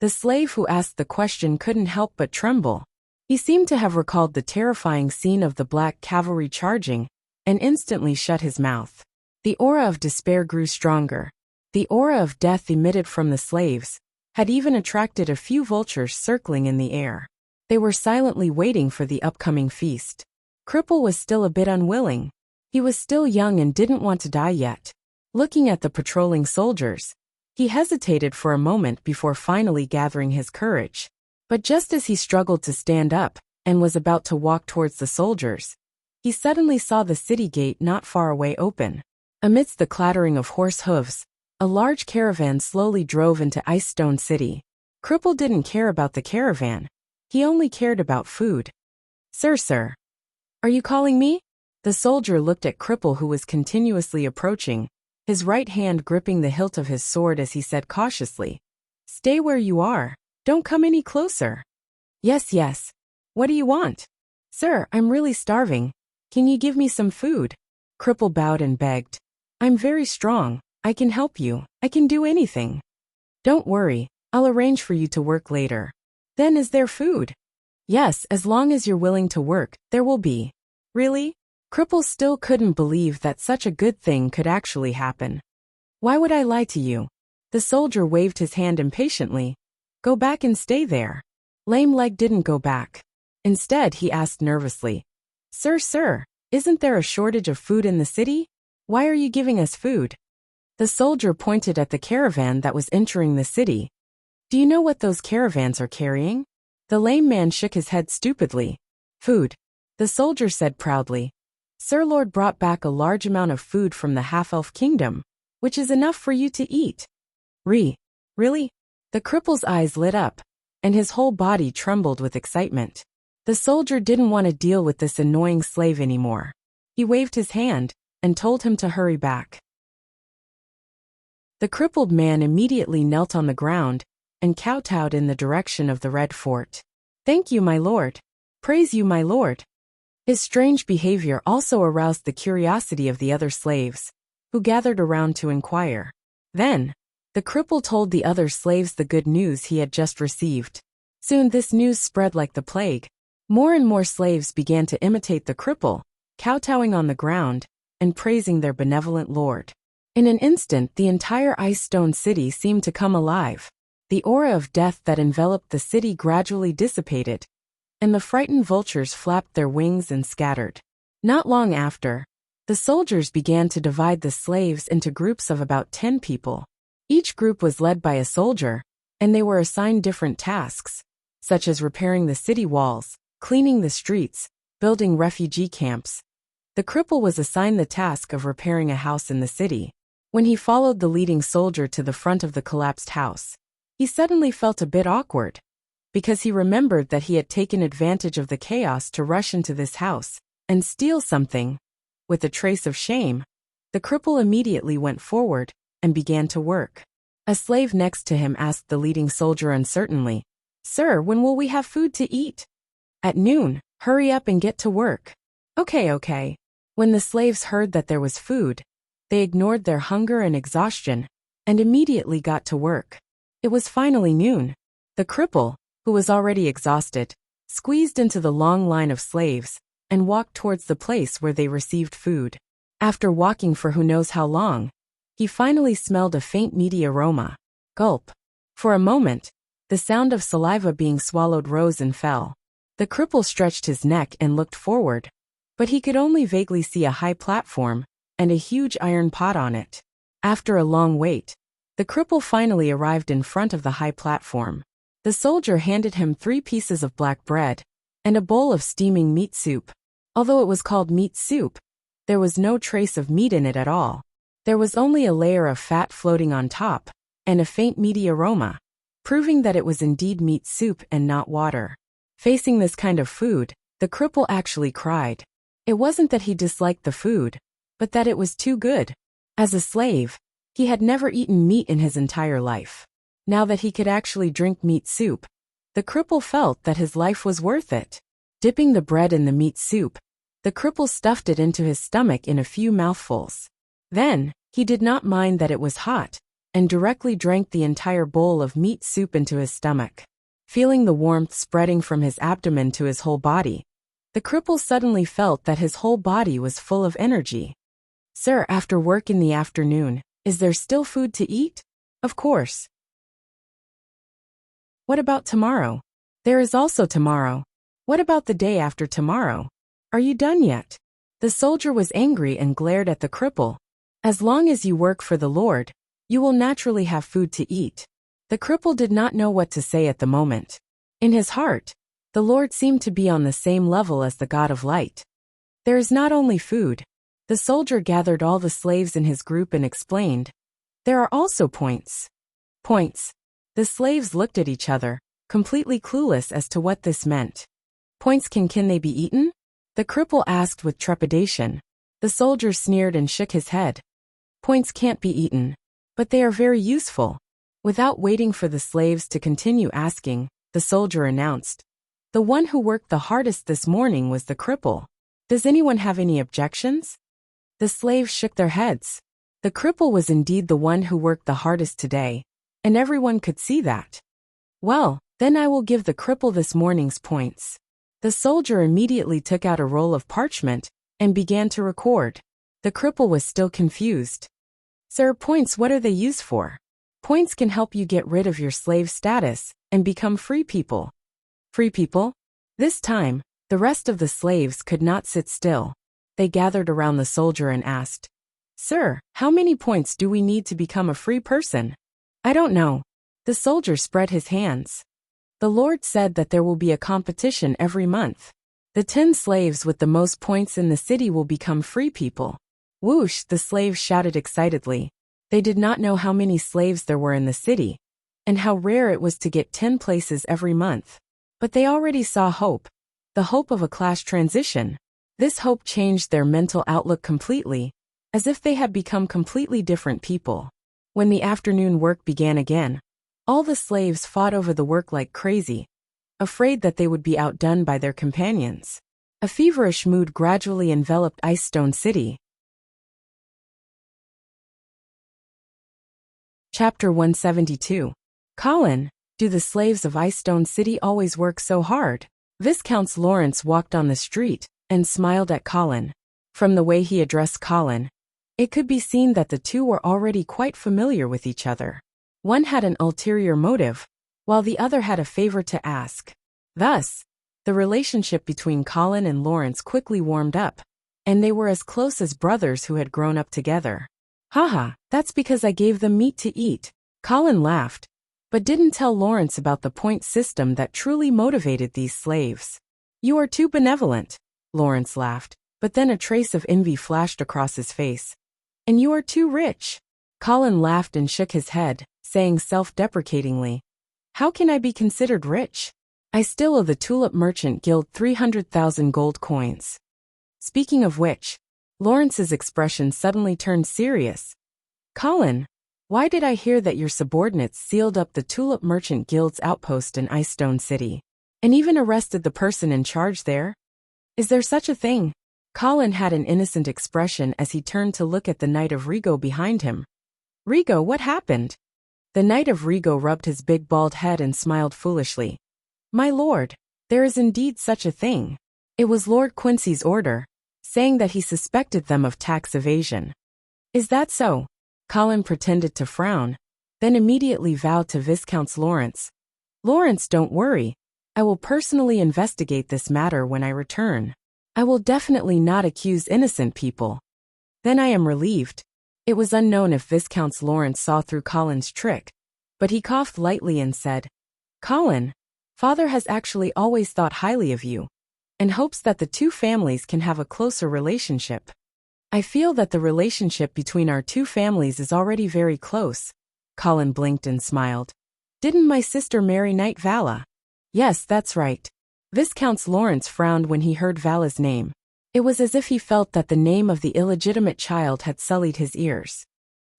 The slave who asked the question couldn't help but tremble. He seemed to have recalled the terrifying scene of the black cavalry charging, and instantly shut his mouth. The aura of despair grew stronger. The aura of death emitted from the slaves had even attracted a few vultures circling in the air. They were silently waiting for the upcoming feast. Cripple was still a bit unwilling. He was still young and didn't want to die yet. Looking at the patrolling soldiers, he hesitated for a moment before finally gathering his courage. But just as he struggled to stand up and was about to walk towards the soldiers, he suddenly saw the city gate not far away open. Amidst the clattering of horse hooves, a large caravan slowly drove into Icestone City. Cripple didn't care about the caravan. He only cared about food. Sir. Are you calling me?" The soldier looked at Cripple, who was continuously approaching, his right hand gripping the hilt of his sword as he said cautiously, "Stay where you are. Don't come any closer." Yes. What do you want?" "Sir, I'm really starving. Can you give me some food?" Cripple bowed and begged. "I'm very strong. I can help you. I can do anything." "Don't worry. I'll arrange for you to work later." "Then is there food?" "Yes, as long as you're willing to work, there will be." "Really?" Cripple still couldn't believe that such a good thing could actually happen. "Why would I lie to you?" The soldier waved his hand impatiently. "Go back and stay there." Lame Leg didn't go back. Instead, he asked nervously, Sir, isn't there a shortage of food in the city? Why are you giving us food?" The soldier pointed at the caravan that was entering the city. "Do you know what those caravans are carrying?" The lame man shook his head stupidly. "Food," the soldier said proudly. Sir Lord brought back a large amount of food from the half-elf kingdom, which is enough for you to eat. Really? The cripple's eyes lit up, and his whole body trembled with excitement. The soldier didn't want to deal with this annoying slave anymore. He waved his hand and told him to hurry back. The crippled man immediately knelt on the ground and kowtowed in the direction of the Red Fort. "Thank you, my lord. Praise you, my lord." His strange behavior also aroused the curiosity of the other slaves, who gathered around to inquire. Then, the cripple told the other slaves the good news he had just received. Soon this news spread like the plague. More and more slaves began to imitate the cripple, kowtowing on the ground and praising their benevolent lord. In an instant, the entire ice-stone city seemed to come alive. The aura of death that enveloped the city gradually dissipated, and the frightened vultures flapped their wings and scattered. Not long after, the soldiers began to divide the slaves into groups of about 10 people. Each group was led by a soldier, and they were assigned different tasks, such as repairing the city walls, cleaning the streets, building refugee camps. The cripple was assigned the task of repairing a house in the city. When he followed the leading soldier to the front of the collapsed house, he suddenly felt a bit awkward, because he remembered that he had taken advantage of the chaos to rush into this house and steal something. With a trace of shame, the cripple immediately went forward and began to work. A slave next to him asked the leading soldier uncertainly, "Sir, when will we have food to eat?" "At noon. Hurry up and get to work." Okay. When the slaves heard that there was food, they ignored their hunger and exhaustion and immediately got to work. It was finally noon. The cripple, who was already exhausted, squeezed into the long line of slaves and walked towards the place where they received food. After walking for who knows how long, he finally smelled a faint meaty aroma. Gulp. For a moment, the sound of saliva being swallowed rose and fell. The cripple stretched his neck and looked forward, but he could only vaguely see a high platform and a huge iron pot on it. After a long wait, the cripple finally arrived in front of the high platform. The soldier handed him 3 pieces of black bread and a bowl of steaming meat soup. Although it was called meat soup, there was no trace of meat in it at all. There was only a layer of fat floating on top and a faint meaty aroma, proving that it was indeed meat soup and not water. Facing this kind of food, the cripple actually cried. It wasn't that he disliked the food, but that it was too good. As a slave, he had never eaten meat in his entire life. Now that he could actually drink meat soup, the cripple felt that his life was worth it. Dipping the bread in the meat soup, the cripple stuffed it into his stomach in a few mouthfuls. Then, he did not mind that it was hot, and directly drank the entire bowl of meat soup into his stomach. Feeling the warmth spreading from his abdomen to his whole body, the cripple suddenly felt that his whole body was full of energy. "Sir, after work in the afternoon, is there still food to eat?" "Of course." "What about tomorrow?" "There is also tomorrow." "What about the day after tomorrow? Are you done yet?" The soldier was angry and glared at the cripple. "As long as you work for the Lord, you will naturally have food to eat." The cripple did not know what to say at the moment. In his heart, the Lord seemed to be on the same level as the God of Light. "There is not only food." The soldier gathered all the slaves in his group and explained, "There are also points." "Points." The slaves looked at each other, completely clueless as to what this meant. "Points can they be eaten?" the cripple asked with trepidation. The soldier sneered and shook his head. "Points can't be eaten, but they are very useful." Without waiting for the slaves to continue asking, the soldier announced, "The one who worked the hardest this morning was the cripple. Does anyone have any objections?" The slaves shook their heads. The cripple was indeed the one who worked the hardest today, and everyone could see that. "Well, then I will give the cripple this morning's points." The soldier immediately took out a roll of parchment and began to record. The cripple was still confused. "Sir, points, what are they used for?" "Points can help you get rid of your slave status and become free people." "Free people?" This time, the rest of the slaves could not sit still. They gathered around the soldier and asked, "Sir, how many points do we need to become a free person?" "I don't know." The soldier spread his hands. "The Lord said that there will be a competition every month. The 10 slaves with the most points in the city will become free people. Whoosh, the slaves shouted excitedly. They did not know how many slaves there were in the city, and how rare it was to get 10 places every month. But they already saw hope, the hope of a class transition. This hope changed their mental outlook completely, as if they had become completely different people. When the afternoon work began again, all the slaves fought over the work like crazy, afraid that they would be outdone by their companions. A feverish mood gradually enveloped Ice Stone City. Chapter 172. Colin, do the slaves of Ice Stone City always work so hard? Viscount Lawrence walked on the street and smiled at Colin. From the way he addressed Colin, it could be seen that the two were already quite familiar with each other. One had an ulterior motive, while the other had a favor to ask. Thus, the relationship between Colin and Lawrence quickly warmed up, and they were as close as brothers who had grown up together. Haha, that's because I gave them meat to eat. Colin laughed, but didn't tell Lawrence about the point system that truly motivated these slaves. You are too benevolent, Lawrence laughed, but then a trace of envy flashed across his face. And you are too rich. Colin laughed and shook his head, saying self-deprecatingly, how can I be considered rich? I still owe the Tulip Merchant Guild 300,000 gold coins. Speaking of which, Lawrence's expression suddenly turned serious. Colin, why did I hear that your subordinates sealed up the Tulip Merchant Guild's outpost in Ice Stone City, and even arrested the person in charge there? Is there such a thing? Colin had an innocent expression as he turned to look at the Knight of Rigo behind him. Rigo, what happened? The Knight of Rigo rubbed his big bald head and smiled foolishly. My lord, there is indeed such a thing. It was Lord Quincy's order, saying that he suspected them of tax evasion. Is that so? Colin pretended to frown, then immediately vowed to Viscount Lawrence. Lawrence, don't worry. I will personally investigate this matter when I return. I will definitely not accuse innocent people. Then I am relieved. It was unknown if Viscount Lawrence saw through Colin's trick, but he coughed lightly and said, Colin, Father has actually always thought highly of you, and hopes that the two families can have a closer relationship. I feel that the relationship between our two families is already very close. Colin blinked and smiled. Didn't my sister marry Knight Vala? Yes, that's right. Viscount Lawrence frowned when he heard Vala's name. It was as if he felt that the name of the illegitimate child had sullied his ears.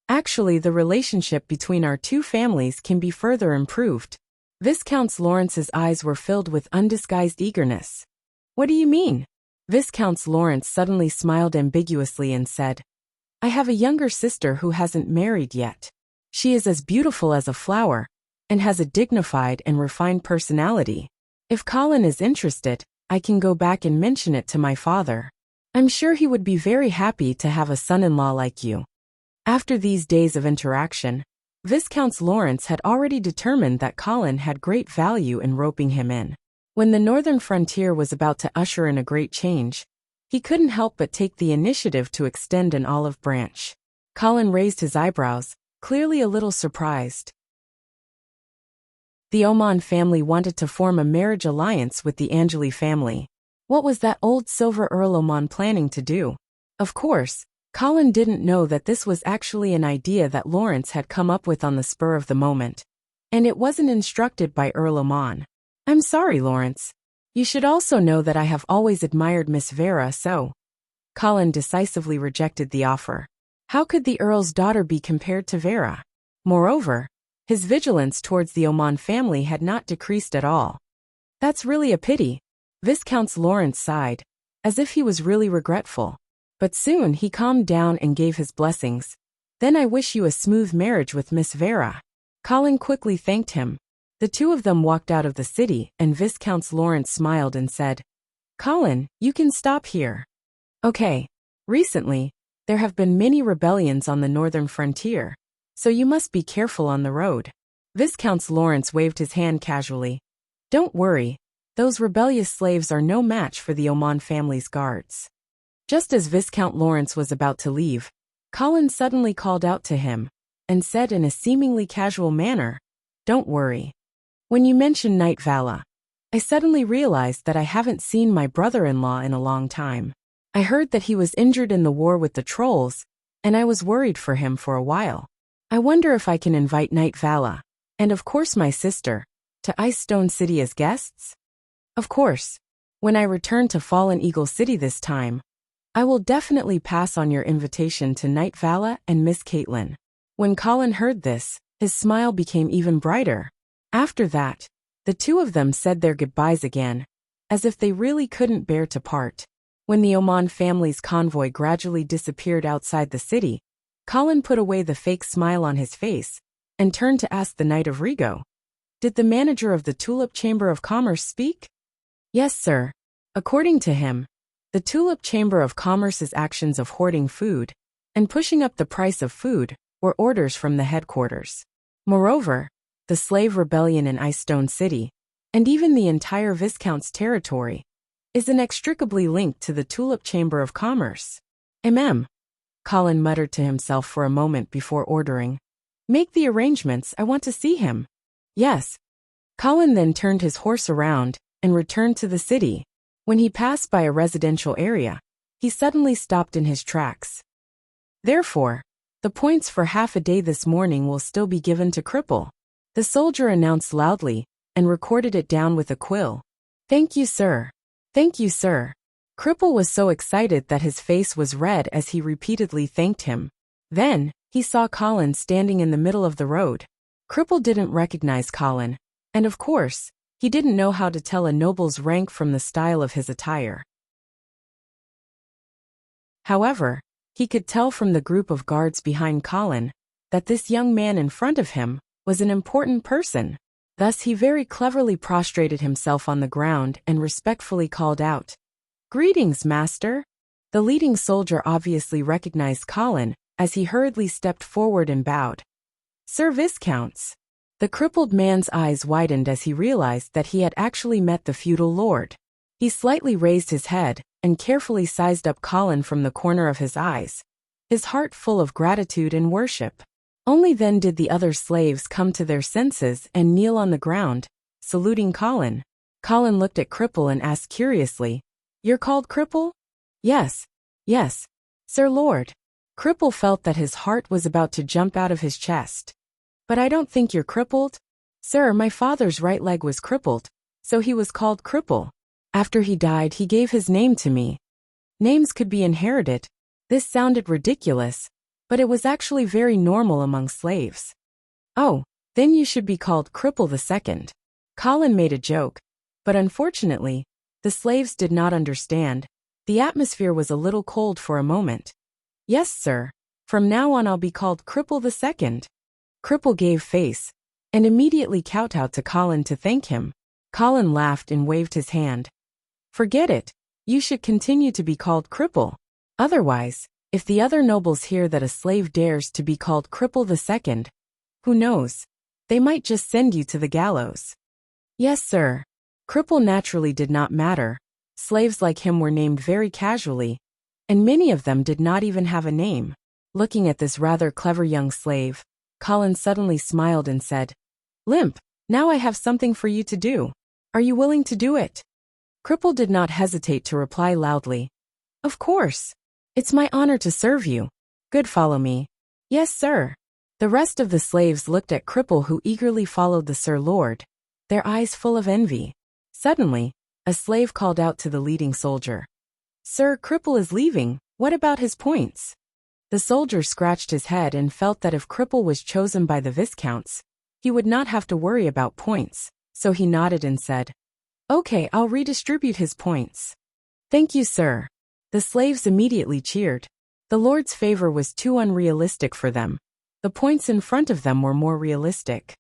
Actually, the relationship between our two families can be further improved. Viscount Lawrence's eyes were filled with undisguised eagerness. What do you mean? Viscount Lawrence suddenly smiled ambiguously and said, I have a younger sister who hasn't married yet. She is as beautiful as a flower, and has a dignified and refined personality. If Colin is interested, I can go back and mention it to my father. I'm sure he would be very happy to have a son-in-law like you. After these days of interaction, Viscount Lawrence had already determined that Colin had great value in roping him in. When the northern frontier was about to usher in a great change, he couldn't help but take the initiative to extend an olive branch. Colin raised his eyebrows, clearly a little surprised. The Oman family wanted to form a marriage alliance with the Angeli family. What was that old Silver Earl Oman planning to do? Of course, Colin didn't know that this was actually an idea that Lawrence had come up with on the spur of the moment, and it wasn't instructed by Earl Oman. I'm sorry, Lawrence. You should also know that I have always admired Miss Vera, so. Colin decisively rejected the offer. How could the Earl's daughter be compared to Vera? Moreover, his vigilance towards the Oman family had not decreased at all. That's really a pity. Viscount Lawrence sighed, as if he was really regretful. But soon he calmed down and gave his blessings. Then I wish you a smooth marriage with Miss Vera. Colin quickly thanked him. The two of them walked out of the city, and Viscount Lawrence smiled and said, Colin, you can stop here. Okay. Recently, there have been many rebellions on the northern frontier, so you must be careful on the road. Viscount Lawrence waved his hand casually. Don't worry, those rebellious slaves are no match for the Oman family's guards. Just as Viscount Lawrence was about to leave, Colin suddenly called out to him, and said in a seemingly casual manner, Don't worry. When you mention Knight Vala, I suddenly realized that I haven't seen my brother-in-law in a long time. I heard that he was injured in the war with the trolls, and I was worried for him for a while. I wonder if I can invite Knight Vala, and of course my sister, to Ice Stone City as guests? Of course. When I return to Fallen Eagle City this time, I will definitely pass on your invitation to Knight Vala and Miss Caitlin. When Colin heard this, his smile became even brighter. After that, the two of them said their goodbyes again, as if they really couldn't bear to part. When the Oman family's convoy gradually disappeared outside the city, Colin put away the fake smile on his face and turned to ask the Knight of Rigo. Did the manager of the Tulip Chamber of Commerce speak? Yes, sir. According to him, the Tulip Chamber of Commerce's actions of hoarding food and pushing up the price of food were orders from the headquarters. Moreover, the slave rebellion in Ice Stone City, and even the entire Viscount's territory, is inextricably linked to the Tulip Chamber of Commerce. Colin muttered to himself for a moment before ordering. Make the arrangements, I want to see him. Yes. Colin then turned his horse around and returned to the city. When he passed by a residential area, he suddenly stopped in his tracks. Therefore, the points for half a day this morning will still be given to Cripple. The soldier announced loudly and recorded it down with a quill. Thank you, sir. Thank you, sir. Cripple was so excited that his face was red as he repeatedly thanked him. Then, he saw Colin standing in the middle of the road. Cripple didn't recognize Colin, and of course, he didn't know how to tell a noble's rank from the style of his attire. However, he could tell from the group of guards behind Colin that this young man in front of him was an important person. Thus he very cleverly prostrated himself on the ground and respectfully called out, "Greetings, master." The leading soldier obviously recognized Colin as he hurriedly stepped forward and bowed. "Sir Viscounts." The crippled man's eyes widened as he realized that he had actually met the feudal lord. He slightly raised his head and carefully sized up Colin from the corner of his eyes, his heart full of gratitude and worship. Only then did the other slaves come to their senses and kneel on the ground, saluting Colin. Colin looked at Cripple and asked curiously, "You're called Cripple?" Yes, Sir Lord." Cripple felt that his heart was about to jump out of his chest. "But I don't think you're crippled." "Sir, my father's right leg was crippled, so he was called Cripple. After he died, he gave his name to me. Names could be inherited." This sounded ridiculous, but it was actually very normal among slaves. "Oh, then you should be called Cripple II. Colin made a joke, but unfortunately, the slaves did not understand. The atmosphere was a little cold for a moment. "Yes, sir. From now on I'll be called Cripple II. Cripple gave face, and immediately kowtowed to Colin to thank him. Colin laughed and waved his hand. "Forget it. You should continue to be called Cripple. Otherwise, if the other nobles hear that a slave dares to be called Cripple II, who knows? They might just send you to the gallows." "Yes, sir." Cripple naturally did not matter. Slaves like him were named very casually, and many of them did not even have a name. Looking at this rather clever young slave, Colin suddenly smiled and said, "Limp, now I have something for you to do. Are you willing to do it?" Cripple did not hesitate to reply loudly, "Of course. It's my honor to serve you. Good, follow me." "Yes, sir." The rest of the slaves looked at Cripple, who eagerly followed the Sir Lord, their eyes full of envy. Suddenly, a slave called out to the leading soldier, "Sir, Cripple is leaving. What about his points?" The soldier scratched his head and felt that if Cripple was chosen by the Viscounts, he would not have to worry about points, so he nodded and said, "Okay, I'll redistribute his points." "Thank you, sir." The slaves immediately cheered. The Lord's favor was too unrealistic for them. The points in front of them were more realistic.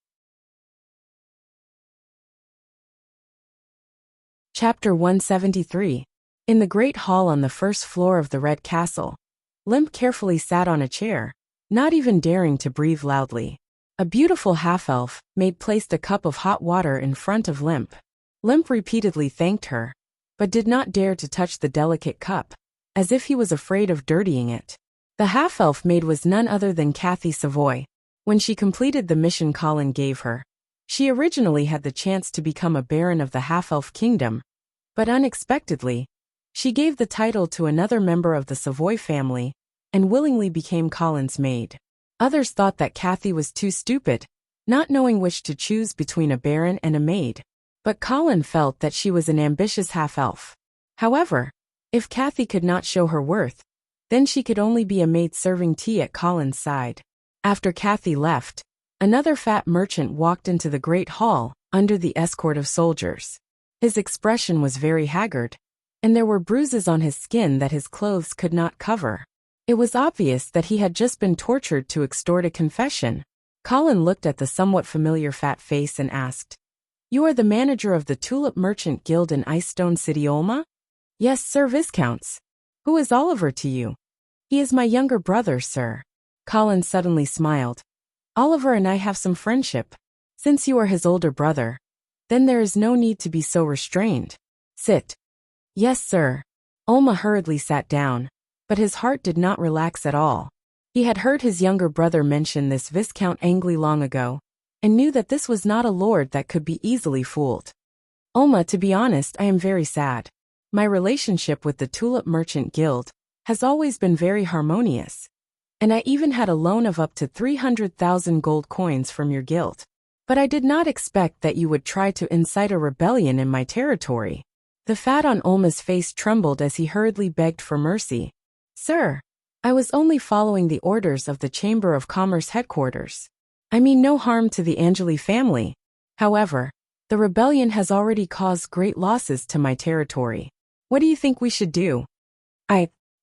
Chapter 173. In the great hall on the first floor of the Red Castle, Limp carefully sat on a chair, not even daring to breathe loudly. A beautiful half-elf maid placed a cup of hot water in front of Limp. Limp repeatedly thanked her, but did not dare to touch the delicate cup, as if he was afraid of dirtying it. The half-elf maid was none other than Kathy Savoy. When she completed the mission Colin gave her, She originally had the chance to become a baron of the half-elf kingdom, but unexpectedly, she gave the title to another member of the Savoy family and willingly became Colin's maid. Others thought that Kathy was too stupid, not knowing which to choose between a baron and a maid. But Colin felt that she was an ambitious half-elf. However, if Kathy could not show her worth, then she could only be a maid serving tea at Colin's side. After Kathy left, another fat merchant walked into the great hall under the escort of soldiers. His expression was very haggard, and there were bruises on his skin that his clothes could not cover. It was obvious that he had just been tortured to extort a confession. Colin looked at the somewhat familiar fat face and asked, "You are the manager of the Tulip Merchant Guild in Icestone City, Olma?" "Yes, sir, Viscounts." "Who is Oliver to you?" "He is my younger brother, sir." Colin suddenly smiled. "Oliver and I have some friendship. Since you are his older brother, then there is no need to be so restrained. Sit." "Yes, sir." Olma hurriedly sat down, but his heart did not relax at all. He had heard his younger brother mention this Viscount Angley long ago, and knew that this was not a lord that could be easily fooled. "Olma, to be honest, I am very sad. My relationship with the Tulip Merchant Guild has always been very harmonious, and I even had a loan of up to 300,000 gold coins from your guild. But I did not expect that you would try to incite a rebellion in my territory." The fat on Olma's face trembled as he hurriedly begged for mercy. "Sir, I was only following the orders of the Chamber of Commerce headquarters. I mean no harm to the Angeli family. However, the rebellion has already caused great losses to my territory. What do you think we should do?"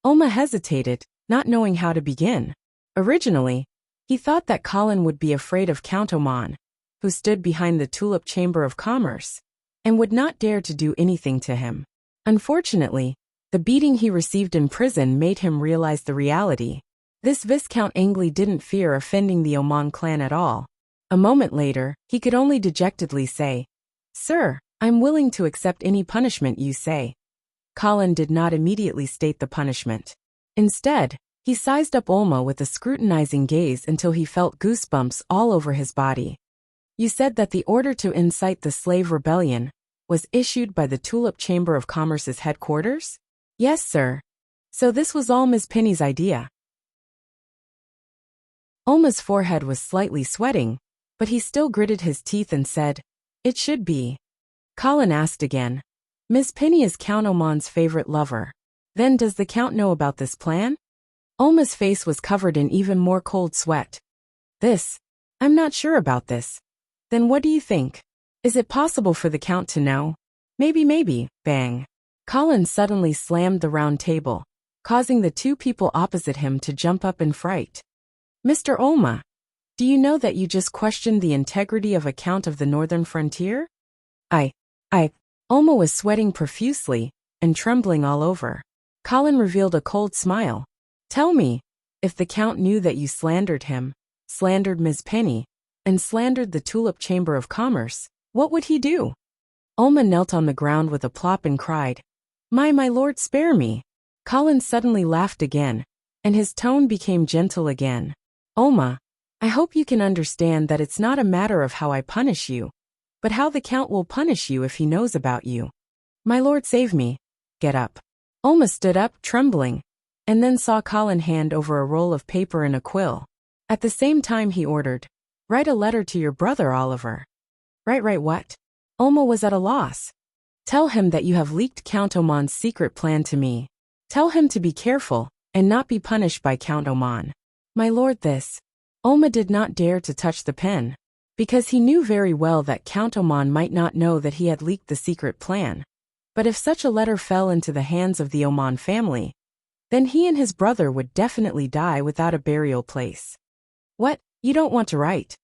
Olma hesitated, not knowing how to begin. Originally, he thought that Colin would be afraid of Count Oman, who stood behind the Tulip Chamber of Commerce, and would not dare to do anything to him. Unfortunately, the beating he received in prison made him realize the reality. This Viscount Angley didn't fear offending the Oman clan at all. A moment later, he could only dejectedly say, "Sir, I'm willing to accept any punishment you say." Colin did not immediately state the punishment. Instead, he sized up Olma with a scrutinizing gaze until he felt goosebumps all over his body. "You said that the order to incite the slave rebellion was issued by the Tulip Chamber of Commerce's headquarters?" "Yes, sir. So this was all Miss Penny's idea." Olma's forehead was slightly sweating, but he still gritted his teeth and said, "It should be." Colin asked again, "Miss Penny is Count Oman's favorite lover. Then does the Count know about this plan?" Olma's face was covered in even more cold sweat. "I'm not sure about this." "Then what do you think? Is it possible for the Count to know?" Maybe, bang." Colin suddenly slammed the round table, causing the two people opposite him to jump up in fright. "Mr. Olma, do you know that you just questioned the integrity of a Count of the northern frontier?" Olma was sweating profusely and trembling all over. Colin revealed a cold smile. "Tell me, if the Count knew that you slandered him, slandered Miss Penny, and slandered the Tulip Chamber of Commerce, what would he do?" Olma knelt on the ground with a plop and cried, My lord, spare me." Colin suddenly laughed again, and his tone became gentle again. "Olma, I hope you can understand that it's not a matter of how I punish you, but how the Count will punish you if he knows about you. My lord, save me. Get up." Olma stood up, trembling, and then saw Colin hand over a roll of paper and a quill. At the same time he ordered, "Write a letter to your brother, Oliver." Write what?" Olma was at a loss. "Tell him that you have leaked Count Oman's secret plan to me. Tell him to be careful and not be punished by Count Oman." "My lord, this." Olma did not dare to touch the pen, because he knew very well that Count Oman might not know that he had leaked the secret plan. But if such a letter fell into the hands of the Oman family, then he and his brother would definitely die without a burial place. "What, you don't want to write?"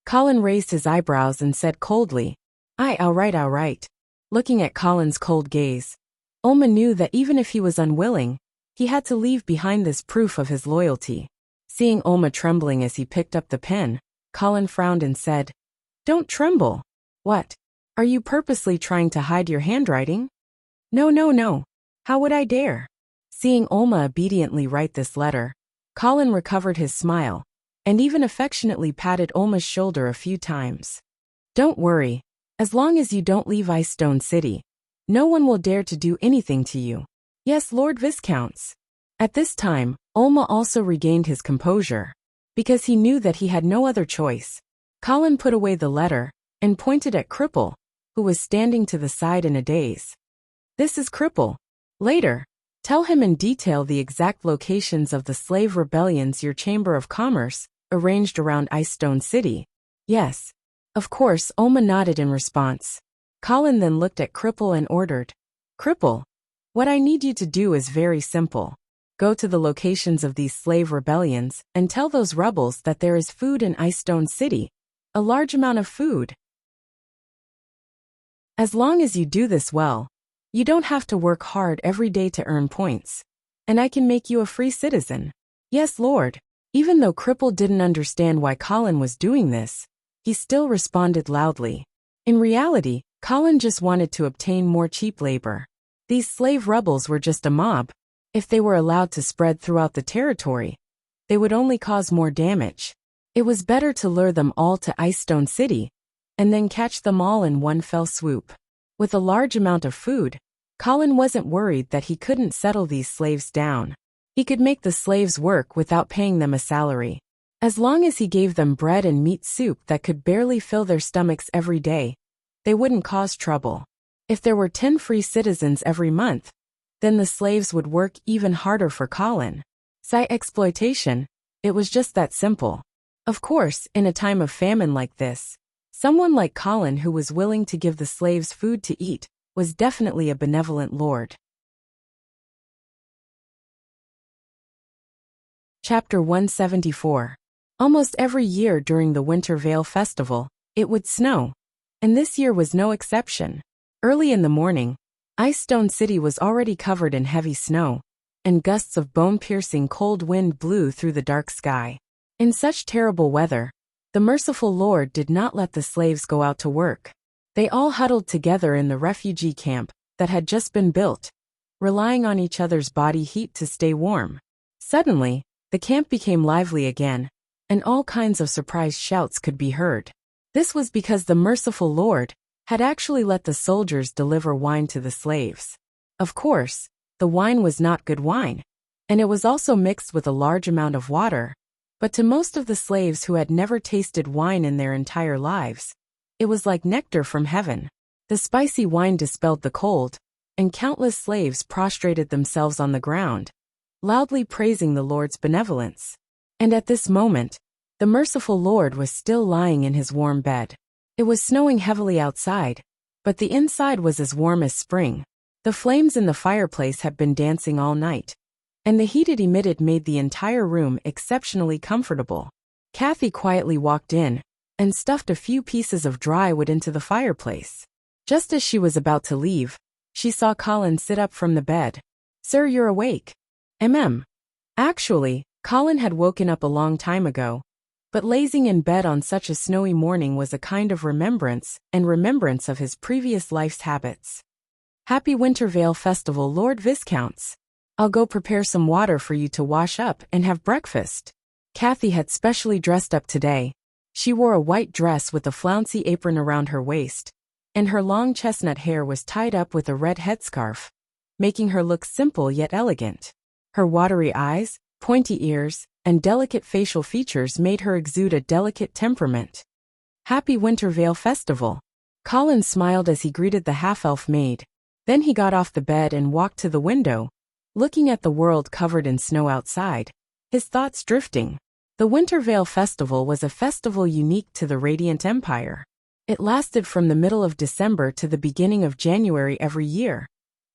Colin raised his eyebrows and said coldly, I'll write. Looking at Colin's cold gaze, Olma knew that even if he was unwilling, he had to leave behind this proof of his loyalty. Seeing Olma trembling as he picked up the pen, Colin frowned and said, "Don't tremble." "What? Are you purposely trying to hide your handwriting?" No. How would I dare?" Seeing Olma obediently write this letter, Colin recovered his smile, and even affectionately patted Olma's shoulder a few times. Don't worry. As long as you don't leave Ice Stone City, no one will dare to do anything to you. Yes, Lord Viscounts. At this time, Olma also regained his composure. Because he knew that he had no other choice. Colin put away the letter and pointed at Cripple, who was standing to the side in a daze. This is Cripple. Later, tell him in detail the exact locations of the slave rebellions your Chamber of Commerce arranged around Ice Stone City. Yes. Of course, Olma nodded in response. Colin then looked at Cripple and ordered, Cripple, what I need you to do is very simple. Go to the locations of these slave rebellions and tell those rebels that there is food in Ice Stone City, a large amount of food. As long as you do this well, you don't have to work hard every day to earn points, and I can make you a free citizen. Yes, Lord. Even though Cripple didn't understand why Colin was doing this, he still responded loudly. In reality, Colin just wanted to obtain more cheap labor. These slave rebels were just a mob. If they were allowed to spread throughout the territory, they would only cause more damage. It was better to lure them all to Ice Stone City, and then catch them all in one fell swoop. With a large amount of food, Colin wasn't worried that he couldn't settle these slaves down. He could make the slaves work without paying them a salary. As long as he gave them bread and meat soup that could barely fill their stomachs every day, they wouldn't cause trouble. If there were 10 free citizens every month, then the slaves would work even harder for Colin. Site exploitation, it was just that simple. Of course, in a time of famine like this, someone like Colin who was willing to give the slaves food to eat was definitely a benevolent lord. Chapter 174. Almost every year during the Winter Veil Festival, it would snow, and this year was no exception. Early in the morning, Ice Stone City was already covered in heavy snow, and gusts of bone-piercing cold wind blew through the dark sky. In such terrible weather, the merciful Lord did not let the slaves go out to work. They all huddled together in the refugee camp that had just been built, relying on each other's body heat to stay warm. Suddenly, the camp became lively again, and all kinds of surprised shouts could be heard. This was because the merciful Lord had actually let the soldiers deliver wine to the slaves. Of course, the wine was not good wine, and it was also mixed with a large amount of water, but to most of the slaves who had never tasted wine in their entire lives, it was like nectar from heaven. The spicy wine dispelled the cold, and countless slaves prostrated themselves on the ground, loudly praising the Lord's benevolence. And at this moment, the merciful Lord was still lying in his warm bed. It was snowing heavily outside, but the inside was as warm as spring. The flames in the fireplace had been dancing all night, and the heat it emitted made the entire room exceptionally comfortable. Kathy quietly walked in and stuffed a few pieces of dry wood into the fireplace. Just as she was about to leave, she saw Colin sit up from the bed. "Sir, you're awake." Actually, Colin had woken up a long time ago, but lazing in bed on such a snowy morning was a kind of remembrance of his previous life's habits. "Happy Winter Veil Festival, Lord Viscounts. I'll go prepare some water for you to wash up and have breakfast." Kathy had specially dressed up today. She wore a white dress with a flouncy apron around her waist, and her long chestnut hair was tied up with a red headscarf, making her look simple yet elegant. Her watery eyes, pointy ears, and delicate facial features made her exude a delicate temperament. "Happy Winter Veil Festival." Colin smiled as he greeted the half-elf maid. Then he got off the bed and walked to the window, looking at the world covered in snow outside, his thoughts drifting. The Winter Veil Festival was a festival unique to the Radiant Empire. It lasted from the middle of December to the beginning of January every year,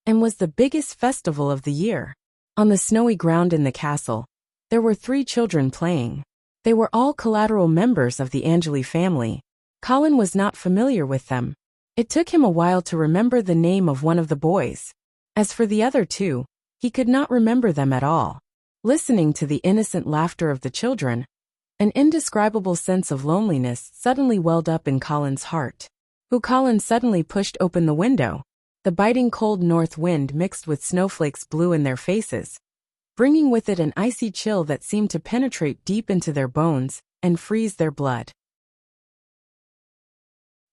and was the biggest festival of the year. On the snowy ground in the castle, there were 3 children playing. They were all collateral members of the Angeli family. Colin was not familiar with them. It took him a while to remember the name of one of the boys. As for the other 2, he could not remember them at all. Listening to the innocent laughter of the children, an indescribable sense of loneliness suddenly welled up in Colin's heart. Colin suddenly pushed open the window. The biting cold north wind mixed with snowflakes blew in their faces, bringing with it an icy chill that seemed to penetrate deep into their bones and freeze their blood.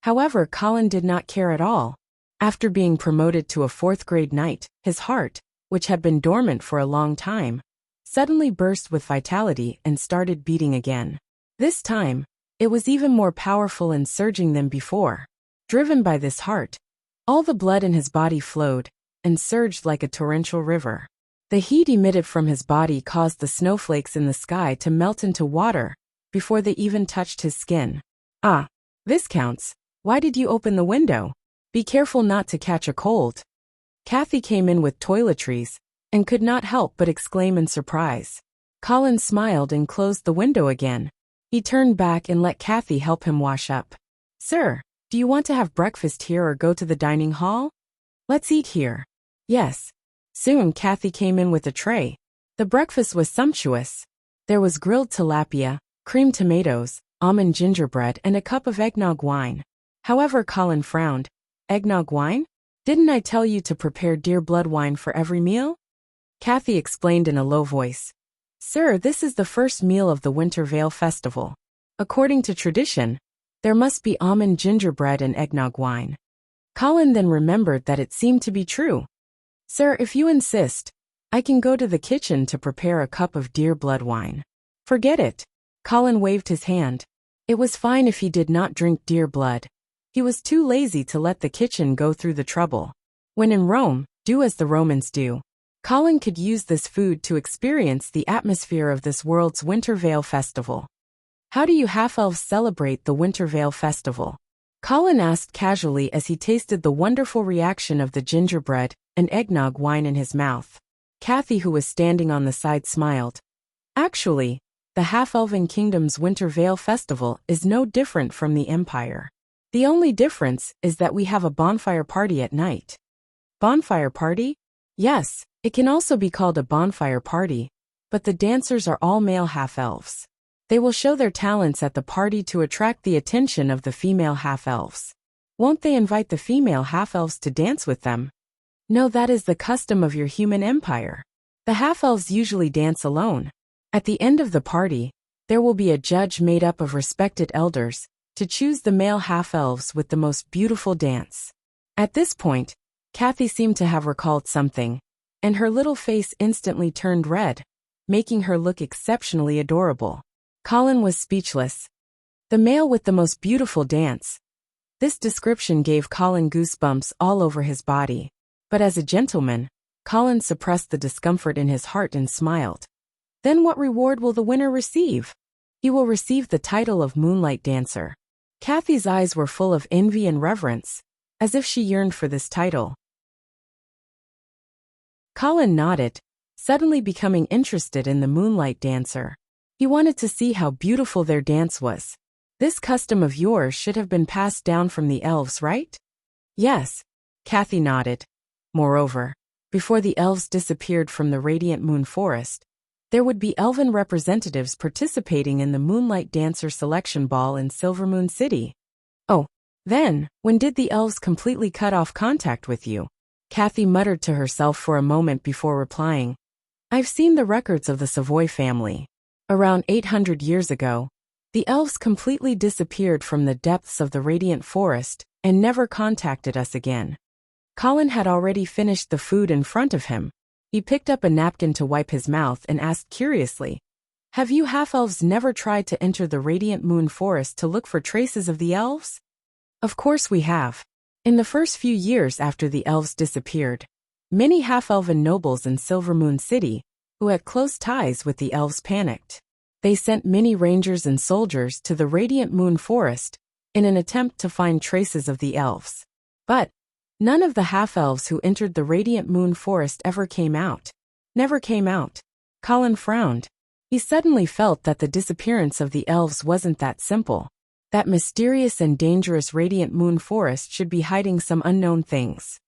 However, Colin did not care at all. After being promoted to a 4th-grade knight, his heart, which had been dormant for a long time, suddenly burst with vitality and started beating again. This time, it was even more powerful and surging than before. Driven by this heart, all the blood in his body flowed and surged like a torrential river. The heat emitted from his body caused the snowflakes in the sky to melt into water before they even touched his skin. Ah, Viscounts, why did you open the window? Be careful not to catch a cold. Kathy came in with toiletries and could not help but exclaim in surprise. Colin smiled and closed the window again. He turned back and let Kathy help him wash up. Sir, do you want to have breakfast here or go to the dining hall? Let's eat here. Yes. Soon Kathy came in with a tray. The breakfast was sumptuous. There was grilled tilapia, creamed tomatoes, almond gingerbread and a cup of eggnog wine. However, Colin frowned. Eggnog wine? Didn't I tell you to prepare deer blood wine for every meal? Kathy explained in a low voice. Sir, this is the first meal of the Winter Veil Festival. According to tradition, there must be almond gingerbread and eggnog wine. Colin then remembered that it seemed to be true. Sir, if you insist, I can go to the kitchen to prepare a cup of deer blood wine. Forget it. Colin waved his hand. It was fine if he did not drink deer blood. He was too lazy to let the kitchen go through the trouble. When in Rome, do as the Romans do. Colin could use this food to experience the atmosphere of this world's Winter Veil Festival. How do you half-elves celebrate the Winter Veil Festival? Colin asked casually as he tasted the wonderful reaction of the gingerbread and eggnog wine in his mouth. Kathy, who was standing on the side, smiled. Actually, the Half-Elven Kingdom's Winter Veil Festival is no different from the Empire. The only difference is that we have a bonfire party at night. Bonfire party? Yes, it can also be called a bonfire party, but the dancers are all male half-elves. They will show their talents at the party to attract the attention of the female half-elves. Won't they invite the female half-elves to dance with them? No, that is the custom of your human empire. The half-elves usually dance alone. At the end of the party, there will be a judge made up of respected elders to choose the male half-elves with the most beautiful dance. At this point, Kathy seemed to have recalled something, and her little face instantly turned red, making her look exceptionally adorable. Colin was speechless. The male with the most beautiful dance. This description gave Colin goosebumps all over his body. But as a gentleman, Colin suppressed the discomfort in his heart and smiled. Then what reward will the winner receive? He will receive the title of Moonlight Dancer. Kathy's eyes were full of envy and reverence, as if she yearned for this title. Colin nodded, suddenly becoming interested in the Moonlight Dancer. He wanted to see how beautiful their dance was. This custom of yours should have been passed down from the elves, right? Yes, Kathy nodded. Moreover, before the elves disappeared from the Radiant Moon Forest, there would be elven representatives participating in the Moonlight Dancer Selection Ball in Silvermoon City. Oh, then, when did the elves completely cut off contact with you? Kathy muttered to herself for a moment before replying. I've seen the records of the Savoy family. Around 800 years ago, the elves completely disappeared from the depths of the Radiant Forest and never contacted us again. Colin had already finished the food in front of him. He picked up a napkin to wipe his mouth and asked curiously, Have you half-elves never tried to enter the Radiant Moon Forest to look for traces of the elves? Of course we have. In the first few years after the elves disappeared, many half-elven nobles in Silvermoon City, who had close ties with the elves, panicked. They sent many rangers and soldiers to the Radiant Moon Forest in an attempt to find traces of the elves. But none of the half-elves who entered the Radiant Moon Forest ever came out. Never came out. Colin frowned. He suddenly felt that the disappearance of the elves wasn't that simple. That mysterious and dangerous Radiant Moon Forest should be hiding some unknown things.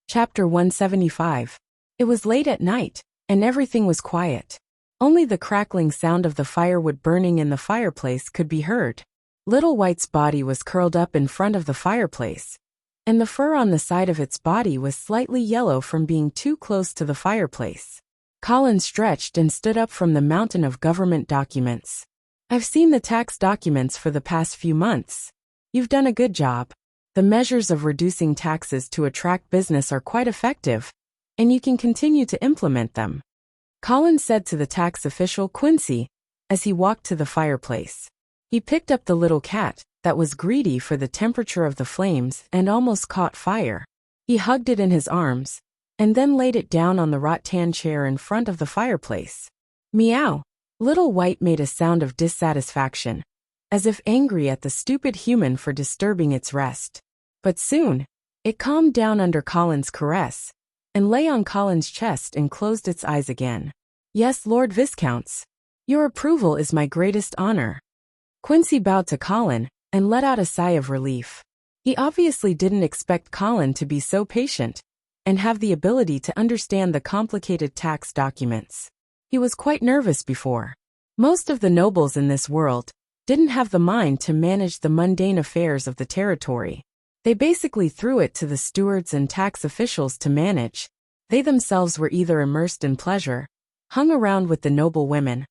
Chapter 175. It was late at night, and everything was quiet. Only the crackling sound of the firewood burning in the fireplace could be heard. Little White's body was curled up in front of the fireplace, and the fur on the side of its body was slightly yellow from being too close to the fireplace. Colin stretched and stood up from the mountain of government documents. I've seen the tax documents for the past few months. You've done a good job. The measures of reducing taxes to attract business are quite effective, and you can continue to implement them," Colin said to the tax official Quincy as he walked to the fireplace. He picked up the little cat that was greedy for the temperature of the flames and almost caught fire. He hugged it in his arms and then laid it down on the rattan chair in front of the fireplace. Meow. Little White made a sound of dissatisfaction, as if angry at the stupid human for disturbing its rest. But soon, it calmed down under Colin's caress and lay on Colin's chest and closed its eyes again. "Yes, Lord Viscounts. Your approval is my greatest honor." Quincy bowed to Colin and let out a sigh of relief. He obviously didn't expect Colin to be so patient and have the ability to understand the complicated tax documents. He was quite nervous before. Most of the nobles in this world didn't have the mind to manage the mundane affairs of the territory. They basically threw it to the stewards and tax officials to manage. They themselves were either immersed in pleasure, hung around with the noble women,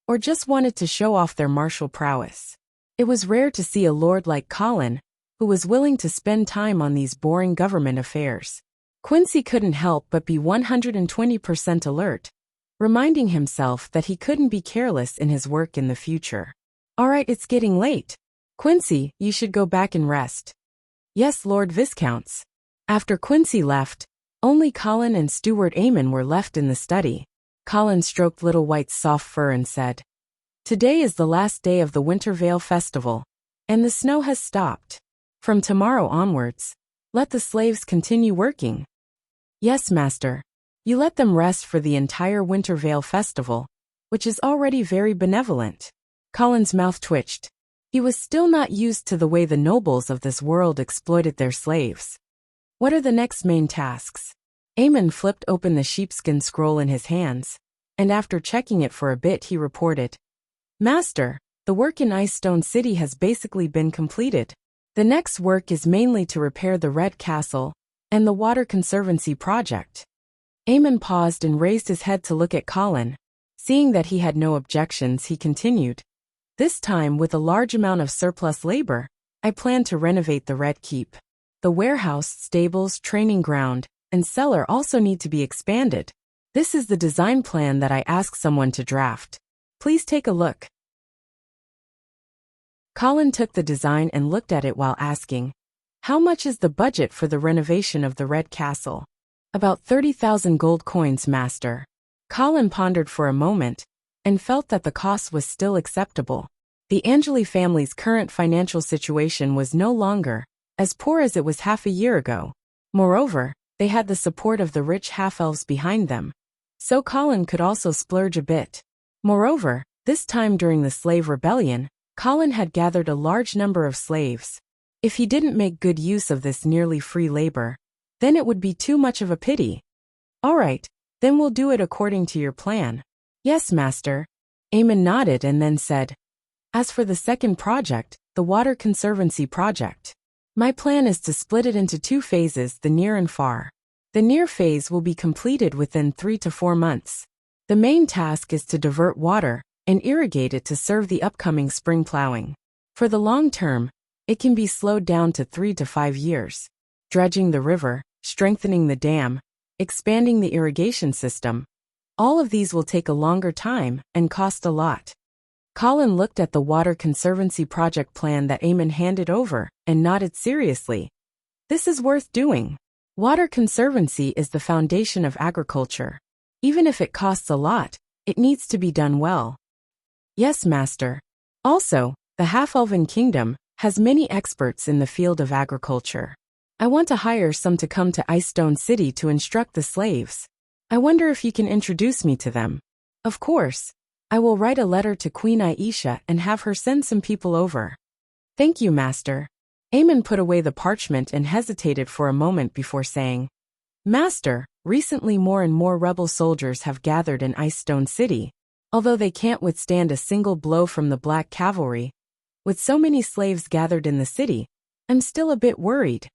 or just wanted to show off their martial prowess. It was rare to see a lord like Colin who was willing to spend time on these boring government affairs. Quincy couldn't help but be 120% alert, reminding himself that he couldn't be careless in his work in the future. "All right, it's getting late. Quincy, you should go back and rest." "Yes, Lord Viscounts." After Quincy left, only Colin and Steward Eamon were left in the study. Colin stroked Little White's soft fur and said, "Today is the last day of the Wintervale Festival, and the snow has stopped. From tomorrow onwards, let the slaves continue working." "Yes, Master. You let them rest for the entire Wintervale Festival, which is already very benevolent." Colin's mouth twitched. He was still not used to the way the nobles of this world exploited their slaves. "What are the next main tasks?" Eamon flipped open the sheepskin scroll in his hands, and after checking it for a bit he reported, "Master, the work in Icestone City has basically been completed. The next work is mainly to repair the Red Castle and the Water Conservancy project." Eamon paused and raised his head to look at Colin. Seeing that he had no objections, he continued, "This time with a large amount of surplus labor, I plan to renovate the Red Keep. The warehouse, stables, training ground, and cellar also need to be expanded. This is the design plan that I asked someone to draft. Please take a look." Colin took the design and looked at it while asking, "How much is the budget for the renovation of the Red Castle?" "About 30,000 gold coins, Master." Colin pondered for a moment and felt that the cost was still acceptable. The Angeli family's current financial situation was no longer as poor as it was half a year ago. Moreover, they had the support of the rich half-elves behind them, so Colin could also splurge a bit. Moreover, this time during the slave rebellion, Colin had gathered a large number of slaves. If he didn't make good use of this nearly free labor, then it would be too much of a pity. "All right, then we'll do it according to your plan." "Yes, Master." Eamon nodded and then said, "As for the second project, the Water Conservancy project, my plan is to split it into two phases, the near and far. The near phase will be completed within 3 to 4 months. The main task is to divert water and irrigate it to serve the upcoming spring plowing. For the long term, it can be slowed down to 3 to 5 years. Dredging the river, strengthening the dam, expanding the irrigation system, all of these will take a longer time and cost a lot." Colin looked at the Water Conservancy project plan that Eamon handed over and nodded seriously. "This is worth doing. Water Conservancy is the foundation of agriculture. Even if it costs a lot, it needs to be done well." "Yes, Master. Also, the Half-Elven Kingdom has many experts in the field of agriculture. I want to hire some to come to Icestone City to instruct the slaves. I wonder if you can introduce me to them." "Of course. I will write a letter to Queen Aisha and have her send some people over." "Thank you, Master." Eamon put away the parchment and hesitated for a moment before saying, "Master, recently more and more rebel soldiers have gathered in Icestone City. Although they can't withstand a single blow from the Black Cavalry, with so many slaves gathered in the city, I'm still a bit worried."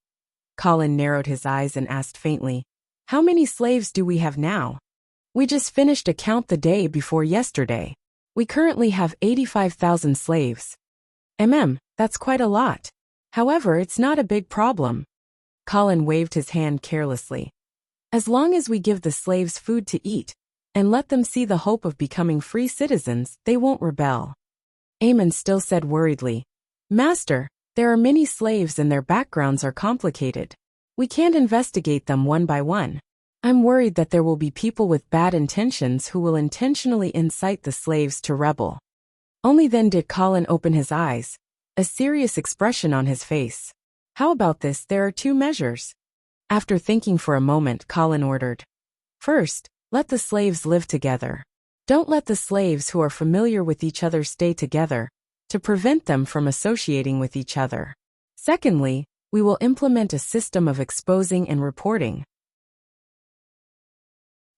Colin narrowed his eyes and asked faintly, "How many slaves do we have now?" "We just finished a count the day before yesterday. We currently have 85,000 slaves. That's quite a lot. However, it's not a big problem. Colin waved his hand carelessly. As long as we give the slaves food to eat, and let them see the hope of becoming free citizens, they won't rebel. Eamon still said worriedly, Master, there are many slaves and their backgrounds are complicated. We can't investigate them one by one. I'm worried that there will be people with bad intentions who will intentionally incite the slaves to rebel. Only then did Colin open his eyes, a serious expression on his face. How about this? There are two measures. After thinking for a moment, Colin ordered. First, let the slaves live together. Don't let the slaves who are familiar with each other stay together, to prevent them from associating with each other. Secondly, we will implement a system of exposing and reporting.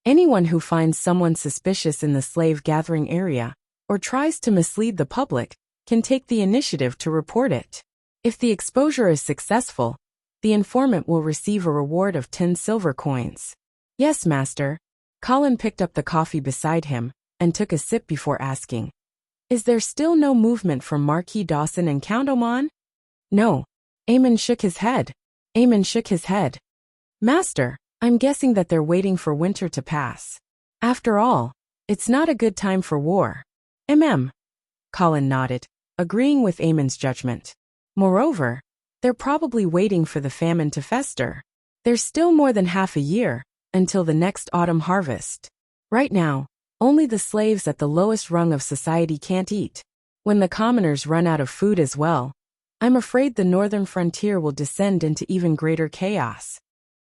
Anyone who finds someone suspicious in the slave gathering area, or tries to mislead the public, can take the initiative to report it. If the exposure is successful, the informant will receive a reward of 10 silver coins. Yes, Master. Colin picked up the coffee beside him, and took a sip before asking. Is there still no movement from Marquis Dawson and Count Oman? No. Eamon shook his head. Master, I'm guessing that they're waiting for winter to pass. After all, it's not a good time for war. Colin nodded, agreeing with Eamon's judgment. Moreover, they're probably waiting for the famine to fester. There's still more than half a year, until the next autumn harvest. Right now, only the slaves at the lowest rung of society can't eat. When the commoners run out of food as well, I'm afraid the northern frontier will descend into even greater chaos.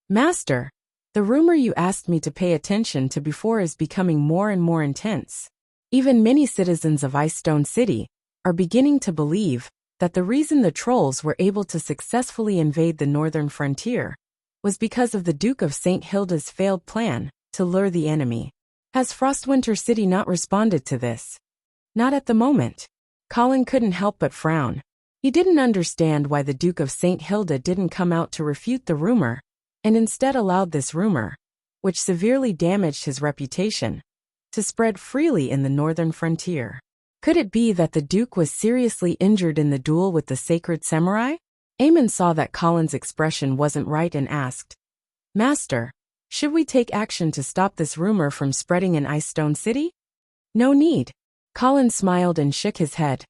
Master, the rumor you asked me to pay attention to before is becoming more and more intense. Even many citizens of Icestone City are beginning to believe that the reason the trolls were able to successfully invade the northern frontier was because of the Duke of St. Hilda's failed plan to lure the enemy. Has Frostwinter City not responded to this? Not at the moment. Colin couldn't help but frown. He didn't understand why the Duke of St. Hilda didn't come out to refute the rumor, and instead allowed this rumor, which severely damaged his reputation, to spread freely in the northern frontier. Could it be that the Duke was seriously injured in the duel with the sacred samurai? Eamon saw that Colin's expression wasn't right and asked, Master, should we take action to stop this rumor from spreading in Icestone City? No need. Colin smiled and shook his head.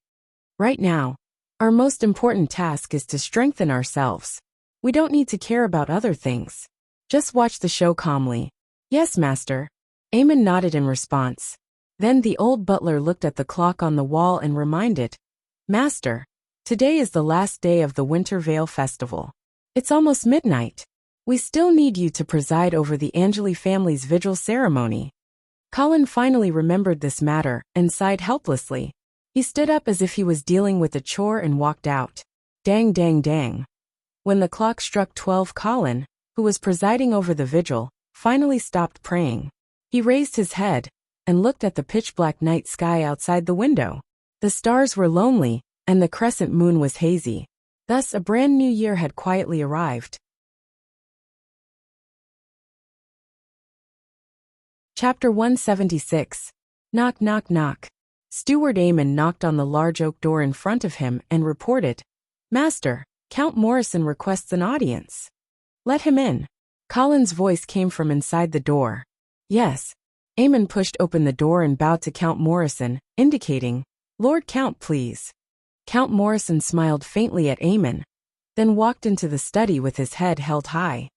Right now, our most important task is to strengthen ourselves. We don't need to care about other things. Just watch the show calmly. Yes, Master. Eamon nodded in response. Then the old butler looked at the clock on the wall and reminded, Master, today is the last day of the Winter Veil Festival. It's almost midnight. We still need you to preside over the Angeli family's vigil ceremony. Colin finally remembered this matter and sighed helplessly. He stood up as if he was dealing with a chore and walked out. Dang, dang, dang. When the clock struck 12, Colin, who was presiding over the vigil, finally stopped praying. He raised his head and looked at the pitch-black night sky outside the window. The stars were lonely, and the crescent moon was hazy. Thus, a brand new year had quietly arrived. Chapter 176. Knock, knock, knock. Steward Eamon knocked on the large oak door in front of him and reported, Master, Count Morrison requests an audience. Let him in. Colin's voice came from inside the door. Yes. Eamon pushed open the door and bowed to Count Morrison, indicating, Lord Count, please. Count Morrison smiled faintly at Eamon, then walked into the study with his head held high.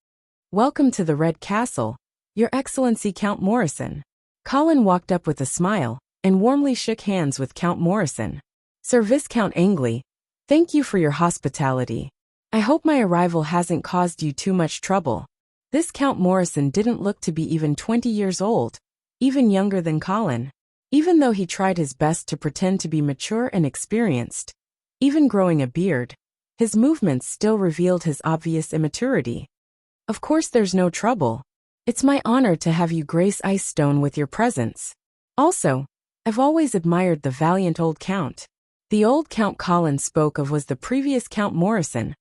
Welcome to the Red Castle, Your Excellency Count Morrison. Colin walked up with a smile, and warmly shook hands with Count Morrison. Sir Viscount Angley, thank you for your hospitality. I hope my arrival hasn't caused you too much trouble. This Count Morrison didn't look to be even 20 years old, even younger than Colin. Even though he tried his best to pretend to be mature and experienced, even growing a beard, his movements still revealed his obvious immaturity. Of course there's no trouble. It's my honor to have you grace Icestone with your presence. Also, I've always admired the valiant old Count. The old Count Colin spoke of was the previous Count Morrison,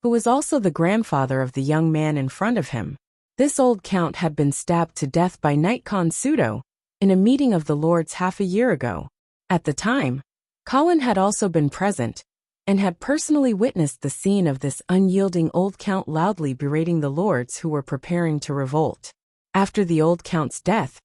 who was also the grandfather of the young man in front of him. This old Count had been stabbed to death by Knight Consudo in a meeting of the lords half a year ago. At the time, Colin had also been present and had personally witnessed the scene of this unyielding old count loudly berating the lords who were preparing to revolt. After the old count's death,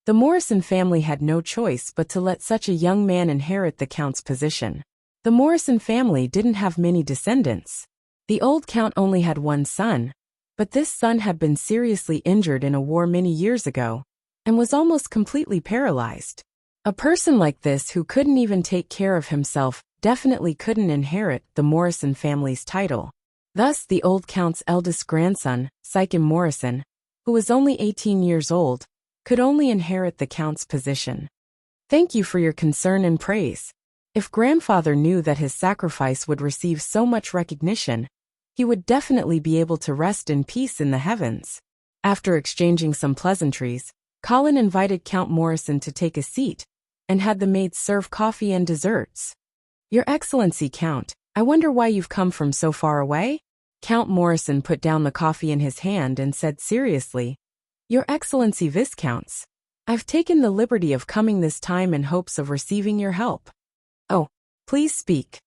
the Morrison family had no choice but to let such a young man inherit the count's position. The Morrison family didn't have many descendants. The old count only had one son, but this son had been seriously injured in a war many years ago and was almost completely paralyzed. A person like this who couldn't even take care of himself definitely couldn't inherit the Morrison family's title. Thus, the old count's eldest grandson, Sycam Morrison, who was only 18 years old, could only inherit the count's position. Thank you for your concern and praise. If grandfather knew that his sacrifice would receive so much recognition, he would definitely be able to rest in peace in the heavens. After exchanging some pleasantries, Colin invited Count Morrison to take a seat and had the maids serve coffee and desserts. Your Excellency, Count, I wonder why you've come from so far away? Count Morrison put down the coffee in his hand and said seriously, Your Excellency Viscounts, I've taken the liberty of coming this time in hopes of receiving your help. Oh, please speak.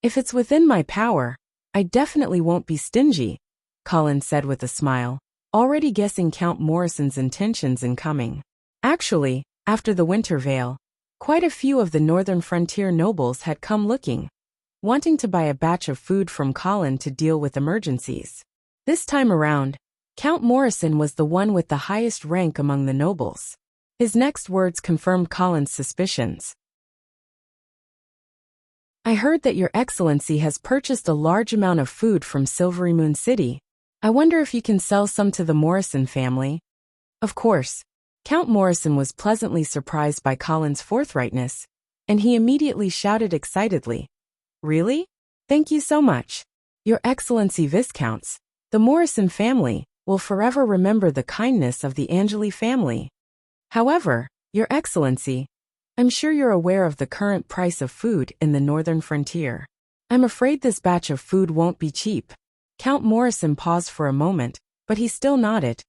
If it's within my power, I definitely won't be stingy, Colin said with a smile, already guessing Count Morrison's intentions in coming. Actually, after the winter veil, quite a few of the northern frontier nobles had come looking, wanting to buy a batch of food from Colin to deal with emergencies. This time around, Count Morrison was the one with the highest rank among the nobles. His next words confirmed Colin's suspicions. I heard that Your Excellency has purchased a large amount of food from Silvery Moon City. I wonder if you can sell some to the Morrison family. Of course, Count Morrison was pleasantly surprised by Colin's forthrightness, and he immediately shouted excitedly, Really? Thank you so much. Your Excellency Viscounts, the Morrison family will forever remember the kindness of the Angeli family. However, Your Excellency, I'm sure you're aware of the current price of food in the northern frontier. I'm afraid this batch of food won't be cheap. Count Morrison paused for a moment, but he still nodded.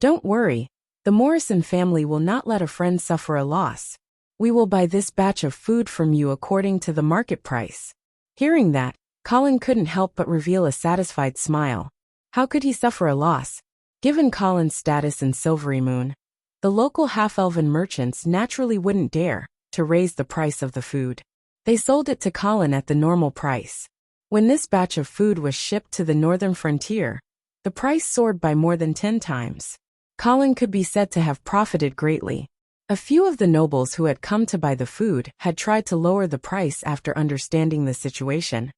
Don't worry, the Morrison family will not let a friend suffer a loss. We will buy this batch of food from you according to the market price. Hearing that, Colin couldn't help but reveal a satisfied smile. How could he suffer a loss? Given Colin's status in Silvery Moon, the local half-elven merchants naturally wouldn't dare to raise the price of the food. They sold it to Colin at the normal price. When this batch of food was shipped to the northern frontier, the price soared by more than 10 times. Colin could be said to have profited greatly. A few of the nobles who had come to buy the food had tried to lower the price after understanding the situation.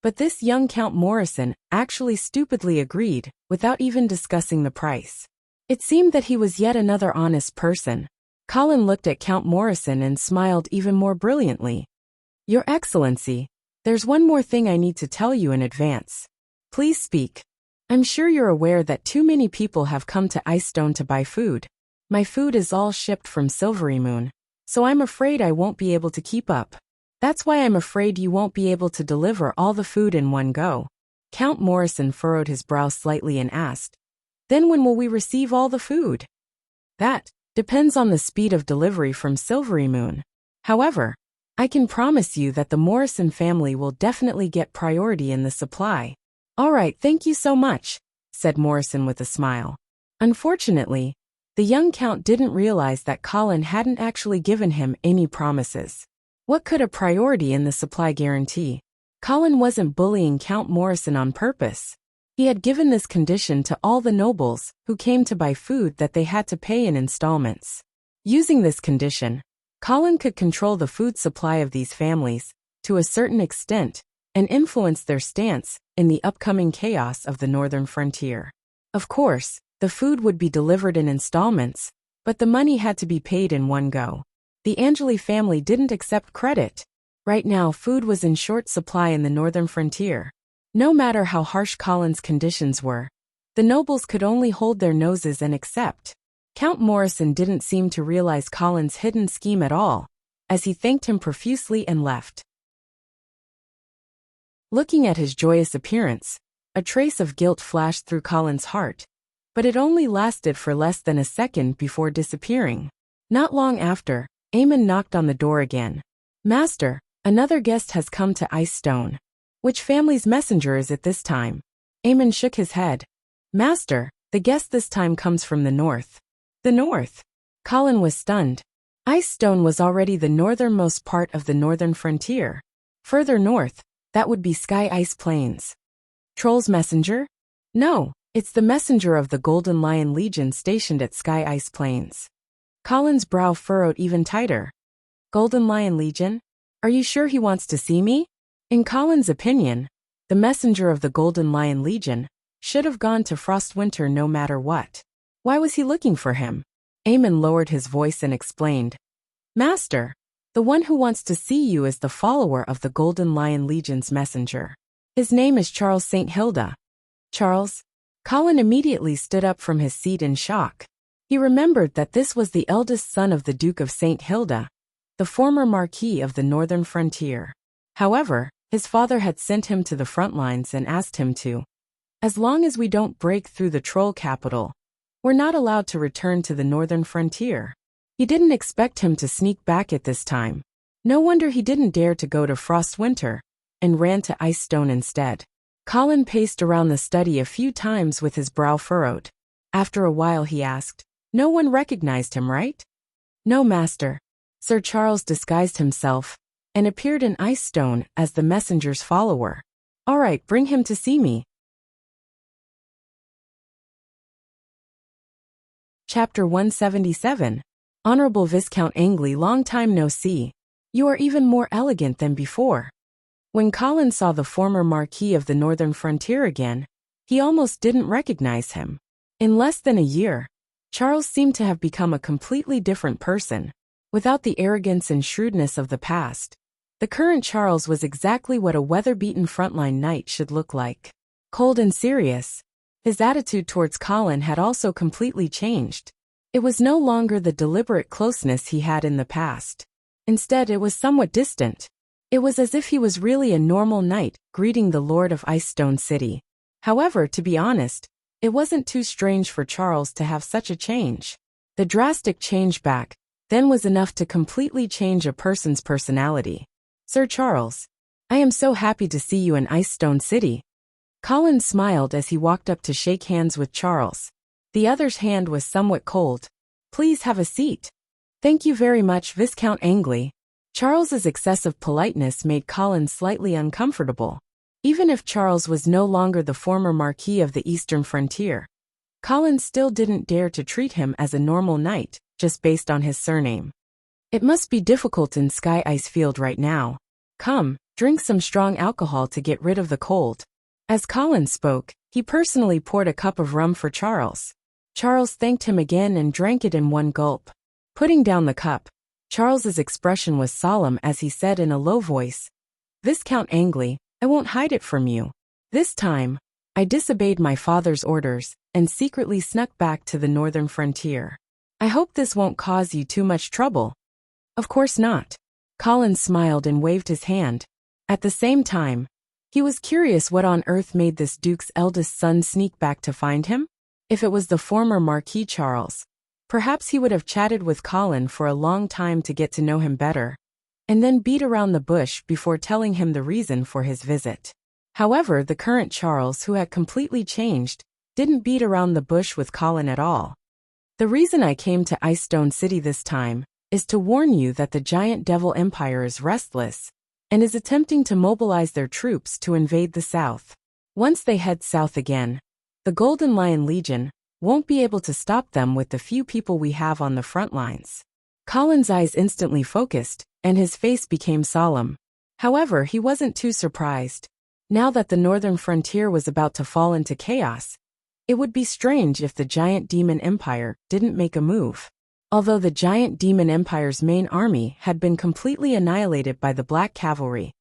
But this young Count Morrison actually stupidly agreed, without even discussing the price. It seemed that he was yet another honest person. Colin looked at Count Morrison and smiled even more brilliantly. Your Excellency, there's one more thing I need to tell you in advance. Please speak. I'm sure you're aware that too many people have come to Icestone to buy food. My food is all shipped from Silvery Moon, so I'm afraid I won't be able to keep up. That's why I'm afraid you won't be able to deliver all the food in one go. Count Morrison furrowed his brow slightly and asked, Then when will we receive all the food? That depends on the speed of delivery from Silvery Moon. However, I can promise you that the Morrison family will definitely get priority in the supply. All right, thank you so much, said Morrison with a smile. Unfortunately, the young count didn't realize that Colin hadn't actually given him any promises. What could a priority in the supply guarantee? Colin wasn't bullying Count Morrison on purpose. He had given this condition to all the nobles who came to buy food that they had to pay in installments. Using this condition, Colin could control the food supply of these families to a certain extent and influence their stance in the upcoming chaos of the northern frontier. Of course, the food would be delivered in installments, but the money had to be paid in one go. The Angeli family didn't accept credit. Right now, food was in short supply in the northern frontier. No matter how harsh Colin's conditions were, the nobles could only hold their noses and accept. Count Morrison didn't seem to realize Colin's hidden scheme at all, as he thanked him profusely and left. Looking at his joyous appearance, a trace of guilt flashed through Colin's heart, but it only lasted for less than a second before disappearing. Not long after, Eamon knocked on the door again. Master, another guest has come to Ice Stone. Which family's messenger is it this time? Eamon shook his head. Master, the guest this time comes from the north. The north? Colin was stunned. Ice Stone was already the northernmost part of the northern frontier. Further north, that would be Sky Ice Plains. Troll's messenger? No, it's the messenger of the Golden Lion Legion stationed at Sky Ice Plains. Colin's brow furrowed even tighter. Golden Lion Legion? Are you sure he wants to see me? In Colin's opinion, the messenger of the Golden Lion Legion should have gone to Frostwinter no matter what. Why was he looking for him? Eamon lowered his voice and explained. Master, the one who wants to see you is the follower of the Golden Lion Legion's messenger. His name is Charles St. Hilda. Charles? Colin immediately stood up from his seat in shock. He remembered that this was the eldest son of the Duke of St. Hilda, the former Marquis of the Northern Frontier. However, his father had sent him to the front lines and asked him to. As long as we don't break through the troll capital, we're not allowed to return to the northern frontier. He didn't expect him to sneak back at this time. No wonder he didn't dare to go to Frostwinter, and ran to Ice Stone instead. Colin paced around the study a few times with his brow furrowed. After a while he asked, No one recognized him, right? No, Master. Sir Charles disguised himself, and appeared in Ice Stone as the messenger's follower. All right, bring him to see me. Chapter 177. Honorable Viscount Angley, long time no see. You are even more elegant than before. When Colin saw the former Marquis of the Northern Frontier again, he almost didn't recognize him. In less than a year, Charles seemed to have become a completely different person. Without the arrogance and shrewdness of the past, the current Charles was exactly what a weather-beaten frontline knight should look like. Cold and serious, his attitude towards Colin had also completely changed. It was no longer the deliberate closeness he had in the past. Instead, it was somewhat distant. It was as if he was really a normal knight greeting the Lord of Icestone City. However, to be honest, it wasn't too strange for Charles to have such a change. The drastic change back then was enough to completely change a person's personality. Sir Charles, I am so happy to see you in Icestone City. Colin smiled as he walked up to shake hands with Charles. The other's hand was somewhat cold. Please have a seat. Thank you very much, Viscount Angley. Charles's excessive politeness made Colin slightly uncomfortable. Even if Charles was no longer the former Marquis of the Eastern Frontier, Colin still didn't dare to treat him as a normal knight, just based on his surname. It must be difficult in Sky Ice Field right now. Come, drink some strong alcohol to get rid of the cold. As Colin spoke, he personally poured a cup of rum for Charles. Charles thanked him again and drank it in one gulp. Putting down the cup, Charles's expression was solemn as he said in a low voice, Viscount Angley, I won't hide it from you. This time, I disobeyed my father's orders and secretly snuck back to the northern frontier. I hope this won't cause you too much trouble. Of course not. Colin smiled and waved his hand. At the same time, he was curious what on earth made this duke's eldest son sneak back to find him. If it was the former Marquis Charles, perhaps he would have chatted with Colin for a long time to get to know him better, and then beat around the bush before telling him the reason for his visit. However, the current Charles, who had completely changed, didn't beat around the bush with Colin at all. The reason I came to Icestone City this time is to warn you that the giant Devil Empire is restless and is attempting to mobilize their troops to invade the south. Once they head south again, the Golden Lion Legion won't be able to stop them with the few people we have on the front lines. Colin's eyes instantly focused, and his face became solemn. However, he wasn't too surprised. Now that the northern frontier was about to fall into chaos, it would be strange if the giant Demon Empire didn't make a move. Although the giant Demon Empire's main army had been completely annihilated by the Black Cavalry,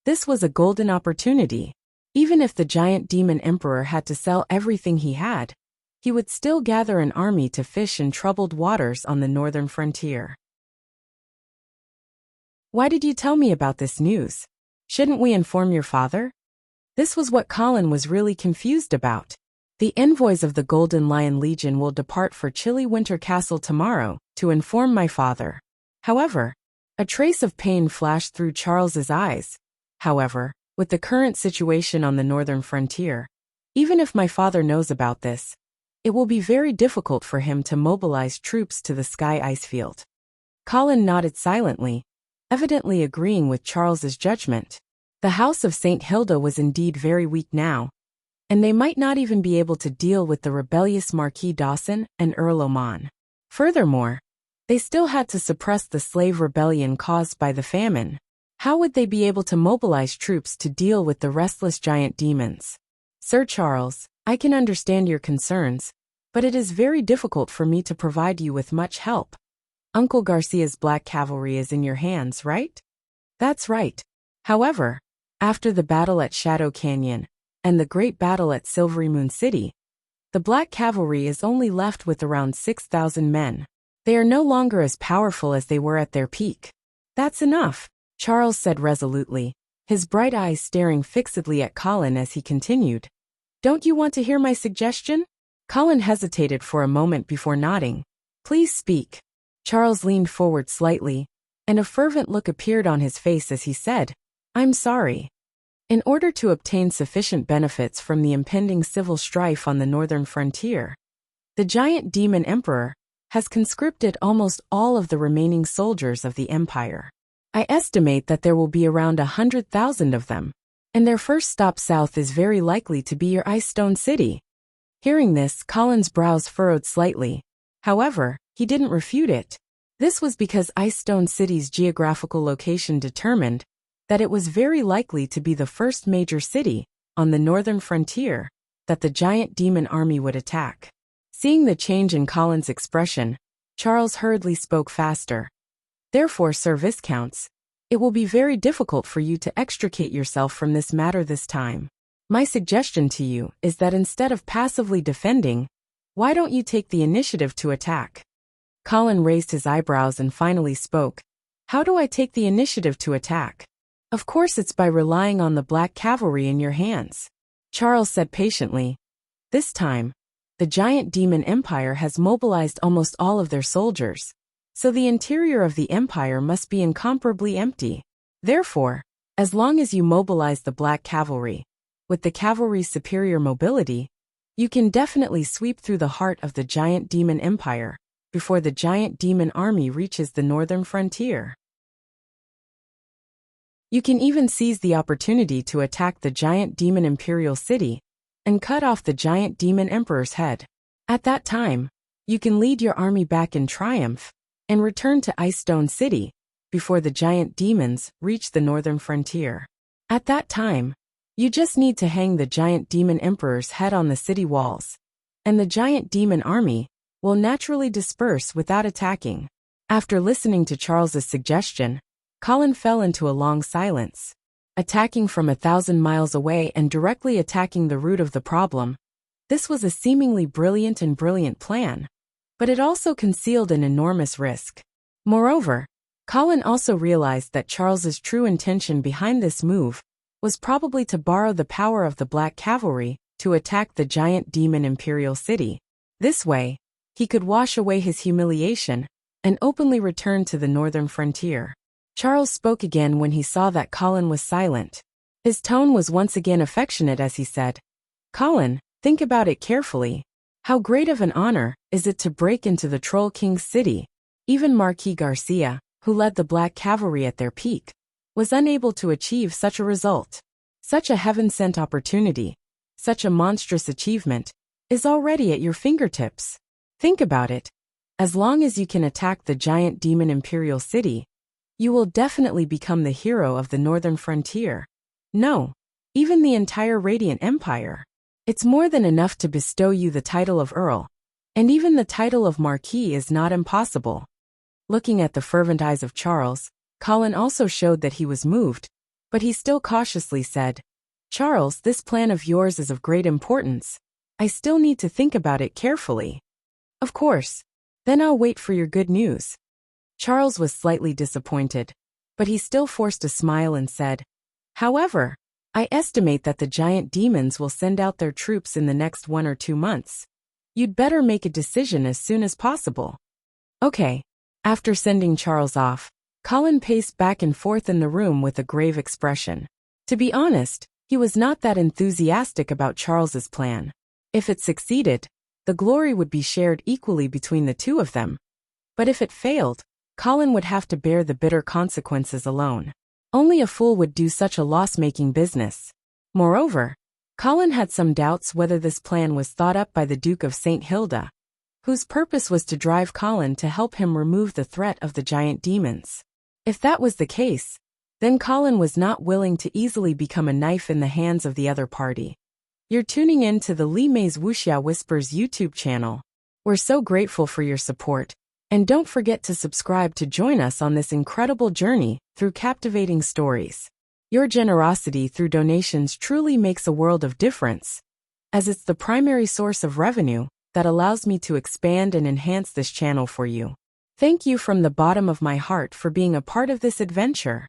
this was a golden opportunity. Even if the giant Demon Emperor had to sell everything he had, he would still gather an army to fish in troubled waters on the northern frontier. Why did you tell me about this news? Shouldn't we inform your father? This was what Colin was really confused about. The envoys of the Golden Lion Legion will depart for chilly Winter Castle tomorrow to inform my father. However, A trace of pain flashed through Charles's eyes. However, with the current situation on the northern frontier, even if my father knows about this, it will be very difficult for him to mobilize troops to the Sky Ice Field. Colin nodded silently, evidently agreeing with Charles's judgment. The House of St. Hilda was indeed very weak now, and they might not even be able to deal with the rebellious Marquis Dawson and Earl Oman. Furthermore, they still had to suppress the slave rebellion caused by the famine. How would they be able to mobilize troops to deal with the restless giant demons? Sir Charles, I can understand your concerns, but it is very difficult for me to provide you with much help. Uncle Garcia's black cavalry is in your hands, right? That's right. However, after the battle at Shadow Canyon and the great battle at Silvery Moon City, the black cavalry is only left with around 6,000 men. They are no longer as powerful as they were at their peak. That's enough, Charles said resolutely, his bright eyes staring fixedly at Colin as he continued. Don't you want to hear my suggestion? Colin hesitated for a moment before nodding. Please speak. Charles leaned forward slightly, and a fervent look appeared on his face as he said, I'm sorry. In order to obtain sufficient benefits from the impending civil strife on the northern frontier, the giant demon emperor has conscripted almost all of the remaining soldiers of the empire. I estimate that there will be around 100,000 of them, and their first stop south is very likely to be your Ice Stone City. Hearing this, Colin's brows furrowed slightly. However, he didn't refute it. This was because Ice Stone City's geographical location determined that it was very likely to be the first major city on the northern frontier that the giant demon army would attack. Seeing the change in Colin's expression, Charles hurriedly spoke faster. Therefore, Sir Viscounts, it will be very difficult for you to extricate yourself from this matter this time. My suggestion to you is that instead of passively defending, why don't you take the initiative to attack? Colin raised his eyebrows and finally spoke. How do I take the initiative to attack? Of course it's by relying on the black cavalry in your hands. Charles said patiently. This time, the giant demon empire has mobilized almost all of their soldiers, so the interior of the empire must be incomparably empty. Therefore, as long as you mobilize the black cavalry, with the cavalry's superior mobility, you can definitely sweep through the heart of the giant demon empire before the giant demon army reaches the northern frontier. You can even seize the opportunity to attack the giant demon imperial city and cut off the giant demon emperor's head. At that time, you can lead your army back in triumph and return to Ice Stone City before the giant demons reach the northern frontier. At that time, you just need to hang the giant demon emperor's head on the city walls, and the giant demon army will naturally disperse without attacking. After listening to Charles's suggestion, Colin fell into a long silence. Attacking from 1,000 miles away and directly attacking the root of the problem, this was a seemingly brilliant plan, but it also concealed an enormous risk. Moreover, Colin also realized that Charles's true intention behind this move was probably to borrow the power of the black cavalry to attack the giant demon imperial city. This way, he could wash away his humiliation and openly return to the northern frontier. Charles spoke again when he saw that Colin was silent. His tone was once again affectionate as he said, Colin, think about it carefully. How great of an honor is it to break into the Troll King's city? Even Marquis Garcia, who led the black cavalry at their peak, was unable to achieve such a result. Such a heaven-sent opportunity, such a monstrous achievement, is already at your fingertips. Think about it. As long as you can attack the giant demon imperial city, you will definitely become the hero of the northern frontier. No, even the entire Radiant Empire. It's more than enough to bestow you the title of Earl, and even the title of Marquis is not impossible. Looking at the fervent eyes of Charles, Colin also showed that he was moved, but he still cautiously said, Charles, this plan of yours is of great importance. I still need to think about it carefully. Of course. Then I'll wait for your good news. Charles was slightly disappointed, but he still forced a smile and said, However, I estimate that the giant demons will send out their troops in the next 1 or 2 months. You'd better make a decision as soon as possible. Okay. After sending Charles off, Colin paced back and forth in the room with a grave expression. To be honest, he was not that enthusiastic about Charles's plan. If it succeeded, the glory would be shared equally between the two of them. But if it failed, Colin would have to bear the bitter consequences alone. Only a fool would do such a loss-making business. Moreover, Colin had some doubts whether this plan was thought up by the Duke of St. Hilda, whose purpose was to drive Colin to help him remove the threat of the giant demons. If that was the case, then Colin was not willing to easily become a knife in the hands of the other party. You're tuning in to the Li Mei's Wuxia Whispers YouTube channel. We're so grateful for your support, and don't forget to subscribe to join us on this incredible journey through captivating stories. Your generosity through donations truly makes a world of difference, as it's the primary source of revenue that allows me to expand and enhance this channel for you. Thank you from the bottom of my heart for being a part of this adventure.